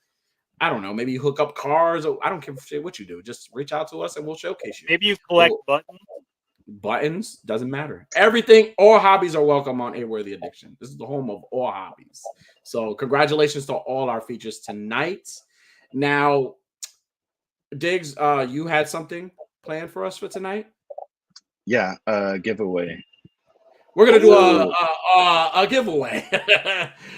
Speaker 1: hook up cars. I don't give a shit what you do. Just reach out to us and we'll showcase you.
Speaker 2: Maybe you collect
Speaker 1: buttons, doesn't matter. Everything, all hobbies are welcome on A Worthy Addiction. This is the home of all hobbies. So congratulations to all our features tonight. Now, Diggs, you had something planned for us for tonight?
Speaker 4: Yeah, giveaway.
Speaker 1: We're gonna do a giveaway.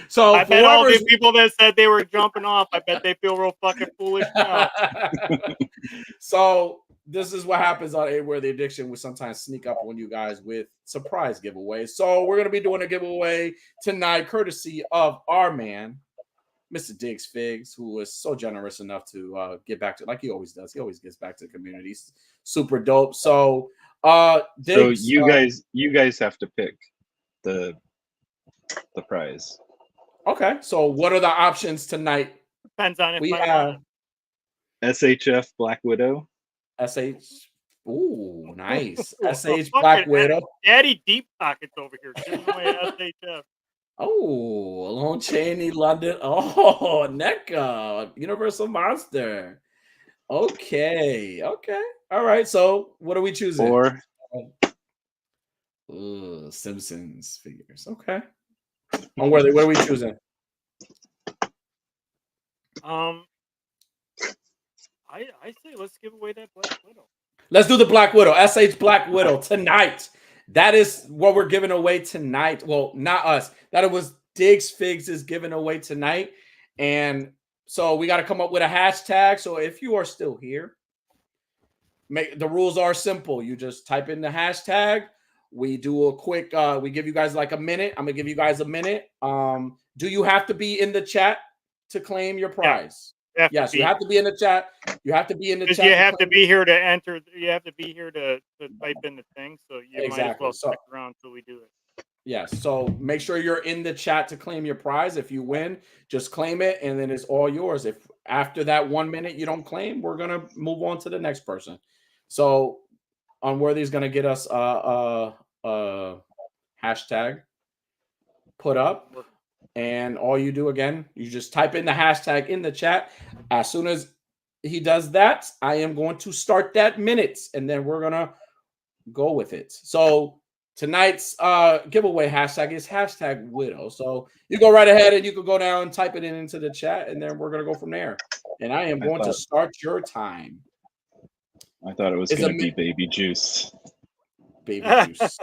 Speaker 1: So
Speaker 2: I bet all these people that said they were jumping off, I bet they feel real fucking foolish now.
Speaker 1: So this is what happens on A Worthy Addiction. We sometimes sneak up on you guys with surprise giveaways. So we're gonna be doing a giveaway tonight, courtesy of our man, Mr. Diggs Figs, who was so generous enough to get back to, like he always does. He always gets back to the communities. Super dope. So Diggs,
Speaker 4: so you guys have to pick the prize.
Speaker 1: Okay. So what are the options tonight?
Speaker 2: Depends on if
Speaker 1: we have
Speaker 4: SHF Black Widow.
Speaker 1: SH. Ooh, nice. SH Black Widow.
Speaker 2: Daddy Deep Pockets over here giving away SHF.
Speaker 1: Oh, Lon Chaney, London. Oh, NECA, Universal Monster. Okay. All right. So what are we choosing?
Speaker 4: Or
Speaker 1: Simpsons figures. Okay. What are we choosing?
Speaker 2: I say let's give away that Black Widow.
Speaker 1: Let's do the Black Widow. SH Black Widow tonight. That is what we're giving away tonight. Well, not us. That it was Diggs Figs is giving away tonight. And so we got to come up with a hashtag. So if you are still here, the rules are simple. You just type in the hashtag we do a quick. We give you guys like a minute. I'm gonna give you guys a minute. Do you have to be in the chat to claim your prize? Yes, you have to be in the chat. You have to be in the chat.
Speaker 2: You have to be here to enter. You have to be here to type in the thing. So you might as well stick around until we do it.
Speaker 1: Yes. So make sure you're in the chat to claim your prize. If you win, just claim it, and then it's all yours. If after that 1 minute you don't claim, we're gonna move on to the next person. So Unworthy is gonna get us hashtag put up. And all you do again, you just type in the hashtag in the chat. As soon as he does that, I am going to start that minutes, and then we're gonna go with it. So tonight's giveaway hashtag is hashtag widow. So you go right ahead and you can go down and type it into the chat, and then we're gonna go from there. And I am going to start your time.
Speaker 4: I thought it was going to be baby juice.
Speaker 1: Baby juice.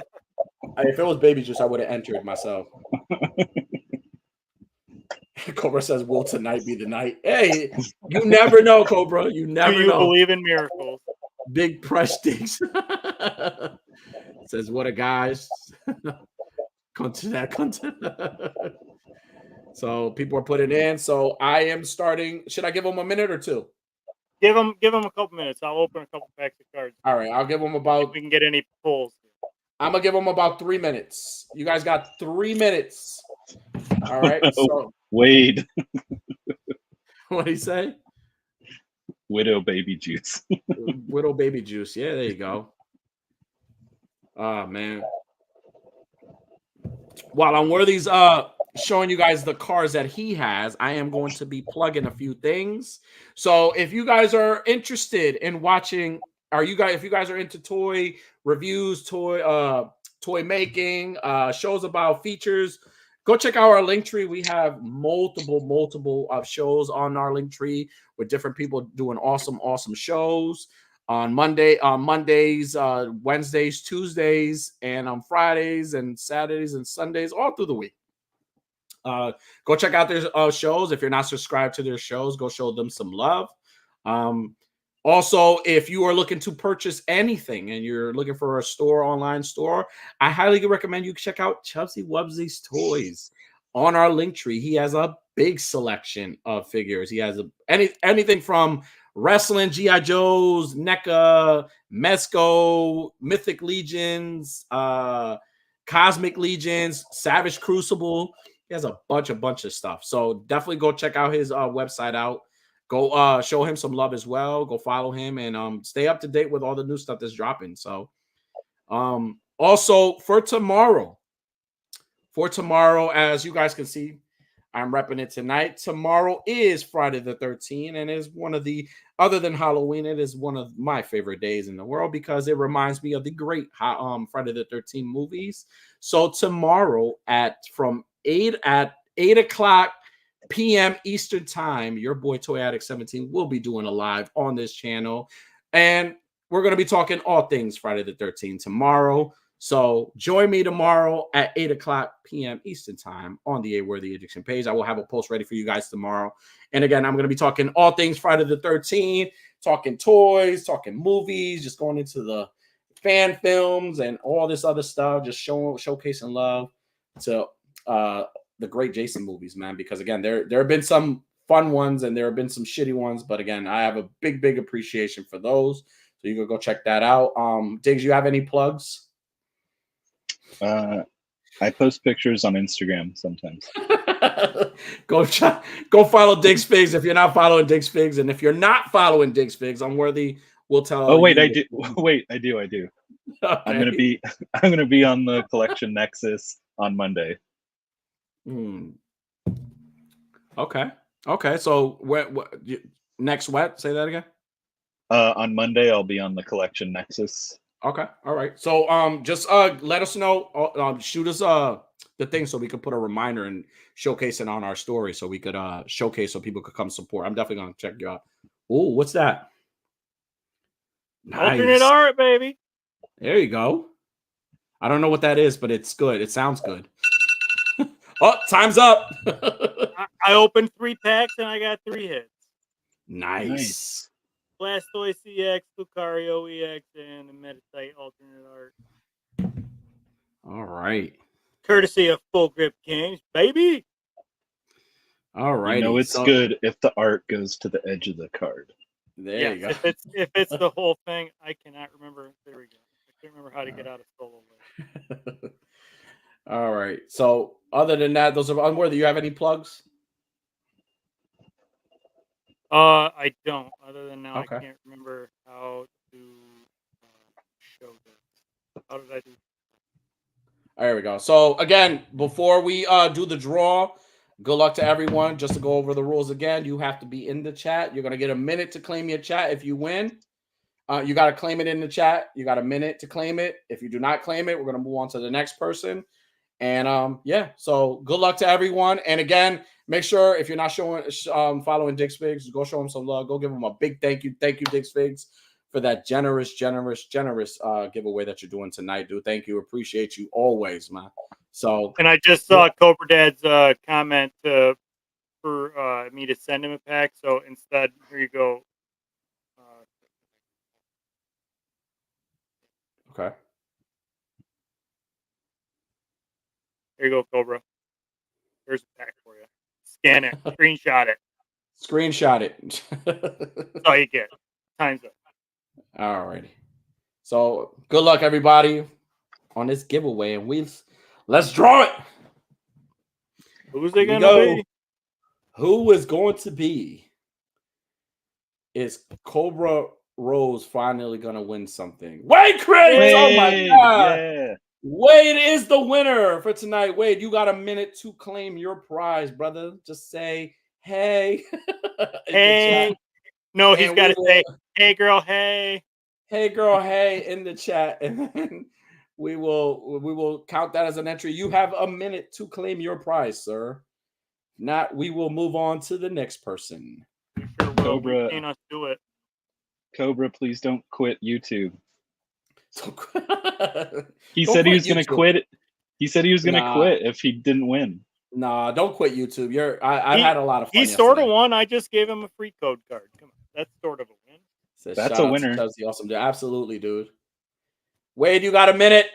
Speaker 1: If it was baby juice, I would have entered myself. Cobra says, "Will tonight be the night?" Hey, you never know, Cobra. You never know.
Speaker 2: Do you believe in miracles?
Speaker 1: Big prestige. Says, "What a guys." So people are putting in. So I am starting. Should I give them a minute or two?
Speaker 2: Give them a couple minutes. I'll open a couple packs of cards.
Speaker 1: All right, I'll give them about.
Speaker 2: If we can get any pulls.
Speaker 1: I'm gonna give them about 3 minutes. You guys got 3 minutes. All right. So
Speaker 4: Wade.
Speaker 1: What do you say?
Speaker 4: Widow baby juice.
Speaker 1: Widow baby juice. Yeah, there you go. Oh man. While Unworthy's showing you guys the cars that he has, I am going to be plugging a few things. So if you guys are interested in watching, if you guys are into toy reviews, toy making, shows about features, go check out our link tree. We have multiple shows on our link tree with different people doing awesome shows on Mondays, Wednesdays, Tuesdays, and on Fridays and Saturdays and Sundays all through the week. Go check out their shows. If you're not subscribed to their shows, go show them some love. Also, if you are looking to purchase anything and you're looking for a online store, I highly recommend you check out Chubsy Wubsy's Toys on our link tree. He has a big selection of figures. He has anything from wrestling, G.I. Joes, NECA, Mezco, Mythic Legions, Cosmic Legions, Savage Crucible. He has a bunch of stuff. So definitely go check out his website out. Go show him some love as well. Go follow him and stay up to date with all the new stuff that's dropping. So also for tomorrow, as you guys can see, I'm repping it tonight. Tomorrow is Friday the 13th, and is one of the, other than Halloween, it is one of my favorite days in the world because it reminds me of the great Friday the 13th movies. So tomorrow at 8 o'clock p.m. Eastern time, your boy Toy Addict 17 will be doing a live on this channel, and we're going to be talking all things Friday the 13th tomorrow. So join me tomorrow at 8 o'clock p.m. Eastern time on the A Worthy Addiction page. I will have a post ready for you guys tomorrow. And again, I'm going to be talking all things Friday the 13th, talking toys, talking movies, just going into the fan films and all this other stuff, just showcasing love to the great Jason movies, man. Because again, there have been some fun ones and there have been some shitty ones, but again, I have a big appreciation for those. So you can go check that out. Diggs, you have any plugs?
Speaker 4: I post pictures on Instagram sometimes.
Speaker 1: Go follow Diggs Figs if you're not following Diggs Figs, and if you're not following Diggs Figs, Unworthy will tell.
Speaker 4: Oh wait, I do. Wait, I do. Okay. I'm gonna be on the Collection Nexus on Monday.
Speaker 1: Okay. So what next? What? Say that again.
Speaker 4: On Monday, I'll be on the Collection Nexus.
Speaker 1: Okay. All right. So just let us know. Shoot us the thing so we could put a reminder and showcase it on our story so we could showcase so people could come support. I'm definitely gonna check you out. Oh, what's that?
Speaker 2: Nice. Alternate art, baby.
Speaker 1: There you go. I don't know what that is, but it's good. It sounds good. Oh, time's up.
Speaker 2: I opened 3 packs and I got 3 hits.
Speaker 1: Nice.
Speaker 2: Blastoise CX, Lucario EX, and the Metatite alternate art.
Speaker 1: right.
Speaker 2: Courtesy of Full Grip Kings, baby.
Speaker 1: All right.
Speaker 4: You know it's good if the art goes to the edge of the card.
Speaker 1: There you go.
Speaker 2: If it's the whole thing, I cannot remember. There we go. I can't remember how to get out of solo.
Speaker 1: All right. So other than that, those are unworthy. You have any plugs?
Speaker 2: I don't. Other than now,
Speaker 1: Okay.
Speaker 2: I can't remember how to show this. How did I do?
Speaker 1: There we go. So again, before we do the draw, good luck to everyone. Just to go over the rules again, you have to be in the chat. You're gonna get a minute to claim your chat if you win. You got to claim it in the chat. You got a minute to claim it. If you do not claim it, we're gonna move on to the next person. And yeah, so good luck to everyone. And again, make sure if you're not following Dick's Figs, go show him some love. Go give him a big thank you, Dick's Figs, for that generous giveaway that you're doing tonight, dude. Thank you, appreciate you always, man. So,
Speaker 2: and I just saw Cobra Dad's comment for me to send him a pack. So instead, here you go.
Speaker 1: Okay.
Speaker 2: Here you go, Cobra. Here's a pack for you. Scan it. Screenshot it.
Speaker 1: Screenshot it.
Speaker 2: That's all you get. Time's up.
Speaker 1: All righty. So good luck, everybody, on this giveaway, and let's draw it.
Speaker 2: Who's it gonna be?
Speaker 1: Who is going to be? Is Cobra Rose finally gonna win something? Wade Craig! Oh my god! Yeah. Wade is the winner for tonight. Wade, you got a minute to claim your prize, brother. Just say hey.
Speaker 2: Hey. No, he's got to say, hey, girl, hey.
Speaker 1: Hey, girl, hey, in the chat. And then we will count that as an entry. You have a minute to claim your prize, sir. Not, we will move on to the next person.
Speaker 2: We sure will.
Speaker 4: Cobra,
Speaker 2: seen us do it.
Speaker 4: Cobra, please don't quit YouTube. He
Speaker 1: Don't
Speaker 4: said he was
Speaker 1: quit
Speaker 4: going to quit. He said he was going to quit if he didn't win.
Speaker 1: Nah, don't quit YouTube. I've had a lot of fun.
Speaker 2: He sort of won. I just gave him a free code card. Come on, that's sort of a win.
Speaker 1: So
Speaker 4: that's a winner.
Speaker 1: Chelsea, awesome, dude. Absolutely, dude. Wade, you got a minute.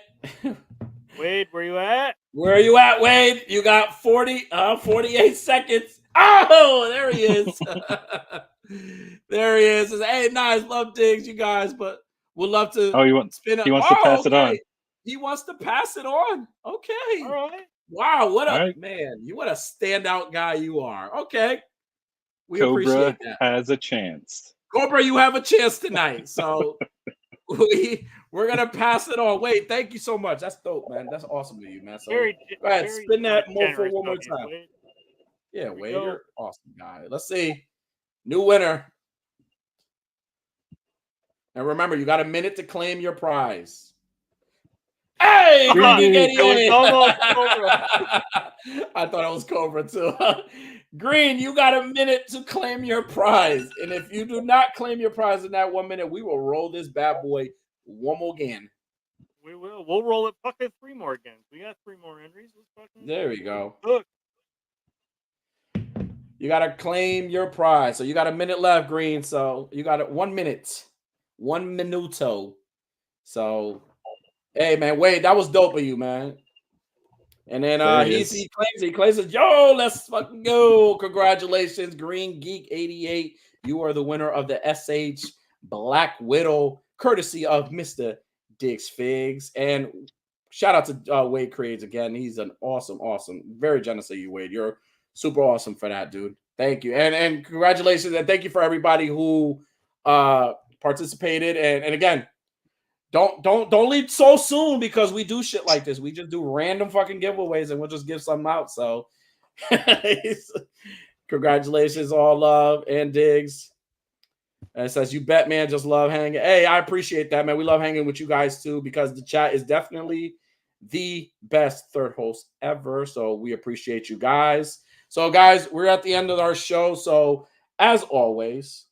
Speaker 2: Wade, where you at?
Speaker 1: Where are you at, Wade? You got 48 seconds. Oh, there he is. There he is. Hey, nice, love Diggs, you guys, but we'd love to.
Speaker 4: Oh, he wants to pass it on.
Speaker 1: He wants to pass it on. Okay.
Speaker 2: All right.
Speaker 1: Wow, what a man! What a standout guy you are. Okay, we appreciate that.
Speaker 4: Has a chance.
Speaker 1: Cobra, you have a chance tonight. So we're gonna pass it on. Wait, thank you so much. That's dope, man. That's awesome of you, man. So go ahead, spin that mofo one more time. Wade. Yeah, Wade, you're an awesome guy. Let's see. New winner. And remember, you got a minute to claim your prize. Hey, it was almost Cobra. I thought it was Cobra too. Green, you got a minute to claim your prize. And if you do not claim your prize in that 1 minute, we will roll this bad boy one more again.
Speaker 2: We will. We'll roll it fucking 3 more again. We got 3 more entries.
Speaker 1: There we go.
Speaker 2: Look.
Speaker 1: You got to claim your prize. So you got a minute left, Green. So you got 1 minute. 1 minuto. So, hey, man, Wade, that was dope of you, man. And then he claims it. Yo, let's fucking go. Congratulations, Green Geek 88. You are the winner of the SH Black Widow, courtesy of Mr. Dick's Figs. And shout out to Wade Craigs again. He's an awesome, very generous of you, Wade. You're super awesome for that, dude. Thank you. And congratulations. And thank you for everybody who participated. And again, don't leave so soon, because we do shit like this. We just do random fucking giveaways and we'll just give something out. So congratulations, all love and Diggs. And it says, you bet, man, just love hanging. Hey, I appreciate that, man. We love hanging with you guys too, because the chat is definitely the best third host ever. So we appreciate you guys. So guys, we're at the end of our show. So as always,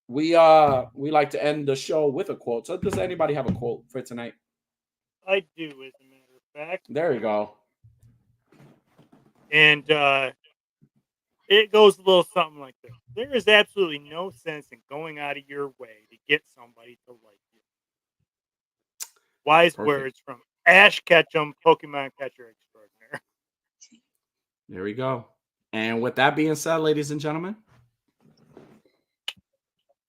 Speaker 1: we like to end the show with a quote. So does anybody have a quote for tonight?
Speaker 2: I do, as a matter of fact.
Speaker 1: There you go.
Speaker 2: And it goes a little something like this. There is absolutely no sense in going out of your way to get somebody to like you. Wise words from Ash Ketchum, Pokemon catcher extraordinaire.
Speaker 1: There we go. And with that being said, ladies and gentlemen,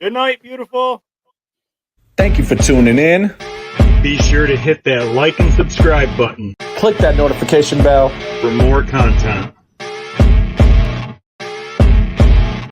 Speaker 2: good night, beautiful.
Speaker 5: Thank you for tuning in.
Speaker 6: Be sure to hit that like and subscribe button
Speaker 5: Click that notification bell
Speaker 6: for more content.